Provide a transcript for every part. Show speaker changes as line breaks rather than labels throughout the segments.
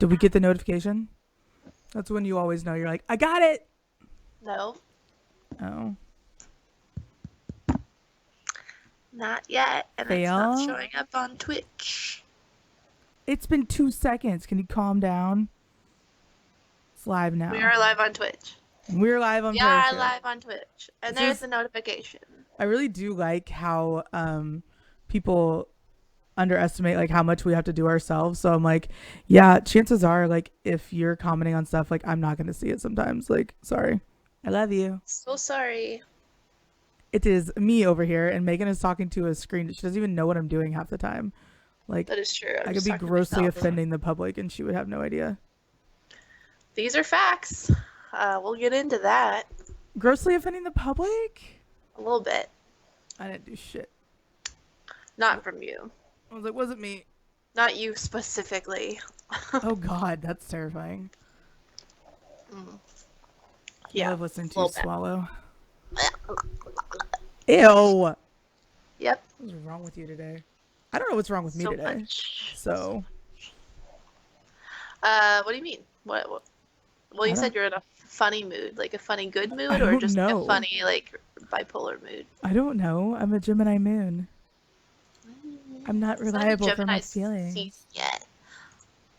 Did we get the notification? That's when you always know. You're like, I got it.
No.
Oh.
Not yet, and it's not
Fail.
showing up on Twitch.
It's been 2 seconds. Can you calm down? It's live now.
We are live on Twitch.
We're live on
We are
Periscope.
live on Twitch. And there's the notification.
I really do like how people underestimate like how much we have to do ourselves. So I'm like, yeah, chances are like if you're commenting on stuff, like I'm not gonna see it sometimes. Like, sorry. I love you.
So sorry.
It is me over here, and Megan is talking to a screen. She doesn't even know what I'm doing half the time. Like,
that is true.
I could be grossly offending the public, and she would have no idea.
These are facts. We'll get into that.
Grossly offending the public?
A little bit.
I didn't do shit.
Not from you.
I was like, wasn't me.
Not you specifically.
Oh God, that's terrifying.
Yeah.
I love listening to you swallow. Ew.
Yep.
What's wrong with you today? I don't know what's wrong with me today.
Much.
So.
What do you mean? What? Well, you said you're in a funny mood, like a funny good mood, or just like a funny like bipolar mood.
I don't know. I'm a Gemini moon. I'm not reliable for my feelings.
Yet.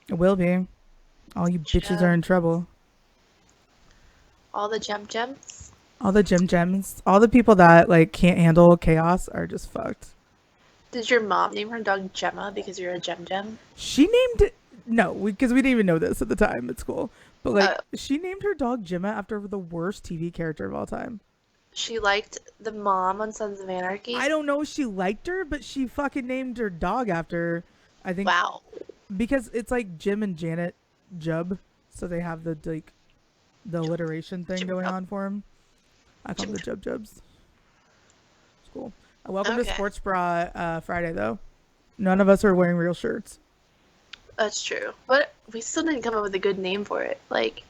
It will be. All you bitches are in trouble.
All the gems.
All the gems. All the people that like can't handle chaos are just fucked.
Did your mom name her dog Gemma because you're a gem?
She named no, because we didn't even know this at the time at school. But like she named her dog Gemma after the worst TV character of all time.
She liked the mom on Sons of Anarchy.
I don't know if she liked her, but she fucking named her dog after, I think.
Wow. Because
it's like Jim and Janet Jubb, so they have the like the alliteration thing going on for them. I call them the Jubs. It's cool. Welcome to Sports Bra Friday, though. None of us are wearing real shirts.
That's true, but we still didn't come up with a good name for it. Like,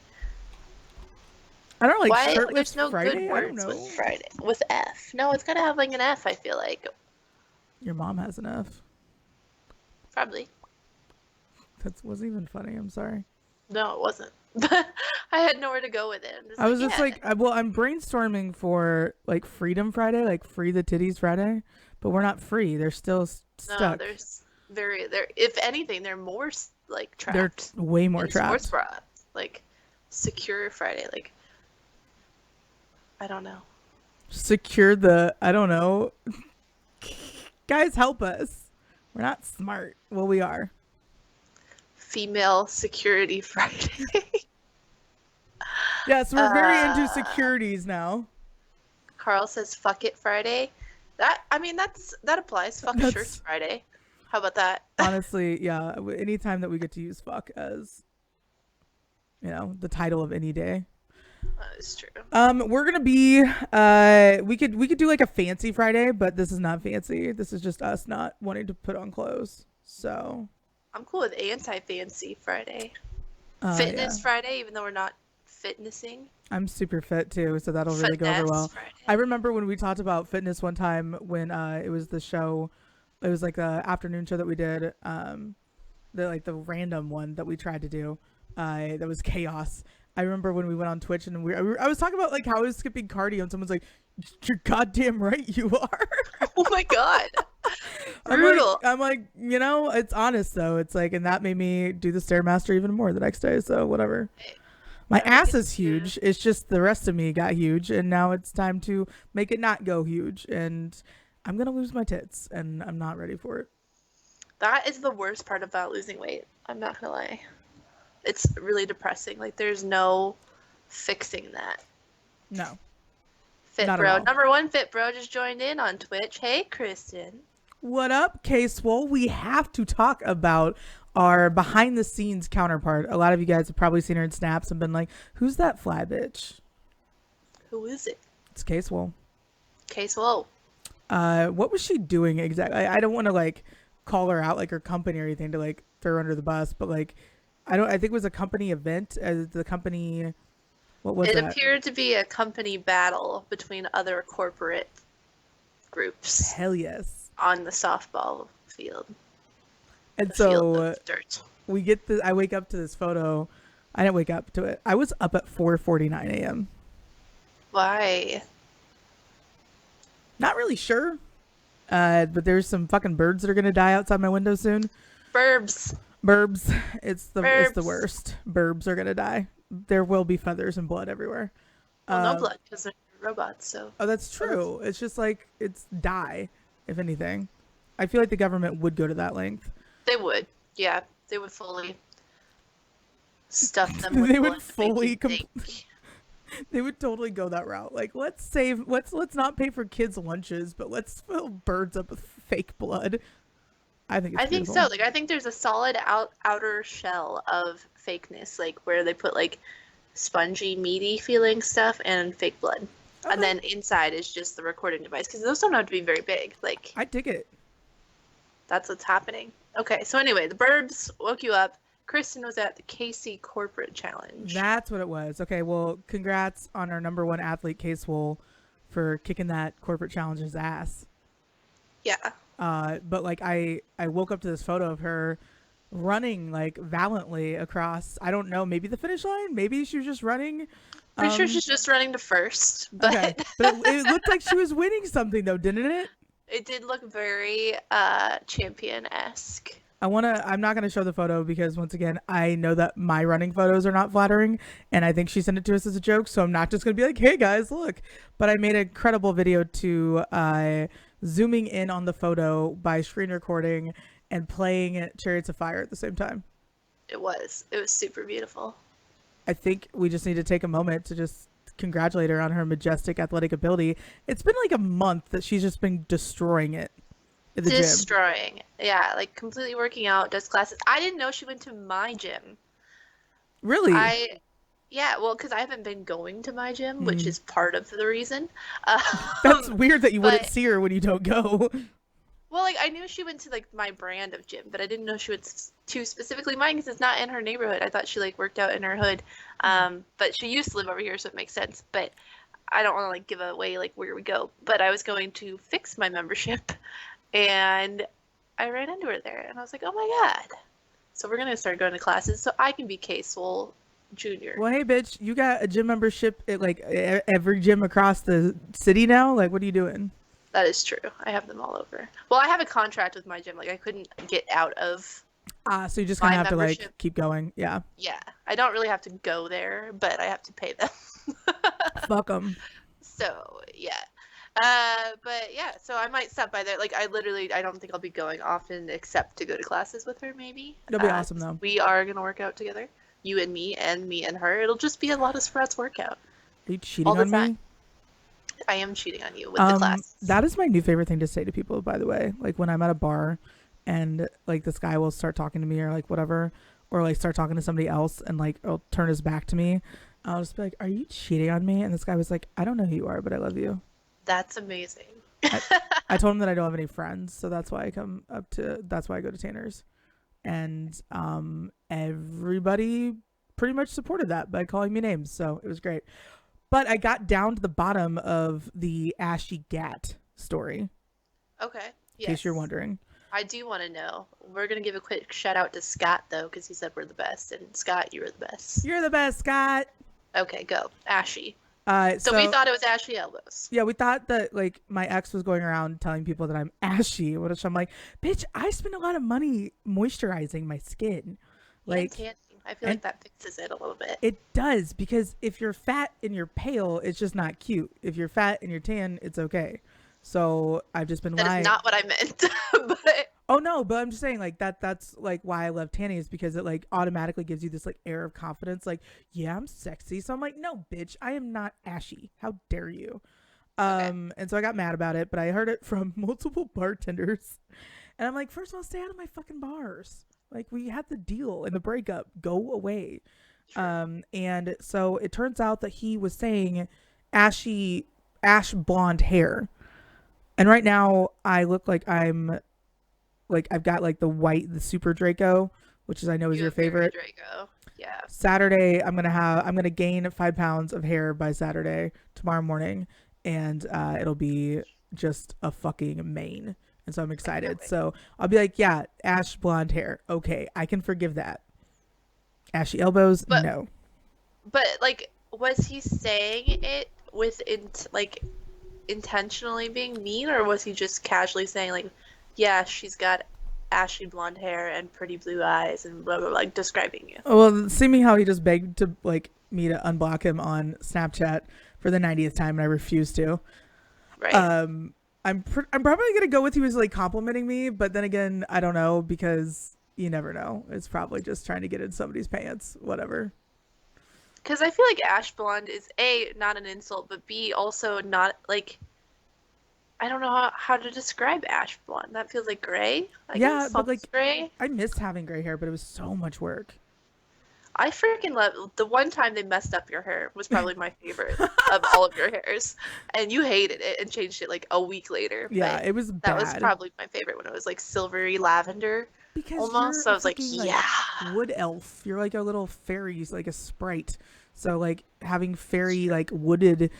I don't know, like
why?
shirtless
There's no
Friday?
good words with Friday with F. No, it's gotta have like an F. I feel like.
Your mom has an F.
Probably.
That wasn't even funny. I'm sorry.
No, it wasn't. I had nowhere to go with it.
I was just like, well, I'm brainstorming for like Freedom Friday, like Free the Titties Friday, but we're not free. They're still stuck.
No, they're if anything, they're more like trapped.
They're way more trapped.
Sports bra, like Secure Friday, like I don't know.
Secure the I don't know. Guys, help us. We're not smart. Well, we are.
Female Security Friday.
Yes, we're very into securities now.
Carl says fuck it Friday. That applies. Fuck shirts Friday. How about that?
Honestly, yeah. Anytime that we get to use fuck as, the title of any day.
That is true.
We're gonna be we could do like a fancy Friday, but this is not fancy. This is just us not wanting to put on clothes. So
I'm cool with anti-fancy Friday. Fitness Friday, even though we're not fitnessing.
I'm super fit too, so that'll really go over well. Friday. I remember when we talked about fitness one time when it was the show, it was like the afternoon show that we did, the random one that we tried to do, that was chaos. I remember when we went on Twitch and I was talking about like how I was skipping cardio and someone's like, "You're goddamn right, you are."
Oh my god. Brutal.
I'm like, it's honest though. It's like, and that made me do the Stairmaster even more the next day. So whatever. My ass is huge. It's just the rest of me got huge, and now it's time to make it not go huge. And I'm gonna lose my tits, and I'm not ready for it.
That is the worst part about losing weight. I'm not gonna lie. It's really depressing. Like there's no fixing that.
No.
Fit
not
bro, number one fit bro just joined in on Twitch. Hey, Kristen.
What up, K-Swole? We have to talk about our behind the scenes counterpart. A lot of you guys have probably seen her in snaps and been like, "Who's that fly bitch?"
Who is it?
It's K-Swole.
K-Swole.
What was she doing exactly? I don't want to like call her out like her company or anything to like throw her under the bus, but like I think it was a company event as the company. What was
it?
It
appeared to be a company battle between other corporate groups.
Hell yes.
On the softball field.
And
A field
so
of dirt.
I wake up to this photo. I didn't wake up to it. I was up at 4:49 a.m.
Why?
Not really sure. But there's some fucking birds that are gonna die outside my window soon.
Burbs.
Burbs. It's the
Burbs.
worst. Burbs are gonna die. There will be feathers and blood everywhere.
Well, no blood because they're robots. So.
Oh, that's true. It's just like it's die, if anything. I feel like the government would go to that length.
They would. Yeah, they would fully stuff them with
They
blood
would
to make
fully
you think.
They would totally go that route. Like, let's not pay for kids' lunches, but let's fill birds up with fake blood. I think it's
I think
beautiful.
so. Like, I think there's a solid outer shell of fakeness, like where they put like spongy, meaty feeling stuff and fake blood,
Okay.
and then inside is just the recording device because those don't have to be very big. Like,
I dig it.
that's what's happening. Okay, so anyway, the Burbs woke you up. Kristen was at the KC Corporate Challenge.
That's what it was. Okay, well, congrats on our number one athlete, Case Wool, for kicking that corporate challenge's ass.
Yeah.
But like I woke up to this photo of her running like valiantly across, I don't know, maybe the finish line, maybe she was just running.
Pretty sure she's just running to first, but
Okay. But it looked like she was winning something though, didn't it?
it did look very champion-esque.
I'm not gonna show the photo because once again I know that my running photos are not flattering, and I think she sent it to us as a joke, so I'm not just gonna be like, hey guys, look. But I made a credible video to zooming in on the photo by screen recording and playing Chariots of Fire at the same time.
It was super beautiful.
I think we just need to take a moment to just congratulate her on her majestic athletic ability. It's been like a month that she's just been destroying it at the gym.
Destroying. Yeah, like completely working out, does classes. I didn't know she went to my gym.
Really?
Yeah, well, because I haven't been going to my gym, which is part of the reason.
That's weird that you wouldn't
but-
see her when you don't go.
Well, like I knew she went to like my brand of gym, but I didn't know she went to specifically mine because it's not in her neighborhood. I thought she like worked out in her hood, but she used to live over here, so it makes sense. But I don't want to like give away like where we go. But I was going to fix my membership, and I ran into her there, and I was like, oh my god! So we're gonna start going to classes so I can be K-Swole Junior.
Well, hey, bitch, you got a gym membership at like every gym across the city now? Like, what are you doing?
That is true. I have them all over. Well, I have a contract with my gym. Like I couldn't get out of.
So you just kind
My
of have to like
membership.
keep going. Yeah.
Yeah, I don't really have to go there, but I have to pay them.
Fuck them.
So yeah, but yeah, so I might stop by there. Like I don't think I'll be going often except to go to classes with her. Maybe
That'll be awesome though.
We are gonna work out together, you and me and her. It'll just be a lot of Sprots workout.
Are you cheating
all the
on me?
time. I am cheating on you with the class.
That is my new favorite thing to say to people, by the way. Like when I'm at a bar and like this guy will start talking to me or like whatever, or like start talking to somebody else and like he'll turn his back to me. I'll just be like, are you cheating on me? And this guy was like, I don't know who you are, but I love you.
That's amazing.
I told him that I don't have any friends, so that's why I go to Tanner's. And everybody pretty much supported that by calling me names, so it was great. But I got down to the bottom of the Ashy Gat story.
Okay.
In case you're wondering.
I do want to know. We're going to give a quick shout out to Scott, though, because he said we're the best. And Scott, you were the best.
You're the best, Scott.
Okay, go. Ashy.
So
we thought it was Ashy Elbows.
Yeah, we thought that like my ex was going around telling people that I'm ashy, which I'm like, bitch, I spend a lot of money moisturizing my skin. Like,
and tanning. I feel like that fixes it a little bit.
It does, because if you're fat and you're pale, it's just not cute. If you're fat and you're tan, it's okay. So I've just been
lying. That is not what I meant. But
oh no, but I'm just saying like that's like why I love tanning, is because it like automatically gives you this like air of confidence. Like, yeah, I'm sexy. So I'm like, no, bitch, I am not ashy. How dare you?
Okay.
And so I got mad about it, but I heard it from multiple bartenders, and I'm like, first of all, stay out of my fucking bars. Like, we had the deal in the breakup. Go away. Sure. And so it turns out that he was saying ash blonde hair. And right now I look like I've got like the super Draco, which is, I know is your favorite.
Draco. Yeah.
Saturday, I'm going to gain 5 pounds of hair by Saturday, tomorrow morning. And it'll be just a fucking mane. And so I'm
I can't
excited.
wait.
So I'll be like, yeah, ash blonde hair. Okay, I can forgive that. Ashy elbows,
But
no.
like, was he saying it with like intentionally being mean, or was he just casually saying like, yeah, she's got ashy blonde hair and pretty blue eyes and blah blah, blah, like describing you?
Well, seeing how he just begged to like me to unblock him on Snapchat for the 90th time, and I refused to.
Right.
Um, I'm probably gonna go with he was like complimenting me, but then again, I don't know because you never know. It's probably just trying to get in somebody's pants, whatever.
Because I feel like ash blonde is A, not an insult, but B, also not like, I don't know how to describe ash blonde. That feels like gray, I
Yeah,
guess.
but
Almost
like
gray.
I missed having gray hair, but it was so much work.
I freaking love the one time they messed up your hair was probably my favorite of all of your hairs. And you hated it and changed it like a week later.
Yeah,
But
it was
that was
bad
probably my favorite when it was like silvery lavender
because
almost.
you're
So
a
I was like,
freaking like
yeah.
wood elf. You're like a little fairy, like a sprite. So like having
It's
fairy
true.
like wooded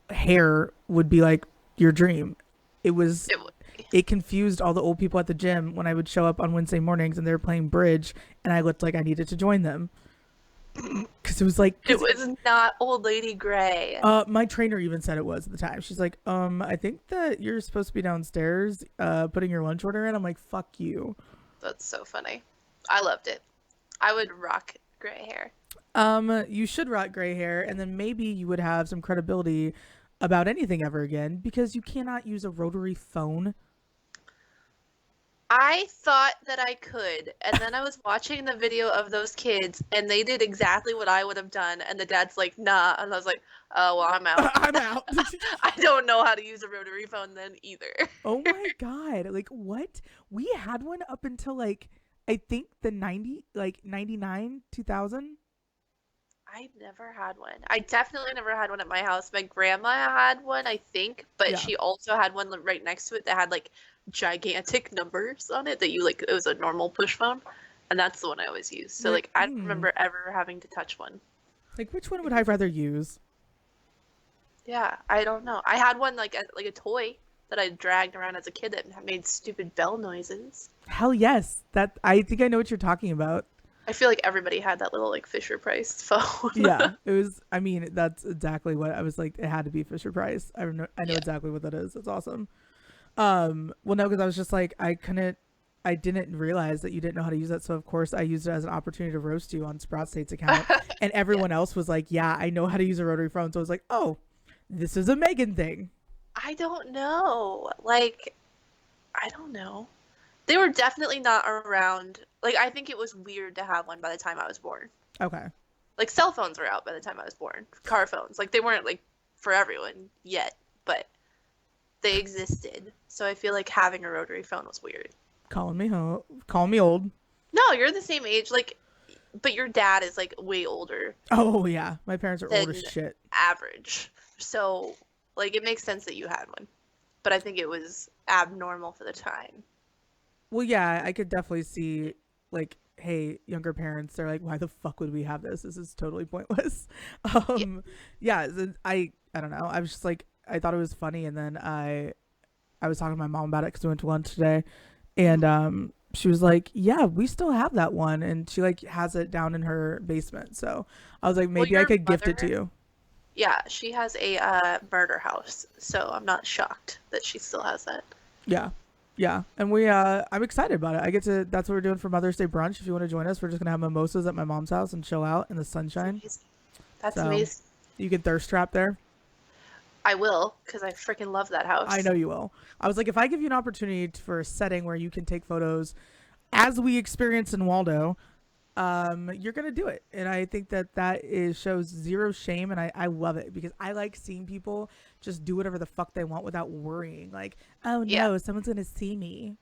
hair would be like your dream. It was
It would be.
it confused all the old people at the gym when I would show up on Wednesday mornings and they were playing bridge and I looked like I needed to join them because it was like
It
because
was not old lady gray.
my trainer even said it was at the time. She's like, I think that you're supposed to be downstairs putting your lunch order in. I'm like, fuck you.
That's so funny. I loved it. I would rock gray hair.
You should rock gray hair, and then maybe you would have some credibility about anything ever again because you cannot use a rotary phone.
I thought that I could, and then I was watching the video of those kids, and they did exactly what I would have done, and the dad's like, nah, and I was like, oh, well, I'm out.
I'm out.
I don't know how to use a rotary phone then either.
Oh my god! Like what? We had one up until like I think the 90, like 99, 2000.
I never had one. I definitely never had one at my house. My grandma had one, I think, but
Yeah.
she also had one right next to it that had like gigantic numbers on it that you like, it was a normal push phone, and that's the one I always used. So like I don't remember ever having to touch one.
Like which one would I rather use?
Yeah, I don't know. I had one like a toy that I dragged around as a kid that made stupid bell noises.
Hell yes. That I think I know what you're talking about.
I feel like everybody had that little like Fisher Price phone.
Yeah, it was. I mean, that's exactly what I was like. It had to be Fisher Price. I know
Yeah.
exactly what that is. It's awesome. Well, no, because I was just like, I didn't realize that you didn't know how to use that. So of course I used it as an opportunity to roast you on Sprots State's account, and
Yeah.
everyone else was like, yeah, I know how to use a rotary phone. So I was like, oh, this is a Megan thing.
I don't know. Like, I don't know. They were definitely not around. Like, I think it was weird to have one by the time I was born.
Okay.
Like, cell phones were out by the time I was born. Car phones. Like, they weren't, like, for everyone yet, but they existed. So I feel like having a rotary phone was weird.
Calling me old.
No, you're the same age. Like, but your dad is, like, way older
Oh yeah, my parents are old
than
as shit.
average. So, like, it makes sense that you had one. But I think it was abnormal for the time.
Well, yeah, I could definitely see like, hey, younger parents, they're like, why the fuck would we have this? This is totally pointless.
Yeah.
Yeah, I don't know. I was just like, I thought it was funny, and then I was talking to my mom about it because we went to lunch today, and
Mhm.
she was like, yeah, we still have that one, and she like has it down in her basement. So I was like,
Well,
maybe I
your
could gift it to
mother,
you.
yeah, she has a murder house, so I'm not shocked that she still has that.
Yeah. Yeah. And I'm excited about it. I get to that's what we're doing for Mother's Day brunch. If you want to join us, we're just gonna have mimosas at my mom's house and chill out in the
That's
sunshine.
amazing. That's
So
amazing.
you can thirst trap there.
I will, because I freaking love that
I
house.
know you will. I was like, if I give you an opportunity for a setting where you can take photos as we experienced in Waldo, you're gonna do it. And I think that is shows zero shame, and I love it because I like seeing people just do whatever the fuck they want without worrying. Like, oh
Yeah.
no, someone's gonna see me.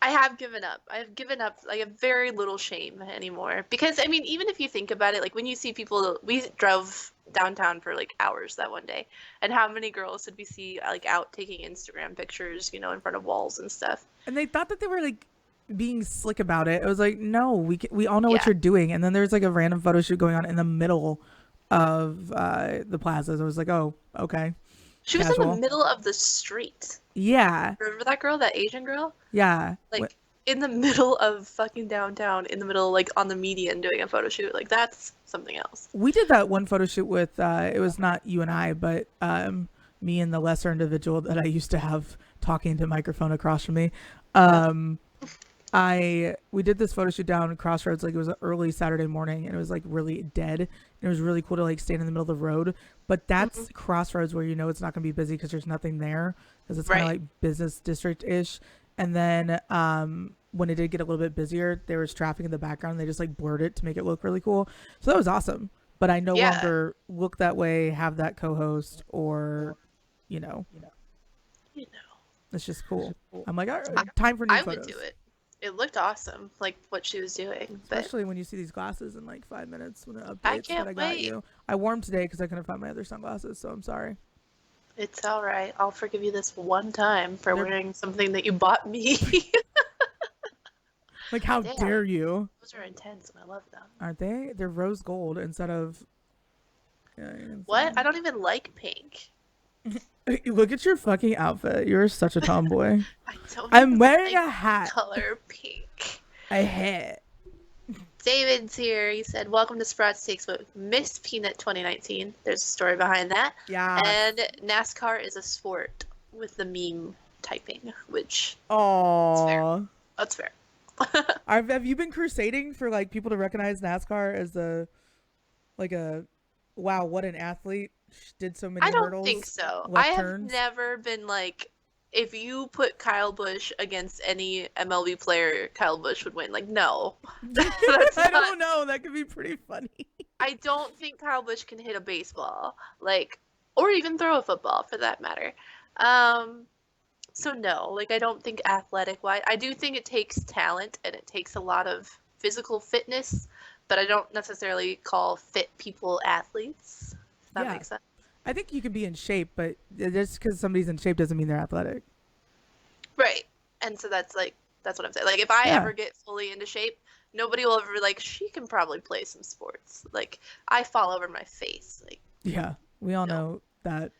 I have given up. I have given up. I have very little shame anymore. Because, I mean, even if you think about it, like when you see people, we drove downtown for like hours that one day. And how many girls did we see like out taking Instagram pictures, in front of walls and stuff?
And they thought that they were like being slick about it. It was like, no, we all know what
Yeah.
you're doing. And then there's like a random photo shoot going on in the middle of the plazas. I was like, oh, okay.
She was in the middle of the street.
Yeah.
Remember that girl, that Asian girl?
Yeah.
Like, in the middle of fucking downtown, in the middle, like, on the median doing a photo shoot. Like, that's something else.
We did that one photo shoot with, it was not you and I, but me and the lesser individual that I used to have talking to microphone across from me. We did this photo shoot down Crossroads, like it was an early Saturday morning, and it was like really dead. And it was really cool to like stand in the middle of the road. But that's Crossroads where you know it's not going to be busy because there's nothing there, because it's kind of like business district ish. And then when it did get a little bit busier, there was traffic in the background. They just like blurred it to make it look really cool. So that was awesome. But I no longer look that way, have that co-host, or you know, it's just cool. I'm like, all right, time for new photos.
I would do it. It looked awesome, like what she was doing.
Especially when you see these glasses in like 5 minutes when it updates.
I can't
that I got
wait.
you. I wore them today because I couldn't find my other sunglasses, so I'm sorry.
It's all right. I'll forgive you this one time for wearing something that you bought me.
Like, how dare you?
Those are intense, and I love them.
Aren't they? They're rose gold instead of...
What? I don't even like pink.
Look at your fucking outfit. You're such a tomboy.
I'm
wearing a hat.
Color pink.
A hat.
David's here. He said, welcome to Sprots Takes with Miss Peanut 2019. There's a story behind that.
Yeah.
And NASCAR is a sport with the meme typing, which...
Oh.
That's fair.
Have you been crusading for like people to recognize NASCAR as wow, what an athlete, did so many hurdles? I don't
think so. I have never been like, if you put Kyle Busch against any MLB player, Kyle Busch would win. Like, no.
I don't know. That could be pretty funny.
I don't think Kyle Busch can hit a baseball, like, or even throw a football for that matter. So no, like, I don't think athletic-wise. I do think it takes talent and it takes a lot of physical fitness, but I don't necessarily call fit people athletes. If that makes sense.
I think you can be in shape, but just because somebody's in shape doesn't mean they're athletic.
Right. And so that's what I'm saying. Like, if I ever get fully into shape, nobody will ever be like, she can probably play some sports. Like, I fall over my face. Like,
yeah, we all know that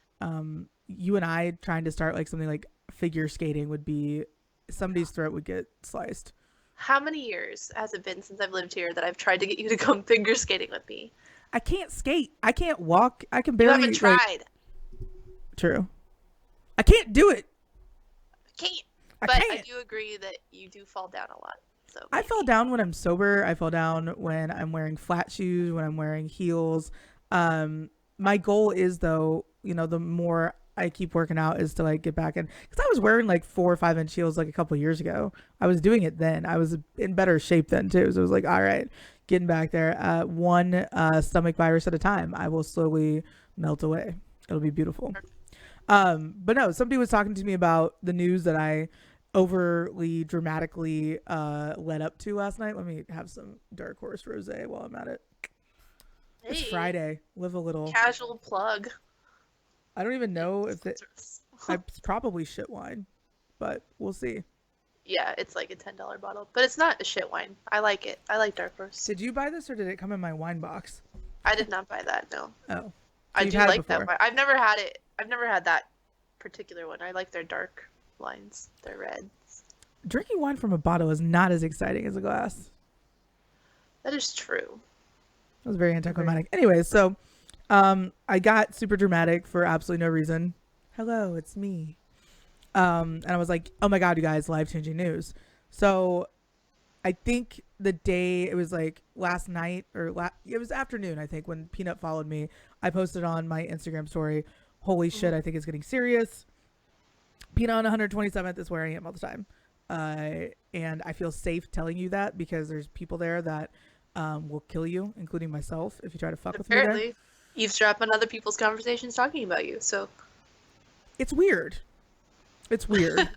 you and I trying to start like something like figure skating would be, somebody's throat would get sliced.
How many years has it been since I've lived here that I've tried to get you to come figure skating with me?
I can't skate. I can't walk. I can barely.
You haven't tried.
True. I can't do it.
I do agree that you do fall down a lot. So
I fall down when I'm sober. I fall down when I'm wearing flat shoes, when I'm wearing heels. My goal is, though, the more I keep working out, is to like get back in, because I was wearing like 4 or 5 inch heels like a couple years ago. I was doing it then. I was in better shape then too. So it was like, all right, getting back there. One stomach virus at a time. I will slowly melt away. It'll be beautiful. But no, somebody was talking to me about the news that I overly dramatically led up to last night. Let me have some Dark Horse Rosé while I'm at it. Hey, it's Friday. Live a little.
Casual plug.
I don't even know if it's probably shit wine, but we'll see.
Yeah, it's like a $10 bottle, but it's not a shit wine. I like it. I like Dark Horse.
Did you buy this or did it come in my wine box?
I did not buy that, no.
Oh. So
I do like that wine. I've never had it. I've never had that particular one. I like their dark wines. Their reds.
Drinking wine from a bottle is not as exciting as a glass.
That is true.
That was very anticlimactic. Anyway, so I got super dramatic for absolutely no reason. Hello, it's me. And I was like, oh my God, you guys, life-changing news. So I think the day, it was like last night, or it was afternoon, I think, when Peanut followed me. I posted on my Instagram story, holy shit, I think it's getting serious. Peanut on 127th is where I am all the time. And I feel safe telling you that because there's people there that will kill you, including myself, if you try to fuck with me there.
Eavesdrop on other people's conversations talking about you, so.
It's weird. It's weird.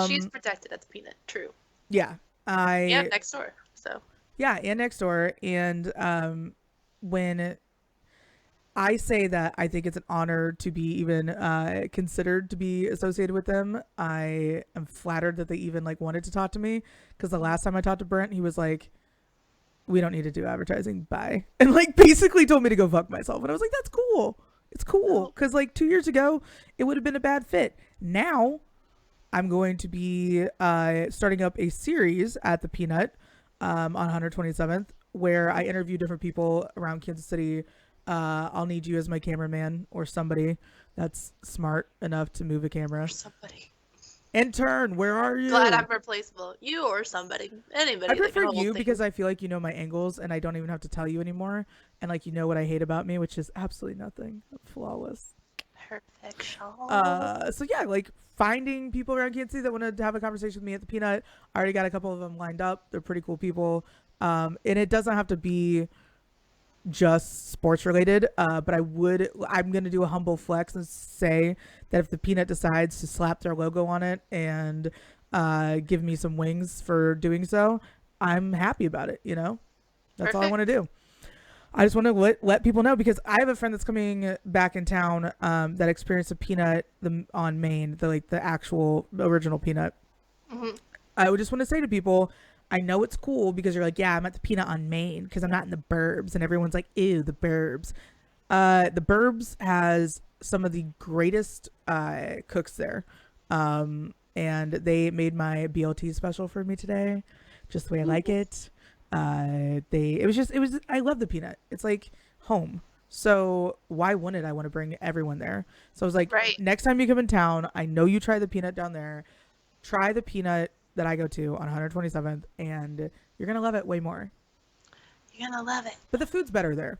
She's protected at the Peanut, true.
Yeah.
And next door, so.
Yeah, and next door. And when I say that I think it's an honor to be even considered to be associated with them, I am flattered that they even like wanted to talk to me, because the last time I talked to Brent, he was like, we don't need to do advertising, bye, and like basically told me to go fuck myself. And I was like, that's cool. It's cool.
Oh.
Because like 2 years ago, it would have been a bad fit. Now, I'm going to be starting up a series at the Peanut on 127th where I interview different people around Kansas City. I'll need you as my cameraman or somebody that's smart enough to move a camera.
Or somebody.
Intern, where are you?
Glad I'm replaceable. You or somebody. Anybody.
I prefer you
things.
because I feel like you know my angles and I don't even have to tell you anymore. And like you know what I hate about me, which is absolutely nothing. I'm flawless.
Perfection.
So yeah, like finding people around Kansas City that want to have a conversation with me at the Peanut. I already got a couple of them lined up. They're pretty cool people. And it doesn't have to be just sports related. But I'm going to do a humble flex and say that if the Peanut decides to slap their logo on it and give me some wings for doing so, I'm happy about it. You know, that's
Perfect.
all I want to do. I just want to let people know because I have a friend that's coming back in town that experienced a Peanut on Maine, the actual original Peanut.
Mm-hmm.
I would just want to say to people, I know it's cool because you're like, yeah, I'm at the Peanut on Maine because I'm not in the burbs, and everyone's like, ew, the burbs. The burbs has some of the greatest cooks there, and they made my BLT special for me today, just the way I like it. It was I love the Peanut. It's like home. So why wouldn't I want to bring everyone there? So I was like,
right.
Next time you come in town, I know you try the Peanut down there. Try the Peanut that I go to on 127th, and you're gonna love it way more.
You're gonna love it.
But the food's better there.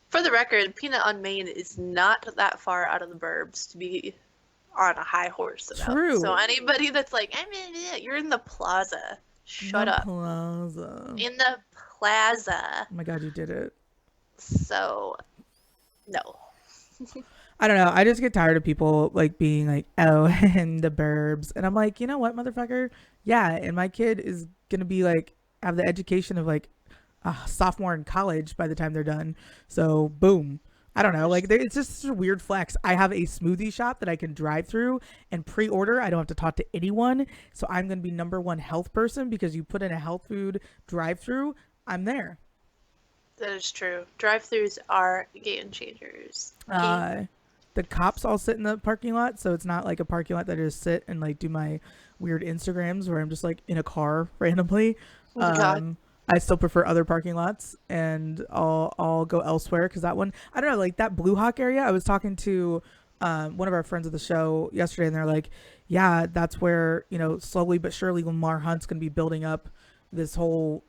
For the record, Peanut on Maine is not that far out of the burbs to be on a high horse about.
True.
So anybody that's like, you're in the plaza. Shut up.
Plaza.
In the plaza.
Oh my god, you did it.
So, no.
I don't know. I just get tired of people like being like, oh, in the burbs. And I'm like, you know what, motherfucker? Yeah. And my kid is going to be like, have the education of like a sophomore in college by the time they're done. So boom. I don't know. Like it's just a weird flex. I have a smoothie shop that I can drive through and pre-order. I don't have to talk to anyone. So I'm going to be number one health person because you put in a health food drive-through. I'm there.
That is true. Drive-thrus are game changers.
The cops all sit in the parking lot, so it's not like a parking lot that I just sit and like do my weird Instagrams where I'm just like in a car randomly.
Oh God.
I still prefer other parking lots, and I'll go elsewhere because that one, I don't know, like that Blue Hawk area. I was talking to one of our friends of the show yesterday, and they're like, yeah, that's where, you know, slowly but surely Lamar Hunt's going to be building up this whole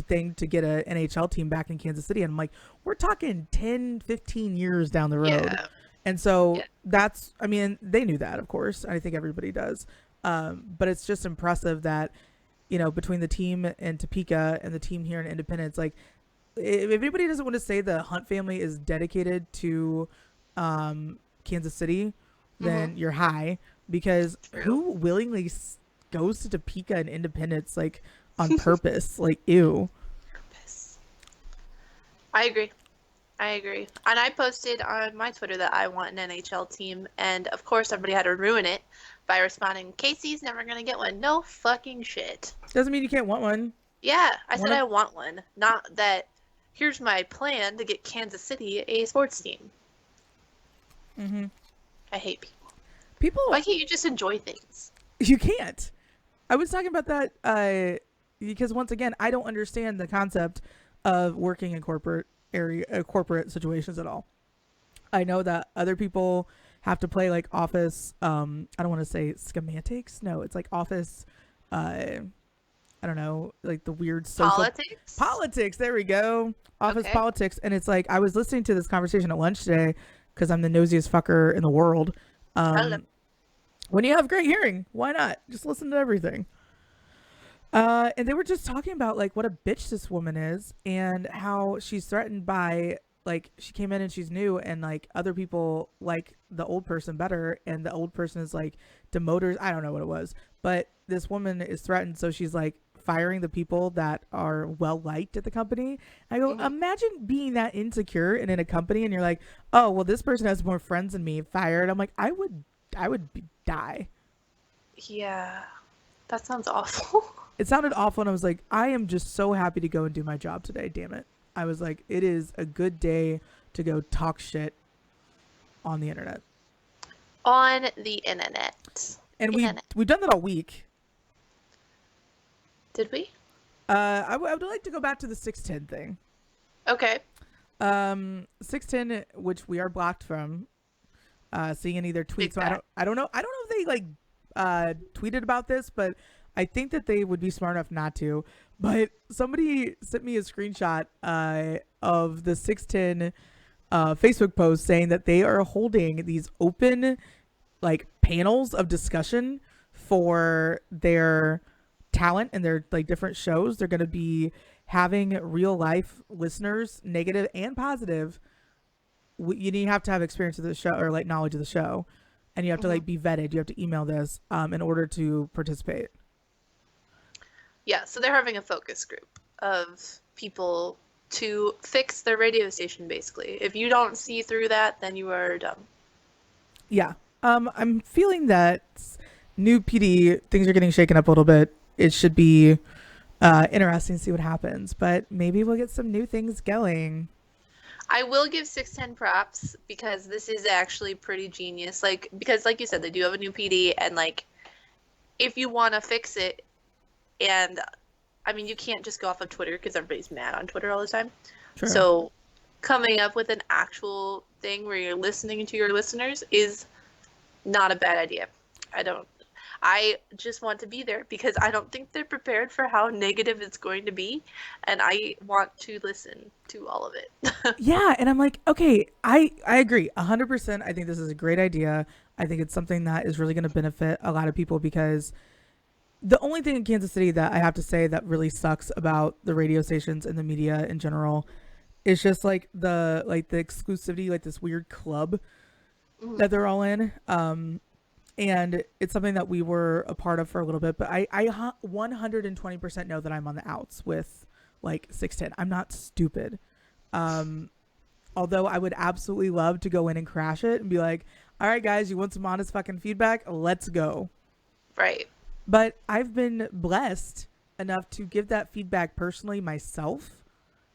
thing to get a NHL team back in Kansas City. And I'm like, we're talking 10, 15 years down the road.
Yeah.
And so that's, I mean, they knew that, of course. I think everybody does. But it's just impressive that, you know, between the team in Topeka and the team here in Independence, like if anybody doesn't want to say the Hunt family is dedicated to Kansas City, then you're high, because who willingly goes to Topeka and Independence like on purpose? Like, ew.
Purpose. I agree. And I posted on my Twitter that I want an NHL team, and of course everybody had to ruin it by responding, Casey's never gonna get one. No fucking shit.
Doesn't mean you can't want one.
Yeah, I said I want one. Not that here's my plan to get Kansas City a sports team.
Mm-hmm.
I hate people.
People.
Why can't you just enjoy things?
You can't. I was talking about that because once again, I don't understand the concept of working in corporate situations at all. I know that other people have to play like office. I don't want to say schematics. No, it's like office. I don't know, like the weird social politics. There we go. Office politics. And it's like I was listening to this conversation at lunch today because I'm the nosiest fucker in the world. When you have great hearing, why not? Just listen to everything. And they were just talking about like what a bitch this woman is and how she's threatened by, like, she came in and she's new and like other people like the old person better, and the old person is like demoters. I don't know what it was, but this woman is threatened, so she's like firing the people that are well liked at the company. I go, imagine being that insecure and in a company and you're like, oh well, this person has more friends than me, fired. I'm like, I would die.
Yeah, that sounds awful.
It sounded awful, and I was like, I am just so happy to go and do my job today, damn it. I was like, it is a good day to go talk shit. on the internet.
On the internet.
And
Internet.
we've done that all week.
Did we?
I would like to go back to the 610 thing.
Okay.
610, which we are blocked from seeing any of their tweets. So I don't know if they like tweeted about this, but I think that they would be smart enough not to. But somebody sent me a screenshot of the 610 Facebook post saying that they are holding these open like panels of discussion for their talent and their like different shows. They're going to be having real life listeners, negative and positive. You have to have experience of the show or like knowledge of the show, and you have to like be vetted. You have to email this in order to participate.
Yeah, so they're having a focus group of people to fix their radio station, basically. If you don't see through that, then you are dumb.
Yeah. I'm feeling that new PD, things are getting shaken up a little bit. It should be interesting to see what happens, but maybe we'll get some new things going.
I will give 610 props because this is actually pretty genius. Like, because like you said, they do have a new PD, and like, if you want to fix it, and I mean, you can't just go off of Twitter because everybody's mad on Twitter all the time. True. So coming up with an actual thing where you're listening to your listeners is not a bad idea. I just want to be there because I don't think they're prepared for how negative it's going to be, and I want to listen to all of it.
Yeah, and I'm like, okay, I agree 100%. I think this is a great idea. I think it's something that is really going to benefit a lot of people, because the only thing in Kansas City that I have to say that really sucks about the radio stations and the media in general is just like the exclusivity, like this weird club that they're all in. And it's something that we were a part of for a little bit, but I 120% know that I'm on the outs with like 610. I'm not stupid. Although I would absolutely love to go in and crash it and be like, all right, guys, you want some honest fucking feedback? Let's go.
Right.
But I've been blessed enough to give that feedback personally myself.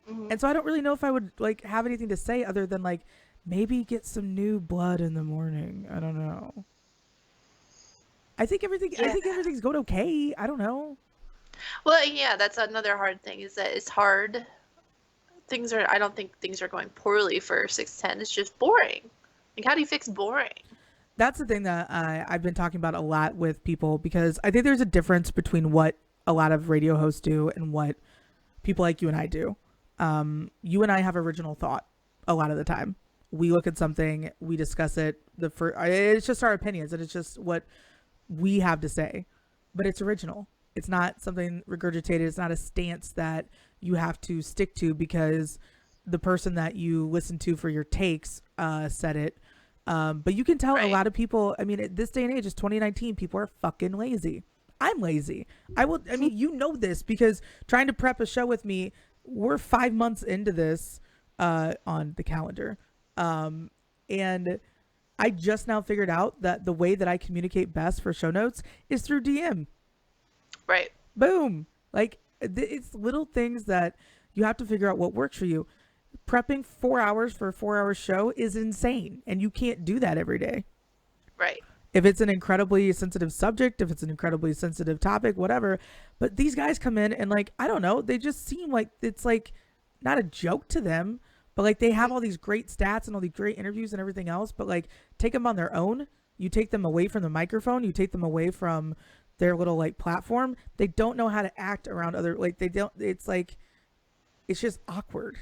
And so I don't really know if I would like have anything to say other than like maybe get some new blood in the morning. I don't know. I think everything's going okay. I don't know.
Well, yeah, that's another hard thing, is that it's hard. I don't think things are going poorly for 610. It's just boring. Like, how do you fix boring?
That's the thing that I've been talking about a lot with people, because I think there's a difference between what a lot of radio hosts do and what people like you and I do. You and I have original thought a lot of the time. We look at something, we discuss it. It's just our opinions, and it's just what we have to say, but it's original. It's not something regurgitated. It's not a stance that you have to stick to because the person that you listen to for your takes said it. But you can tell a lot of people, I mean, at this day and age, it's 2019, people are fucking lazy. I'm lazy. I mean, you know this because trying to prep a show with me, we're 5 months into this on the calendar. And I just now figured out that the way that I communicate best for show notes is through DM.
Right.
Boom. Like, it's little things that you have to figure out what works for you. Prepping 4 hours for a 4-hour show is insane, and you can't do that every day.
Right.
If it's an incredibly sensitive subject, if it's an incredibly sensitive topic, whatever. But these guys come in and, like, I don't know, they just seem like it's like not a joke to them, but like they have all these great stats and all these great interviews and everything else, but like take them on their own. You take them away from the microphone, you take them away from their little like platform. They don't know how to act around other, like they don't, it's like, it's just awkward.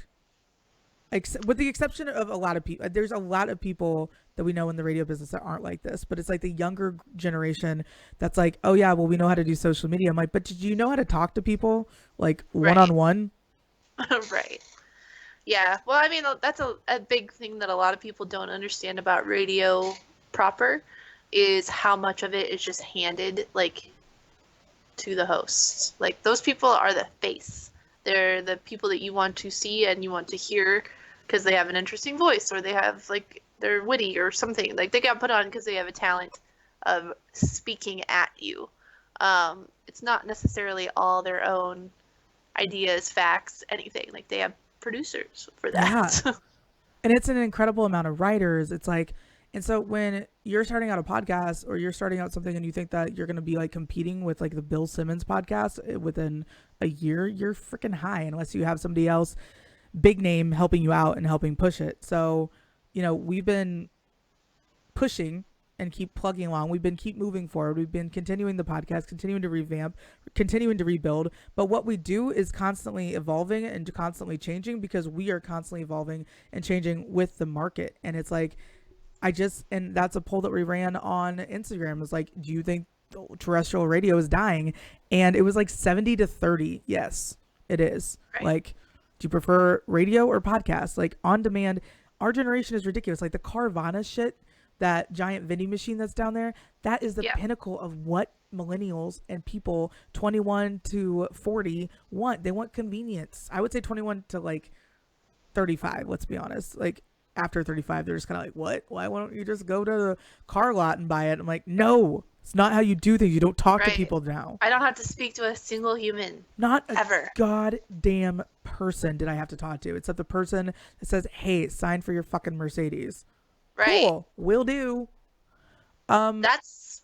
With the exception of a lot of people, there's a lot of people that we know in the radio business that aren't like this, but it's like the younger generation that's like, oh yeah, well, we know how to do social media. I'm like, but did you know how to talk to people like one-on-one?
Right. Yeah. Well, I mean, that's a big thing that a lot of people don't understand about radio proper, is how much of it is just handed like to the hosts. Like, those people are the face. They're the people that you want to see and you want to hear because they have an interesting voice, or they have like, they're witty or something. Like, they got put on because they have a talent of speaking at you. It's not necessarily all their own ideas, facts, anything. Like, they have producers for that.
Yeah. And it's an incredible amount of writers. It's like, And so when you're starting out a podcast or you're starting out something and you think that you're going to be like competing with like the Bill Simmons podcast within a year, you're freaking high unless you have somebody else big name helping you out and helping push it. So, you know, we've been pushing and keep plugging along. We've been keep moving forward. We've been continuing the podcast, continuing to revamp, continuing to rebuild. But what we do is constantly evolving and constantly changing because we are constantly evolving and changing with the market. And it's like, and that's a poll that we ran on Instagram. It's like, do you think terrestrial radio is dying? And it was like 70 to 30. Yes, it is. Right. Like, do you prefer radio or podcast? Like on demand, our generation is ridiculous. Like the Carvana shit, that giant vending machine that's down there, that is the pinnacle of what millennials and people 21 to 40 want. They want convenience. I would say 21 to like 35, let's be honest. Like after 35, they're just kind of like, what? Why don't you just go to the car lot and buy it? I'm like, no, it's not how you do things. You don't talk to people now.
I don't have to speak to a single human.
Not
ever.
A goddamn person did I have to talk to, except the person that says, hey, sign for your fucking Mercedes.
Right.
Cool. Will do. It's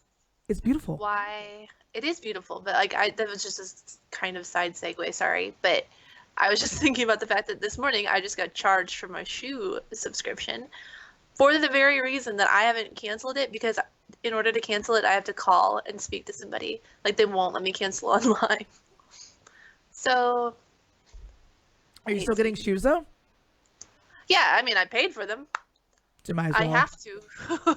beautiful.
Why it is beautiful, but like that was just a kind of side segue, sorry. But I was just thinking about the fact that this morning I just got charged for my shoe subscription for the very reason that I haven't canceled it, because in order to cancel it I have to call and speak to somebody. Like they won't let me cancel online. So
are you still getting shoes though?
Yeah, I mean I paid for them.
You might as well.
I have to.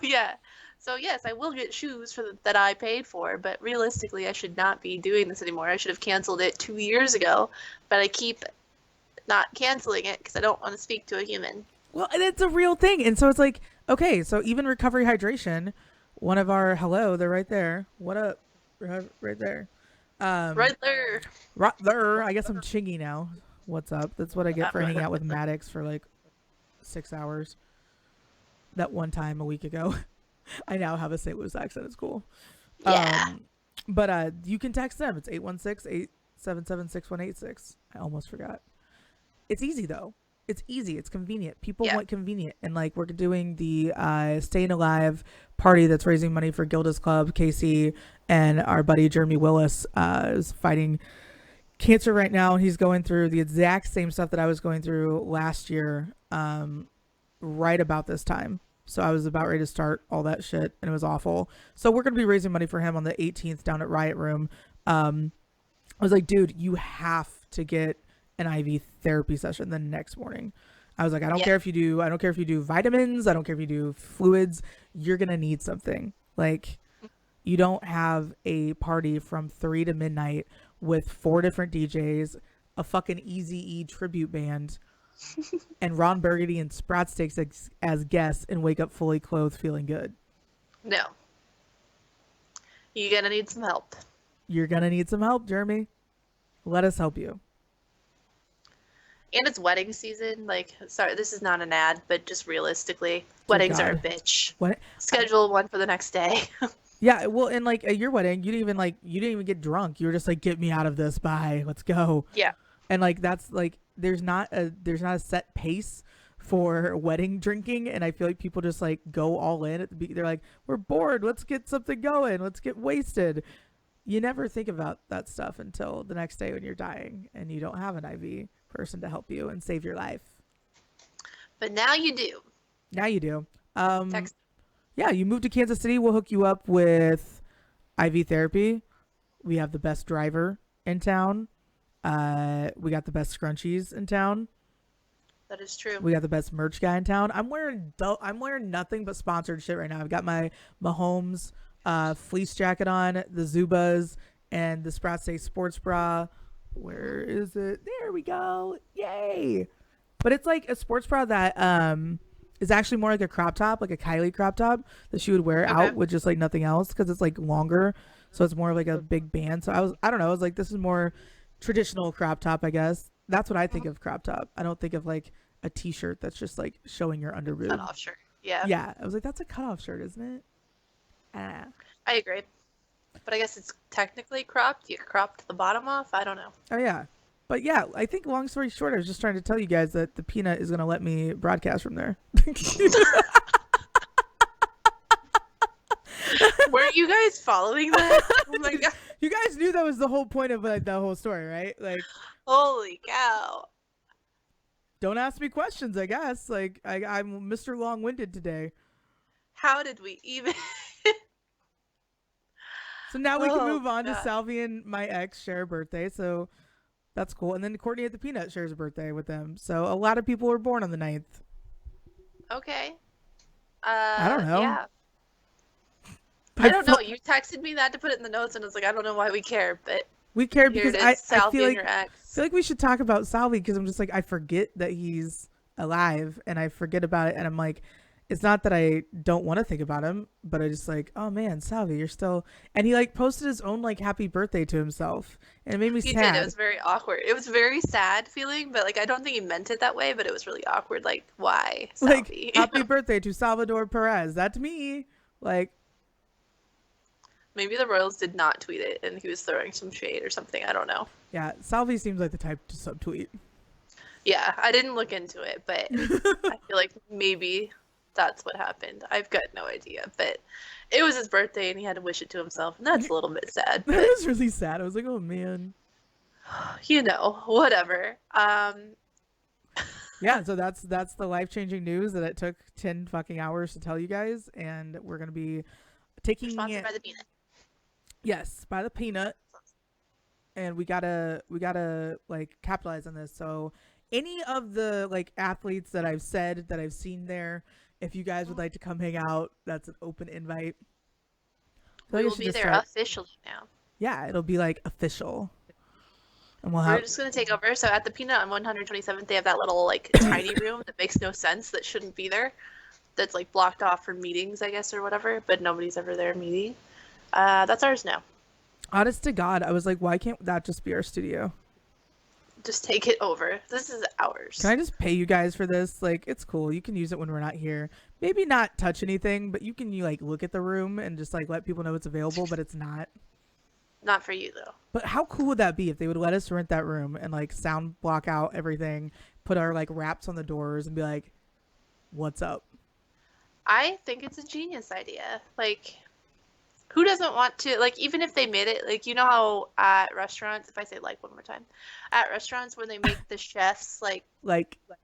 Yeah. So yes, I will get shoes that I paid for, but realistically I should not be doing this anymore. I should have canceled it 2 years ago, but I keep not canceling it because I don't want to speak to a human.
Well, and it's a real thing. And so it's like, okay, so even Recovery Hydration, one of our, hello, they're right there. What up? Right there.
Right there.
Right there. I guess I'm chingy now. What's up? That's what I get for hanging out with Maddox for like 6 hours. That one time a week ago. I now have a St. Louis accent. It's cool.
Yeah.
But you can text them. It's 816-877-6186. I almost forgot. It's easy though. It's easy. It's convenient. People want convenient. And like we're doing the Staying Alive party that's raising money for Gilda's Club. Casey and our buddy Jeremy Willis is fighting cancer right now. He's going through the exact same stuff that I was going through last year right about this time. So I was about ready to start all that shit and it was awful. So we're going to be raising money for him on the 18th down at Riot Room. I was like, dude, you have to get an IV therapy session the next morning. I was like, I don't care if you do vitamins. I don't care if you do fluids. You're going to need something. Like you don't have a party from 3 to midnight with 4 different DJs, a fucking Eazy-E tribute band, and Ron Burgundy and Sprots Steaks as guests and wake up fully clothed feeling good.
No. You're gonna need some help.
You're gonna need some help, Jeremy. Let us help you.
And it's wedding season. Like, sorry, this is not an ad, but just realistically, weddings are a bitch. What? Schedule one for the next day.
Yeah, well, and like at your wedding, you didn't even get drunk. You were just like, get me out of this. Bye. Let's go.
Yeah.
And like that's like there's not a set pace for wedding drinking, and I feel like people just like go all in at the beginning. They're like, we're bored, let's get something going, let's get wasted. You never think about that stuff until the next day when you're dying and you don't have an IV person to help you and save your life.
But now you do.
Text. Yeah, you move to Kansas City, we'll hook you up with IV therapy. We have the best driver in town. We got the best scrunchies in town.
That is true.
We got the best merch guy in town. I'm wearing nothing but sponsored shit right now. I've got my Mahomes fleece jacket on, the Zubas, and the Sprots Steaks sports bra. Where is it? There we go. Yay! But it's like a sports bra that is actually more like a crop top, like a Kylie crop top that she would wear out with just like nothing else because it's like longer, so it's more like a big band. So I don't know. I was like, this is more traditional crop top, I guess. That's what I think of crop top. I don't think of like a t-shirt that's just like showing your underboob.
Cut off shirt. Yeah.
Yeah. I was like, that's a cutoff shirt, isn't it?
I agree. But I guess it's technically cropped. You cropped the bottom off. I don't know.
Oh yeah. But yeah, I think long story short, I was just trying to tell you guys that the peanut is going to let me broadcast from there.
Weren't you guys following that? Oh my god.
You guys knew that was the whole point of like the whole story, right? Like,
holy cow.
don't ask me questions, I guess. Like, I'm Mr. Long-Winded today.
How did we even?
So now we can move on to Salvi and my ex share a birthday, so that's cool. And then Courtney at the Peanut shares a birthday with them. So a lot of people were born on the 9th.
Okay.
I don't know.
Yeah. I don't know. You texted me that to put it in the notes, and I was like, I don't know why we care, but
we care because I feel like
your ex.
I feel like we should talk about Salvi because I'm just like I forget that he's alive and I forget about it, and I'm like, it's not that I don't want to think about him, but I just like, oh man, Salvi, you're still. And he like posted his own like happy birthday to himself, and it made me sad. He did.
It was very awkward. It was very sad feeling, but like I don't think he meant it that way. But it was really awkward. Like why, Salvi?
Like happy birthday to Salvador Perez. That's me. Like.
Maybe the Royals did not tweet it, and he was throwing some shade or something. I don't know.
Yeah, Salvi seems like the type to subtweet.
Yeah, I didn't look into it, but I feel like maybe that's what happened. I've got no idea, but it was his birthday, and he had to wish it to himself, and that's a little bit sad.
That was really sad. I was like, oh man.
You know, whatever.
Yeah, so that's the life-changing news that it took 10 fucking hours to tell you guys, and we're gonna be taking
sponsored by the Peanut.
Yes, by the Peanut, and we gotta like capitalize on this. So any of the like athletes that I've said that I've seen there, if you guys would like to come hang out, that's an open invite.
So we will be there officially now.
Yeah, it'll be like official.
And we're just gonna take over. So at the Peanut on 127th, they have that little like tiny room that makes no sense, that shouldn't be there. That's like blocked off for meetings, I guess, or whatever. But nobody's ever there meeting. That's ours now.
Honest to God, I was like, why can't that just be our studio?
Just take it over. This is ours.
Can I just pay you guys for this? Like, it's cool. You can use it when we're not here. Maybe not touch anything, but you can like look at the room and just like let people know it's available, but it's not.
Not for you though.
But how cool would that be if they would let us rent that room and like sound block out everything, put our like wraps on the doors and be like, what's up?
I think it's a genius idea. Like, who doesn't want to, like, even if they made it, like, you know how at restaurants, if I say like one more time, at restaurants when they make the chefs, like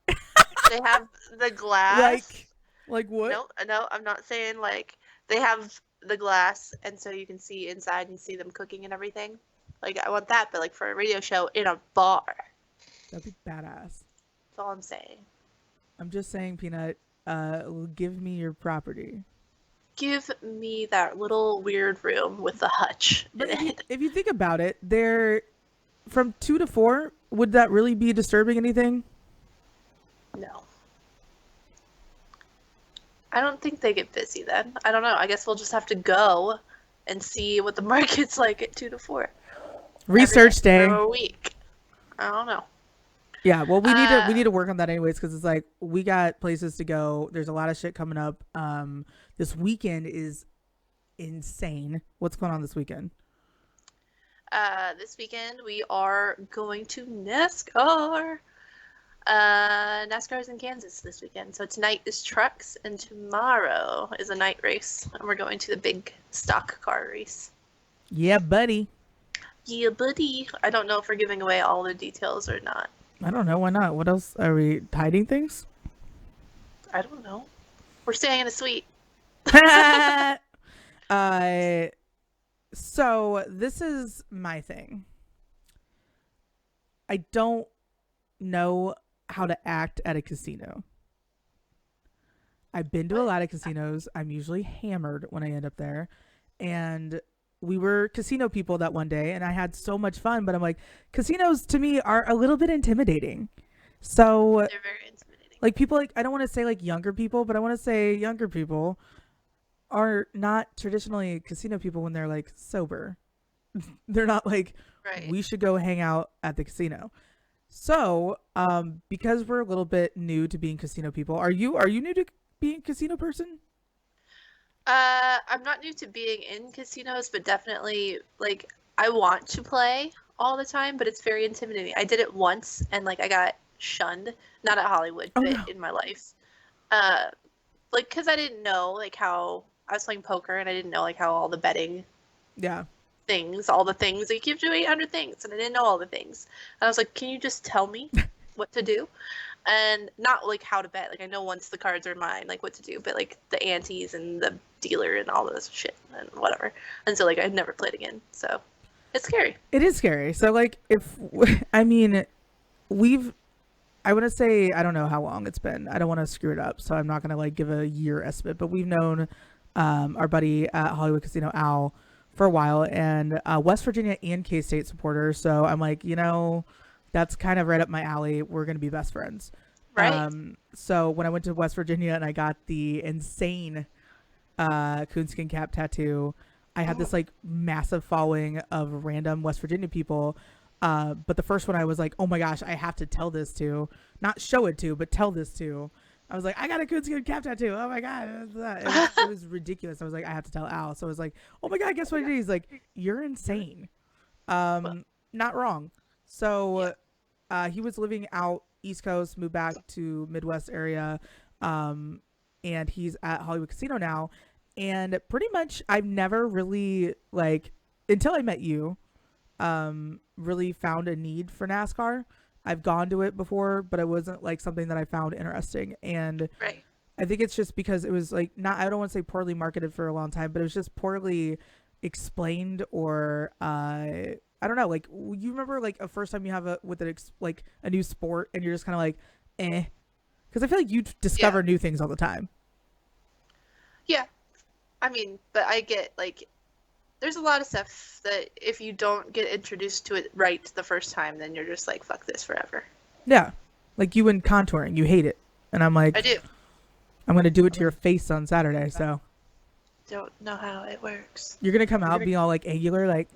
they have the glass.
Like what?
No, I'm not saying like they have the glass and so you can see inside and see them cooking and everything. Like, I want that, but like for a radio show in a bar.
That'd be badass.
That's all I'm saying.
I'm just saying, Peanut, give me your property.
Give me that little weird room with the hutch.
But if you think about it, they're from 2 to 4. Would that really be disturbing anything?
No. I don't think they get busy then. I don't know. I guess we'll just have to go and see what the market's like at 2 to 4.
Research day.
For a week. I don't know.
Yeah, well, we need to work on that anyways, because it's like we got places to go. There's a lot of shit coming up. This weekend is insane. What's going on this weekend?
This weekend we are going to NASCAR. NASCAR is in Kansas this weekend. So tonight is trucks, and tomorrow is a night race, and we're going to the big stock car race.
Yeah, buddy.
Yeah, buddy. I don't know if we're giving away all the details or not.
I don't know. Why not? What else? Are we hiding things?
I don't know. We're staying in a suite.
So this is my thing. I don't know how to act at a casino. I've been to a lot of casinos. I'm usually hammered when I end up there. And we were casino people that one day, and I had so much fun, but I'm like, casinos to me are a little bit intimidating. So
they're very intimidating.
Like, people, like, I don't want to say like younger people, but I want to say younger people are not traditionally casino people when they're like sober. They're not like, right, we should go hang out at the casino. So, because we're a little bit new to being casino people, are you new to being a casino person?
I'm not new to being in casinos, but definitely, like, I want to play all the time, but it's very intimidating. I did it once, and, like, I got shunned. Not at Hollywood, but in my life. Like, because I didn't know, like, how I was playing poker and I didn't know like how all the betting
Yeah.
things, all the things, like you have to do 800 things, and I didn't know all the things. And I was like, can you just tell me what to do? And not like how to bet. Like I know once the cards are mine, like what to do, but like the antes and the dealer and all this shit and whatever. And so like I'd never played again. So it's scary.
It is scary. So like if I mean we've I want to say I don't know how long it's been. I don't want to screw it up, so I'm not gonna like give a year estimate. But we've known our buddy at Hollywood Casino Al for a while, and West Virginia and K-State supporters. So I'm like, that's kind of right up my alley. We're gonna be best friends.
Right.
So when I went to West Virginia and I got the insane coonskin cap tattoo, I had this like massive following of random West Virginia people. But the first one I was like, oh my gosh, I have to tell this to, not show it to, but tell this to. I was like, I got a coonskin cap tattoo. Oh my God. It was ridiculous. I was like, I have to tell Al. So I was like, oh my God, guess what it is? He's like, you're insane. Not wrong. So he was living out East Coast, moved back to Midwest area. And he's at Hollywood Casino now. And pretty much I've never really like, until I met you, really found a need for NASCAR. I've gone to it before, but it wasn't like something that I found interesting. And
Right.
I think it's just because it was like not, I don't want to say poorly marketed for a long time, but it was just poorly explained or I don't know. Like you remember like a first time you have like a new sport and you're just kind of like, because I feel like you discover new things all the time.
Yeah. I mean, but I get like there's a lot of stuff that if you don't get introduced to it right the first time, then you're just like, fuck this forever.
Yeah. Like you in contouring, you hate it. And I'm like,
I do.
I'm going to do it to your face on Saturday. So
Don't know how it works.
you're going to come out being all like angular, like,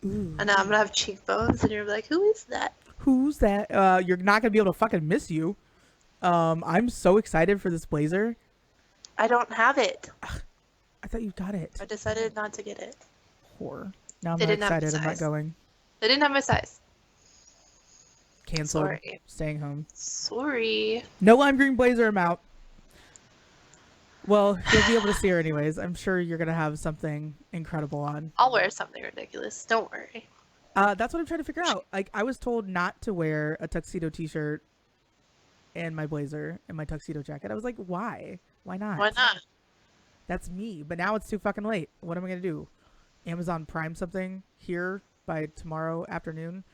ooh.
And now I'm gonna have cheekbones, and you're like, who is that?
Who's that? You're not going to be able to fucking miss you. I'm so excited for this blazer.
I don't have it.
I thought you got it.
I decided not to get it.
Whore. Now I'm
They
not
didn't have my
excited. I'm not
size.
going.
They didn't have my size.
Canceled.
Sorry.
Staying home.
Sorry.
No lime green blazer. I'm out. Well, you'll be able to see her anyways. I'm sure you're going to have something incredible on.
I'll wear something ridiculous. Don't worry.
That's what I'm trying to figure out. Like, I was told not to wear a tuxedo t-shirt and my blazer and my tuxedo jacket. I was like, why? Why not?
Why not?
That's me. But now it's too fucking late. What am I going to do? Amazon Prime something here by tomorrow afternoon?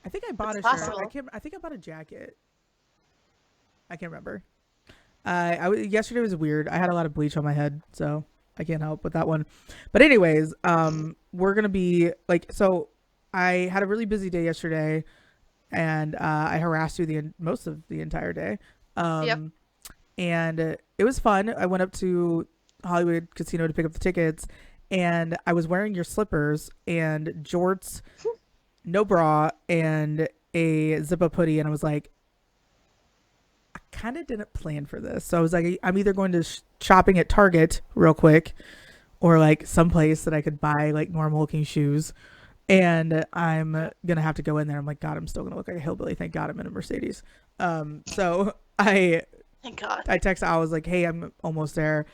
I think I bought
It's
a shirt.
possible.
I think I bought a jacket. I can't remember. Yesterday was weird. I had a lot of bleach on my head, so I can't help with that one. But anyways, we're gonna be like, so I had a really busy day yesterday, and I harassed you most of the entire day.
Yep.
And it was fun. I went up to Hollywood Casino to pick up the tickets, and I was wearing your slippers and jorts, no bra, and a zip-up hoodie, and I was like, I kind of didn't plan for this. So I was like, I'm either going to shopping at Target real quick or like someplace that I could buy like normal looking shoes. And I'm going to have to go in there. I'm like, God, I'm still going to look like a hillbilly. Thank God I'm in a Mercedes. So
Thank God.
I text Al, I was like, hey, I'm almost there.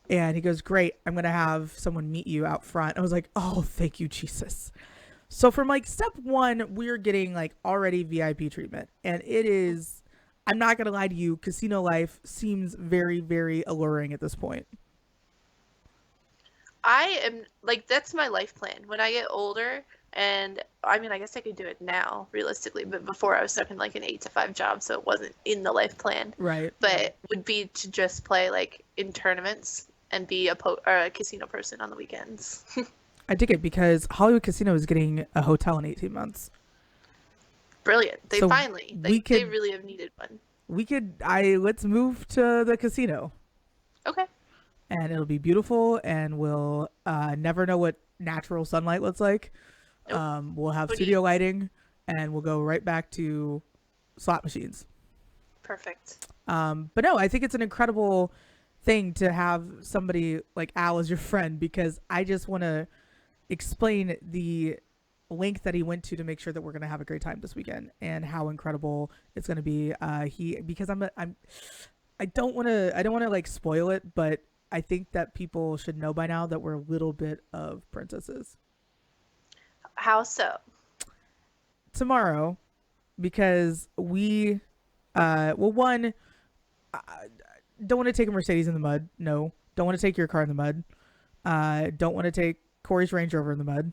And he goes, great. I'm going to have someone meet you out front. I was like, oh, thank you, Jesus. So from like step one, we're getting like already VIP treatment. And it is, I'm not going to lie to you, casino life seems very, very alluring at this point.
I am like, that's my life plan. When I get older, and I mean, I guess I could do it now, realistically, but before I was stuck in like an 8 to 5 job, so it wasn't in the life plan.
Right.
But would be to just play like in tournaments and be a casino person on the weekends.
I dig it because Hollywood Casino is getting a hotel in 18 months.
Brilliant. They
So
finally, they really have needed one.
Let's move to the casino.
Okay.
And it'll be beautiful, and we'll never know what natural sunlight looks like.
Nope.
We'll have
What do
studio
you-
lighting, and we'll go right back to slot machines.
Perfect.
But no, I think it's an incredible thing to have somebody like Al as your friend, because I just want to explain the length that he went to make sure that we're going to have a great time this weekend and how incredible it's going to be. Because I don't want to like spoil it, but I think that people should know by now that we're a little bit of princesses.
How so?
Tomorrow, because we, well, one, don't want to take a Mercedes in the mud. No. Don't want to take your car in the mud. Don't want to take Corey's Range Rover in the mud.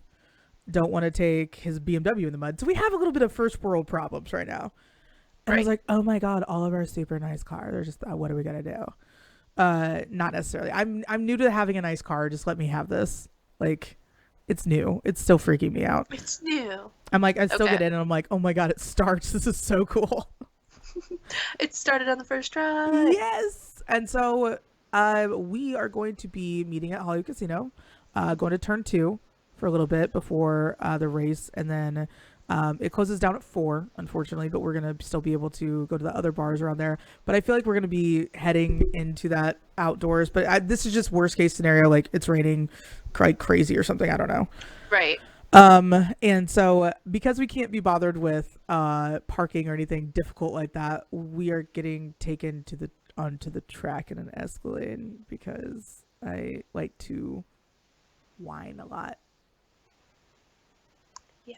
Don't want to take his BMW in the mud. So we have a little bit of first world problems right now. And I was like, oh my God, all of our super nice cars. They're just, what are we going to do? Not necessarily. I'm new to having a nice car. Just let me have this. Like, it's new. It's still freaking me out.
It's new.
I'm like, I still get in and I'm like, oh my God, it starts. This is so cool.
It started on the first try.
Yes. And so we are going to be meeting at Hollywood Casino, going to turn 2 for a little bit before the race. And then it closes down at 4, unfortunately, but we're going to still be able to go to the other bars around there. But I feel like we're going to be heading into that outdoors. But this is just worst case scenario. Like it's raining like crazy or something. I don't know.
Right.
And so because we can't be bothered with parking or anything difficult like that, we are getting taken onto the track in an Escalade because I like to whine a lot.
Yeah.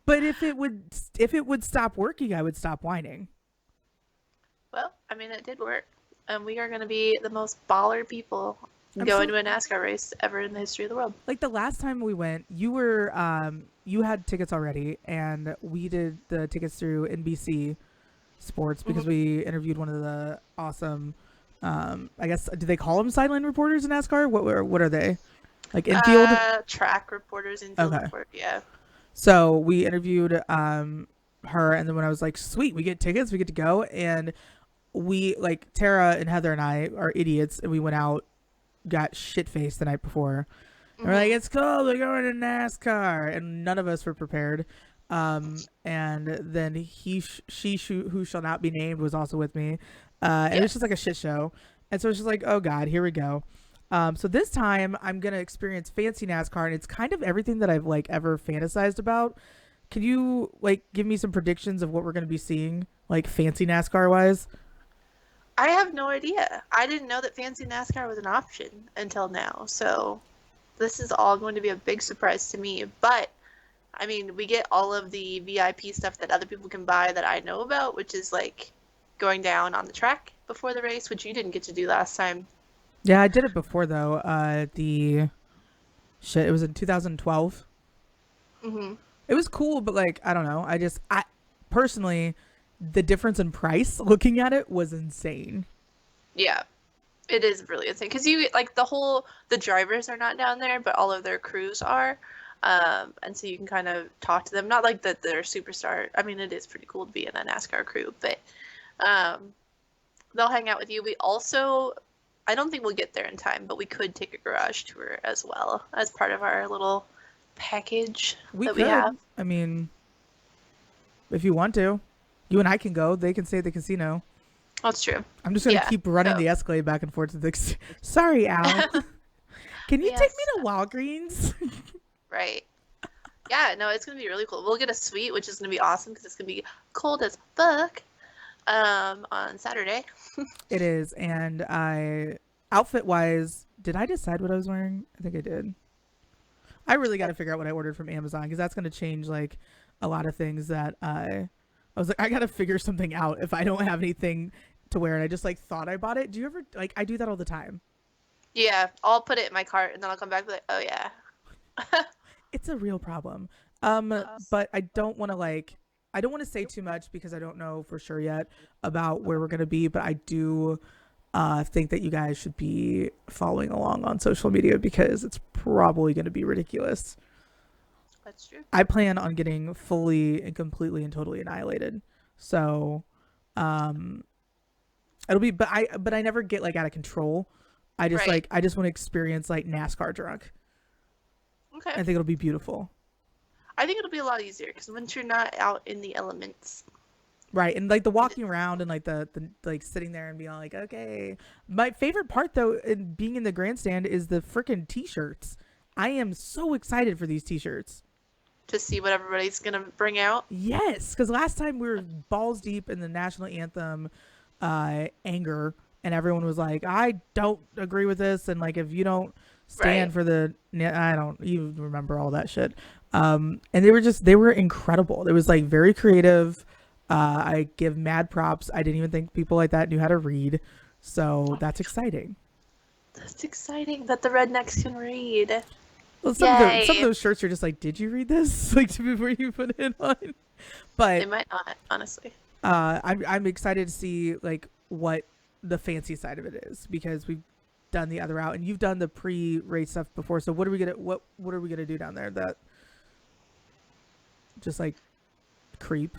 But if it would stop working, I would stop whining.
Well, I mean, it did work. And we are going to be the most baller people going to a NASCAR race ever in the history of the world.
Like the last time we went, you had tickets already, and we did the tickets through NBC Sports because we interviewed one of the awesome, I guess, do they call them sideline reporters in NASCAR? What are they? Like infield?
Track reporters, infield report, yeah.
So we interviewed her, and then when I was like, sweet, we get tickets, we get to go, and we, like, Tara and Heather and I are idiots, and we went out, got shit-faced the night before. And we're like, it's cool, we're going to NASCAR, and none of us were prepared. And then she who shall not be named was also with me, and it was just like a shit show. And so it's just like, oh God, here we go. So this time I'm gonna experience fancy NASCAR, and it's kind of everything that I've like ever fantasized about. Can you like give me some predictions of what we're gonna be seeing, like fancy NASCAR wise?
I have no idea. I didn't know that fancy NASCAR was an option until now. So this is all going to be a big surprise to me. But I mean, we get all of the VIP stuff that other people can buy that I know about, which is like going down on the track before the race, which you didn't get to do last time.
Yeah, I did it before though. It was in 2012. It was cool, but like I don't know. I personally, the difference in price looking at it was insane.
Yeah, it is really insane because you like the drivers are not down there, but all of their crews are. And so you can kind of talk to them. Not like that they're superstar. I mean, it is pretty cool to be in a NASCAR crew, but they'll hang out with you. We also, I don't think we'll get there in time, but we could take a garage tour as well as part of our little package we have.
I mean, if you want to, you and I can go. They can stay at the casino.
That's true.
I'm just going to keep running the Escalade back and forth to the Sorry, Al. Can you take me to Walgreens?
Right. Yeah, no, it's going to be really cool. We'll get a suite, which is going to be awesome because it's going to be cold as fuck on Saturday.
It is. And outfit-wise, did I decide what I was wearing? I think I did. I really got to figure out what I ordered from Amazon because that's going to change, like, a lot of things that I was like, I got to figure something out if I don't have anything to wear. And I just, like, thought I bought it. Do you ever, like, I do that all the time.
Yeah, I'll put it in my cart and then I'll come back and be like, oh, yeah.
It's a real problem. But I don't want to say too much because I don't know for sure yet about where we're going to be, but I do think that you guys should be following along on social media because it's probably going to be ridiculous.
That's true.
I plan on getting fully and completely and totally annihilated. So it'll be, but I never get like out of control. I just I just want to experience like NASCAR drunk.
Okay.
I think it'll be beautiful.
I think it'll be a lot easier because once you're not out in the elements.
Right. And like the walking around and like the like sitting there and being like, okay. My favorite part though in being in the grandstand is the freaking t-shirts. I am so excited for these t-shirts.
To see what everybody's going to bring out?
Yes. Because last time we were balls deep in the national anthem anger and everyone was like, I don't agree with this, and like if you don't stand for the, I don't even remember all that shit. And they were incredible. It was like very creative. I give mad props. I didn't even think people like that knew how to read, so that's exciting.
That's exciting that the rednecks can read.
Well,
Yay.
some of those shirts are just like, did you read this? Like before you put it on. But
they might not, honestly.
I'm excited to see like what the fancy side of it is, because we've done the other route and you've done the pre-race stuff before. So what are we gonna do down there that just like creep?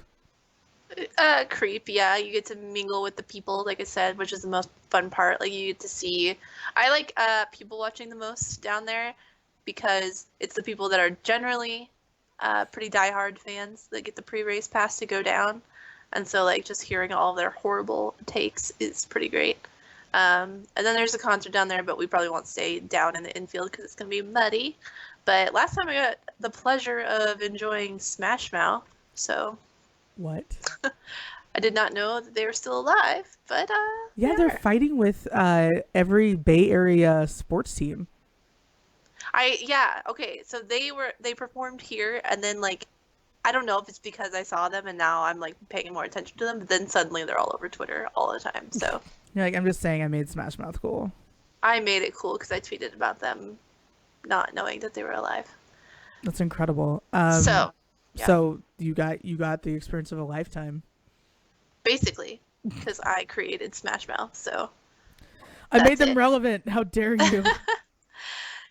Creep, yeah. You get to mingle with the people, like I said, which is the most fun part. Like you get to see. I like people watching the most down there because it's the people that are generally pretty diehard fans that get the pre-race pass to go down, and so like just hearing all of their horrible takes is pretty great. And then there's a concert down there, but we probably won't stay down in the infield because it's gonna be muddy. But last time I got the pleasure of enjoying Smash Mouth, so.
What?
I did not know that they were still alive, but
yeah, they're fighting with every Bay Area sports team.
Okay, so they performed here, and then like I don't know if it's because I saw them and now I'm like paying more attention to them, but then suddenly they're all over Twitter all the time. So
you're like, I'm just saying I made Smash Mouth cool.
I made it cool because I tweeted about them not knowing that they were alive.
That's incredible.
Yeah.
So you got the experience of a lifetime.
Basically, because I created Smash Mouth, so
I made them relevant. How dare you?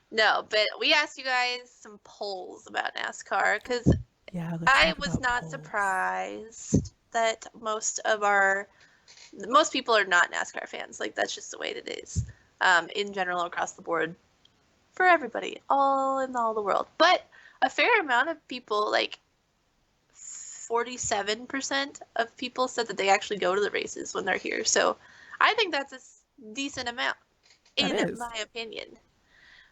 No, but we asked you guys some polls about NASCAR because I was not surprised that most people are not NASCAR fans. Like that's just the way it is, in general across the board, for everybody, all in all the world. But a fair amount of people, like 47% of people, said that they actually go to the races when they're here. So I think that's a decent amount, in my opinion.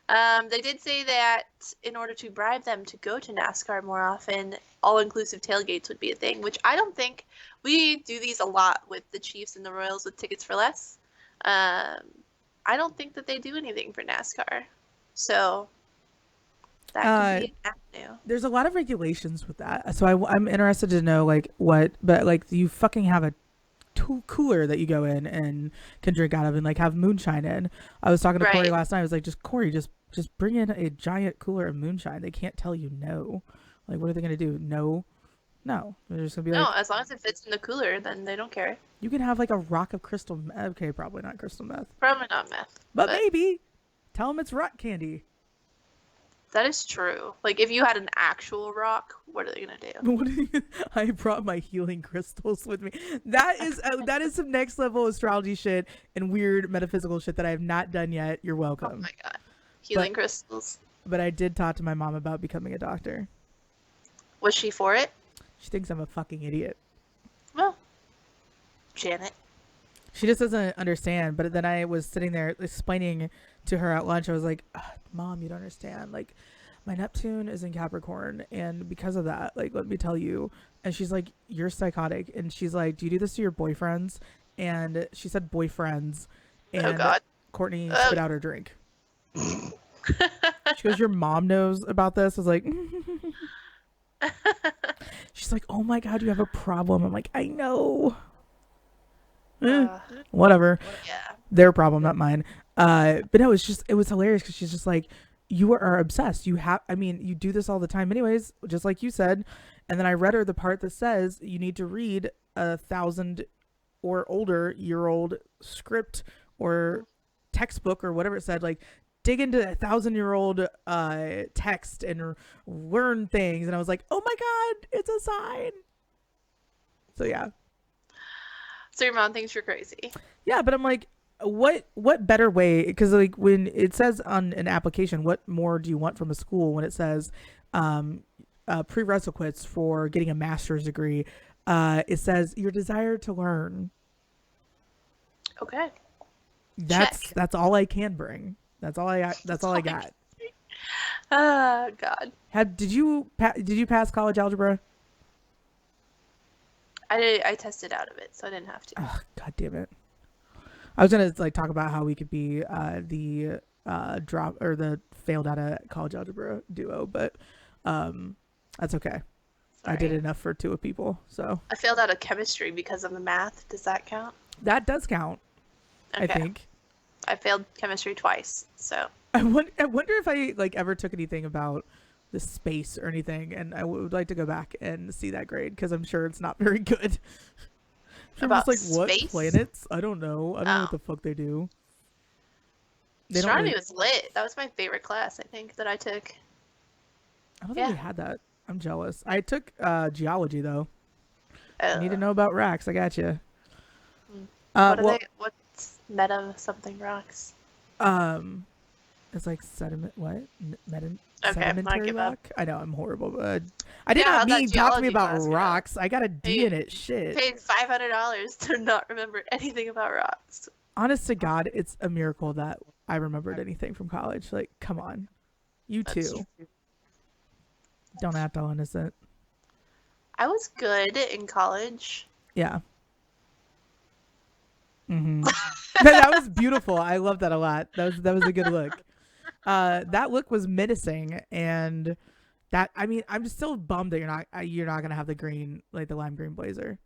They did say that in order to bribe them to go to NASCAR more often, all-inclusive tailgates would be a thing, which I don't think. We do these a lot with the Chiefs and the Royals with Tickets for Less. I don't think that they do anything for NASCAR. So that could be an avenue.
There's a lot of regulations with that. So I'm interested to know but you fucking have a cooler that you go in and can drink out of and like have moonshine in. I was talking to Corey last night. I was like, Corey, just bring in a giant cooler of moonshine. They can't tell you no. Like, what are they going to do? No. They're just going to be like,
no, as long as it fits in the cooler, then they don't care.
You can have like a rock of crystal meth. Okay, probably not crystal meth.
Probably not meth.
But maybe. Tell them it's rock candy.
That is true. Like, if you had an actual rock, what are they going to do?
I brought my healing crystals with me. That is some next level astrology shit and weird metaphysical shit that I have not done yet. You're welcome.
Oh my god. Healing crystals.
But I did talk to my mom about becoming a doctor.
Was she for it?
She thinks I'm a fucking idiot.
Well, Janet.
She just doesn't understand. But then I was sitting there explaining to her at lunch. I was like, Mom, you don't understand. Like, my Neptune is in Capricorn, and because of that, like, let me tell you. And she's like, you're psychotic. And she's like, do you do this to your boyfriends? And she said boyfriends. And
oh God.
Courtney spit out her drink. She goes, your mom knows about this? I was like, she's like, oh my God, you have a problem. I'm like, I know. Whatever.
Yeah.
Their problem, not mine. But no, it was hilarious because she's just like, you are obsessed. You do this all the time anyways, just like you said. And then I read her the part that says you need to read 1,000 or older year old script or textbook or whatever it said, like dig into 1,000-year-old text and learn things. And I was like, oh my God, it's a sign. So yeah.
So your mom thinks you're crazy.
Yeah, but I'm like, what better way? Because like when it says on an application, what more do you want from a school when it says prerequisites for getting a master's degree? It says your desire to learn.
Okay.
That's all I can bring. That's all I got.
Oh God.
Did you pass college algebra?
I tested out of it, so I didn't have to.
Oh, God damn it. I was gonna like talk about how we could be the drop or the failed out of college algebra duo, but that's okay.
Sorry.
I did enough for 2 people, so
I failed out of chemistry because of the math. Does that count?
that does count.
Okay.
I think.
I failed chemistry twice, so.
I wonder if I like ever took anything about the space or anything, and I would like to go back and see that grade because I'm sure it's not very good.
About
just like
space?
What planets? I don't know. I don't know what the fuck they do.
Astronomy was lit. That was my favorite class, I think, that I took.
I don't think we had that. I'm jealous. I took geology though.
You
need to know about rocks. I got you.
What's meta something rocks?
It's like sediment. What?
Sedimentary
rock. I know I'm horrible, but I did not mean talk to me about rocks. I got a D in it. Shit.
Paid $500 to not remember anything about rocks.
Honest to God, it's a miracle that I remembered anything from college. Like, come on, you too. Don't act all innocent.
I was good in college.
Yeah. Mm-hmm. That was beautiful. I love that a lot. That was a good look. That look was menacing, and that I'm still bummed that you're not gonna have the green, like the lime green blazer.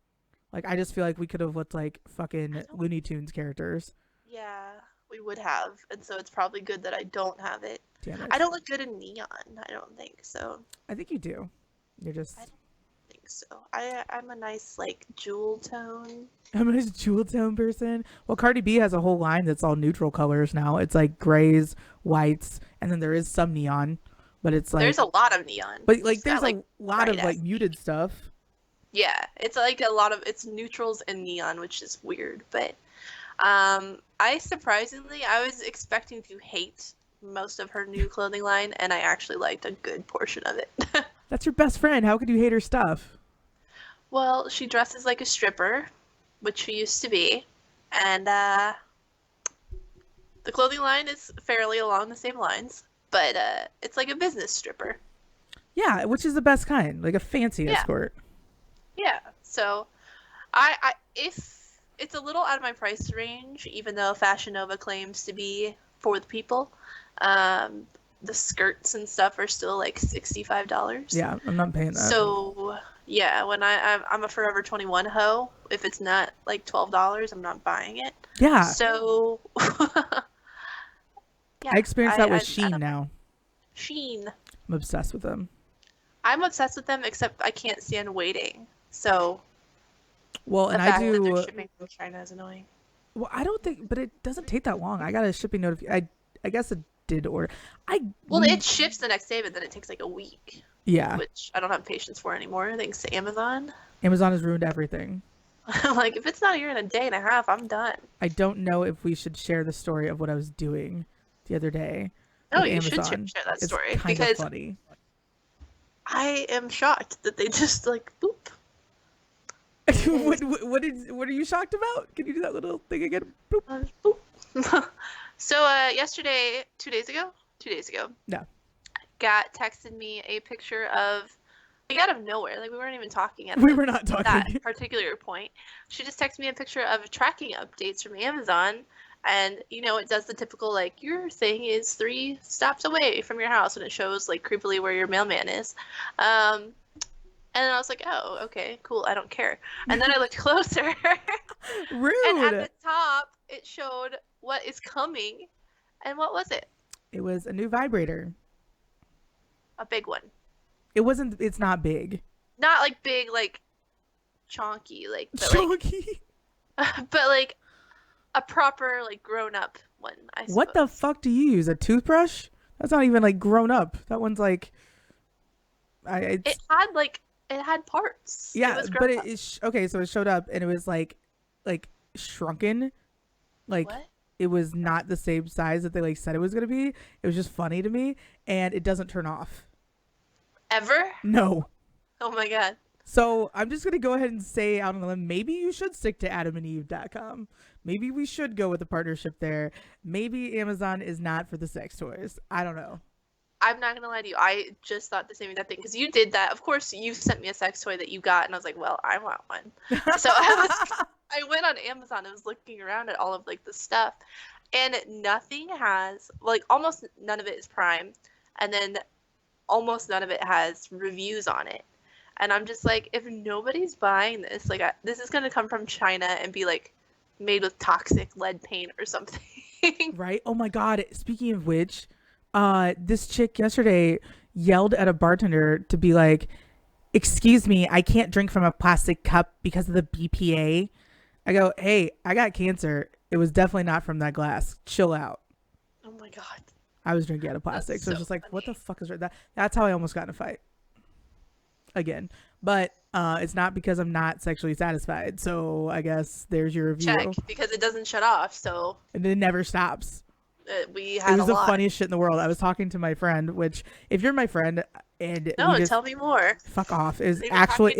Like I just feel like we could have looked like fucking Looney Tunes characters.
Yeah, we would have, and so it's probably good that I don't have it.
Damn it.
I don't look good in neon. I don't think so.
I think you do. You're just.
I don't think so. I'm a nice like jewel tone.
I'm a nice jewel tone person. Well, Cardi B has a whole line that's all neutral colors now. It's like grays, whites, and then there is some neon, but it's like
there's a lot of neon.
But like there's a lot of like muted stuff.
Yeah, it's like a lot of it's neutrals and neon, which is weird. But I was expecting to hate most of her new clothing line, and I actually liked a good portion of it.
That's your best friend. How could you hate her stuff?
Well, she dresses like a stripper, which she used to be, and the clothing line is fairly along the same lines, but it's like a business stripper.
Yeah, which is the best kind, like a fancy escort.
Yeah, so I if it's a little out of my price range, even though Fashion Nova claims to be for the people, the skirts and stuff are still like $65.
Yeah, I'm not paying that.
So yeah, when I'm a Forever 21 hoe, if it's not like $12, I'm not buying it.
Yeah.
So
yeah, I experienced that with Shein now.
Shein.
I'm obsessed with them.
I'm obsessed with them, except I can't stand waiting. So
well, and I do.
That shipping from China is annoying.
Well, I don't think, but it doesn't take that long. I got a shipping notification. I guess it did order.
It ships the next day, but then it takes like a week.
Yeah.
Which I don't have patience for anymore, thanks to Amazon.
Amazon has ruined everything.
Like, if it's not here in a day and a half, I'm done.
I don't know if we should share the story of what I was doing the other day.
Oh, you should share that story.
It's kind of funny.
I am shocked that they just, like, boop.
What are you shocked about? Can you do that little thing again? Boop.
Boop. So, yesterday, 2 days ago,
no,
Gat texted me a picture of, like, out of nowhere. Like, we weren't even talking at
we were not talking
that particular point. She just texted me a picture of tracking updates from Amazon, and it does the typical like your thing is 3 stops away from your house, and it shows like creepily where your mailman is. And I was like, oh, okay, cool, I don't care. And then I looked closer.
Rude.
And at the top, it showed what is coming. And what was it?
It was a new vibrator.
A big one.
It's not big.
Not like big, like chonky, like but
chonky.
Like, but like a proper, like grown up one. I suppose.
What the fuck do you use? A toothbrush? That's not even like grown up. That one's like.
It had parts.
Yeah, but okay. So it showed up and it was like shrunken, like
what?
It was not the same size that they like said it was gonna be. It was just funny to me, and it doesn't turn off.
Ever?
No.
Oh my god.
So I'm just gonna go ahead and say out on the limb, maybe you should stick to AdamandEve.com. Maybe we should go with a partnership there. Maybe Amazon is not for the sex toys. I don't know.
I'm not gonna lie to you. I just thought the same exact thing because you did that. Of course, you sent me a sex toy that you got, and I was like, "Well, I want one." So I went on on Amazon, I was looking around at all of like the stuff, and nothing has like almost none of it is Prime, and then almost none of it has reviews on it. And I'm just like, if nobody's buying this, like this is gonna come from China and be like made with toxic lead paint or something.
Right? Oh my God. Speaking of which, this chick yesterday yelled at a bartender to be like, excuse me, I can't drink from a plastic cup because of the BPA. I go, hey, I got cancer. It was definitely not from that glass. Chill out.
Oh my God.
I was drinking out of plastic. So it's just like, funny. What the fuck is that? That's how I almost got in a fight. Again. But it's not because I'm not sexually satisfied. So I guess there's your review.
Check, because it doesn't shut off. So
and it never stops.
We had
it was
the
funniest shit in the world. I was talking to my friend, which if you're my friend and
tell me more.
Fuck off. It was actually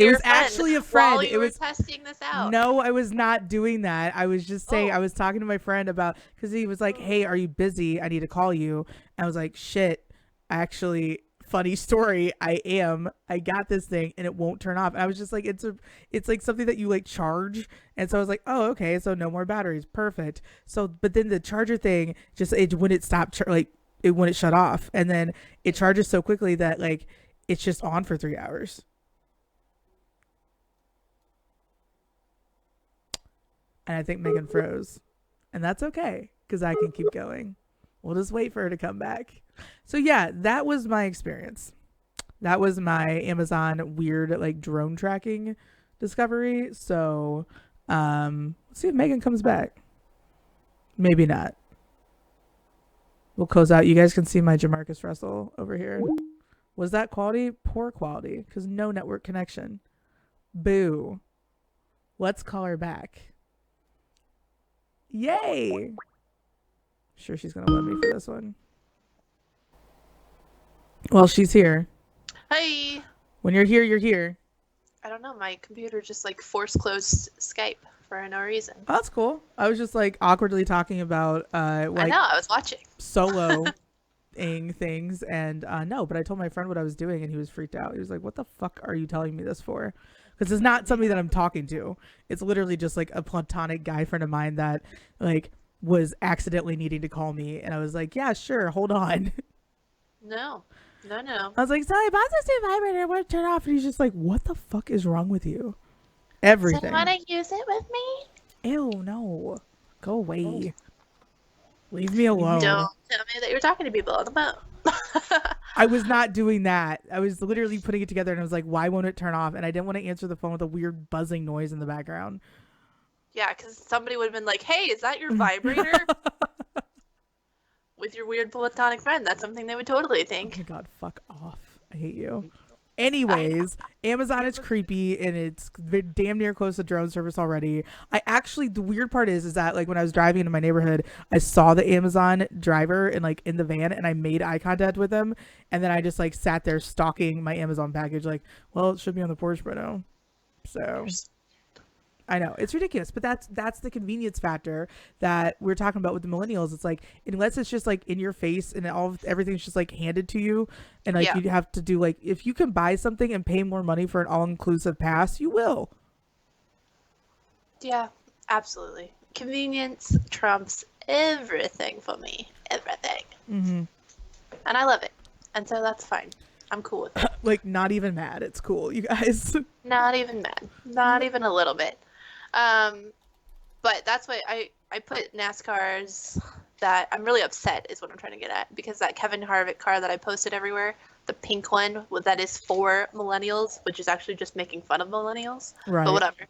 a friend.
While you were testing this out.
No, I was not doing that. I was just saying I was talking to my friend about because he was like, hey, are you busy? I need to call you. And I was like, shit, actually, funny story, I got this thing and it won't turn off. And I was just like, it's like something that you like charge. And so I was like, oh, okay, so no more batteries, perfect. So but then the charger thing just when it stopped when it shut off, and then it charges so quickly that like it's just on for 3 hours. And I think Megan froze, and that's okay because I can keep going. We'll just wait for her to come back. So yeah, that was my experience. That was my Amazon weird like drone tracking discovery. So let's see if Megan comes back. Maybe not. We'll close out. You guys can see my Jamarcus Russell over here. Was that quality? Poor quality because no network connection. Boo. Let's call her back. Yay. Sure she's gonna let me for this one. Well, she's here.
Hey.
When you're here, you're here.
I don't know. My computer just like force closed Skype for no reason.
Oh, that's cool. I was just like awkwardly talking about like
I know. I was watching
solo things, and no, but I told my friend what I was doing, and he was freaked out. He was like, "What the fuck are you telling me this for?" Because it's not somebody that I'm talking to. It's literally just like a platonic guy friend of mine that like was accidentally needing to call me, and I was like, "Yeah, sure, hold on."
No. I
was like, sorry, about to say vibrator, I want to turn off. And he's just like, what the fuck is wrong with you? Everything.
So you want to use it with me?
Ew, no. Go away. Leave me alone.
Don't tell me that you're talking to people on the phone.
I was not doing that. I was literally putting it together and I was like, why won't it turn off? And I didn't want to answer the phone with a weird buzzing noise in the background.
Yeah, because somebody would have been like, hey, is that your vibrator? With your weird platonic friend. That's something they would totally think.
Oh my God, fuck off. I hate you. Anyways, Amazon is creepy and it's damn near close to drone service already. The weird part is that like when I was driving into my neighborhood, I saw the Amazon driver and like in the van and I made eye contact with him. And then I just like sat there stalking my Amazon package like, well, it should be on the porch by now. So I know it's ridiculous, but that's the convenience factor that we're talking about with the millennials. It's like, unless it's just like in your face and everything's just like handed to you, and like you have to do like, if you can buy something and pay more money for an all-inclusive pass, you will.
Yeah, absolutely. Convenience trumps everything for me. Everything.
Mm-hmm.
And I love it, and so that's fine. I'm cool with it.
Like, not even mad. It's cool, you guys.
Not even mad. Not even a little bit. But that's why I put NASCARs that I'm really upset is what I'm trying to get at, because that Kevin Harvick car that I posted everywhere, the pink one that is for millennials, which is actually just making fun of millennials. Right. But whatever.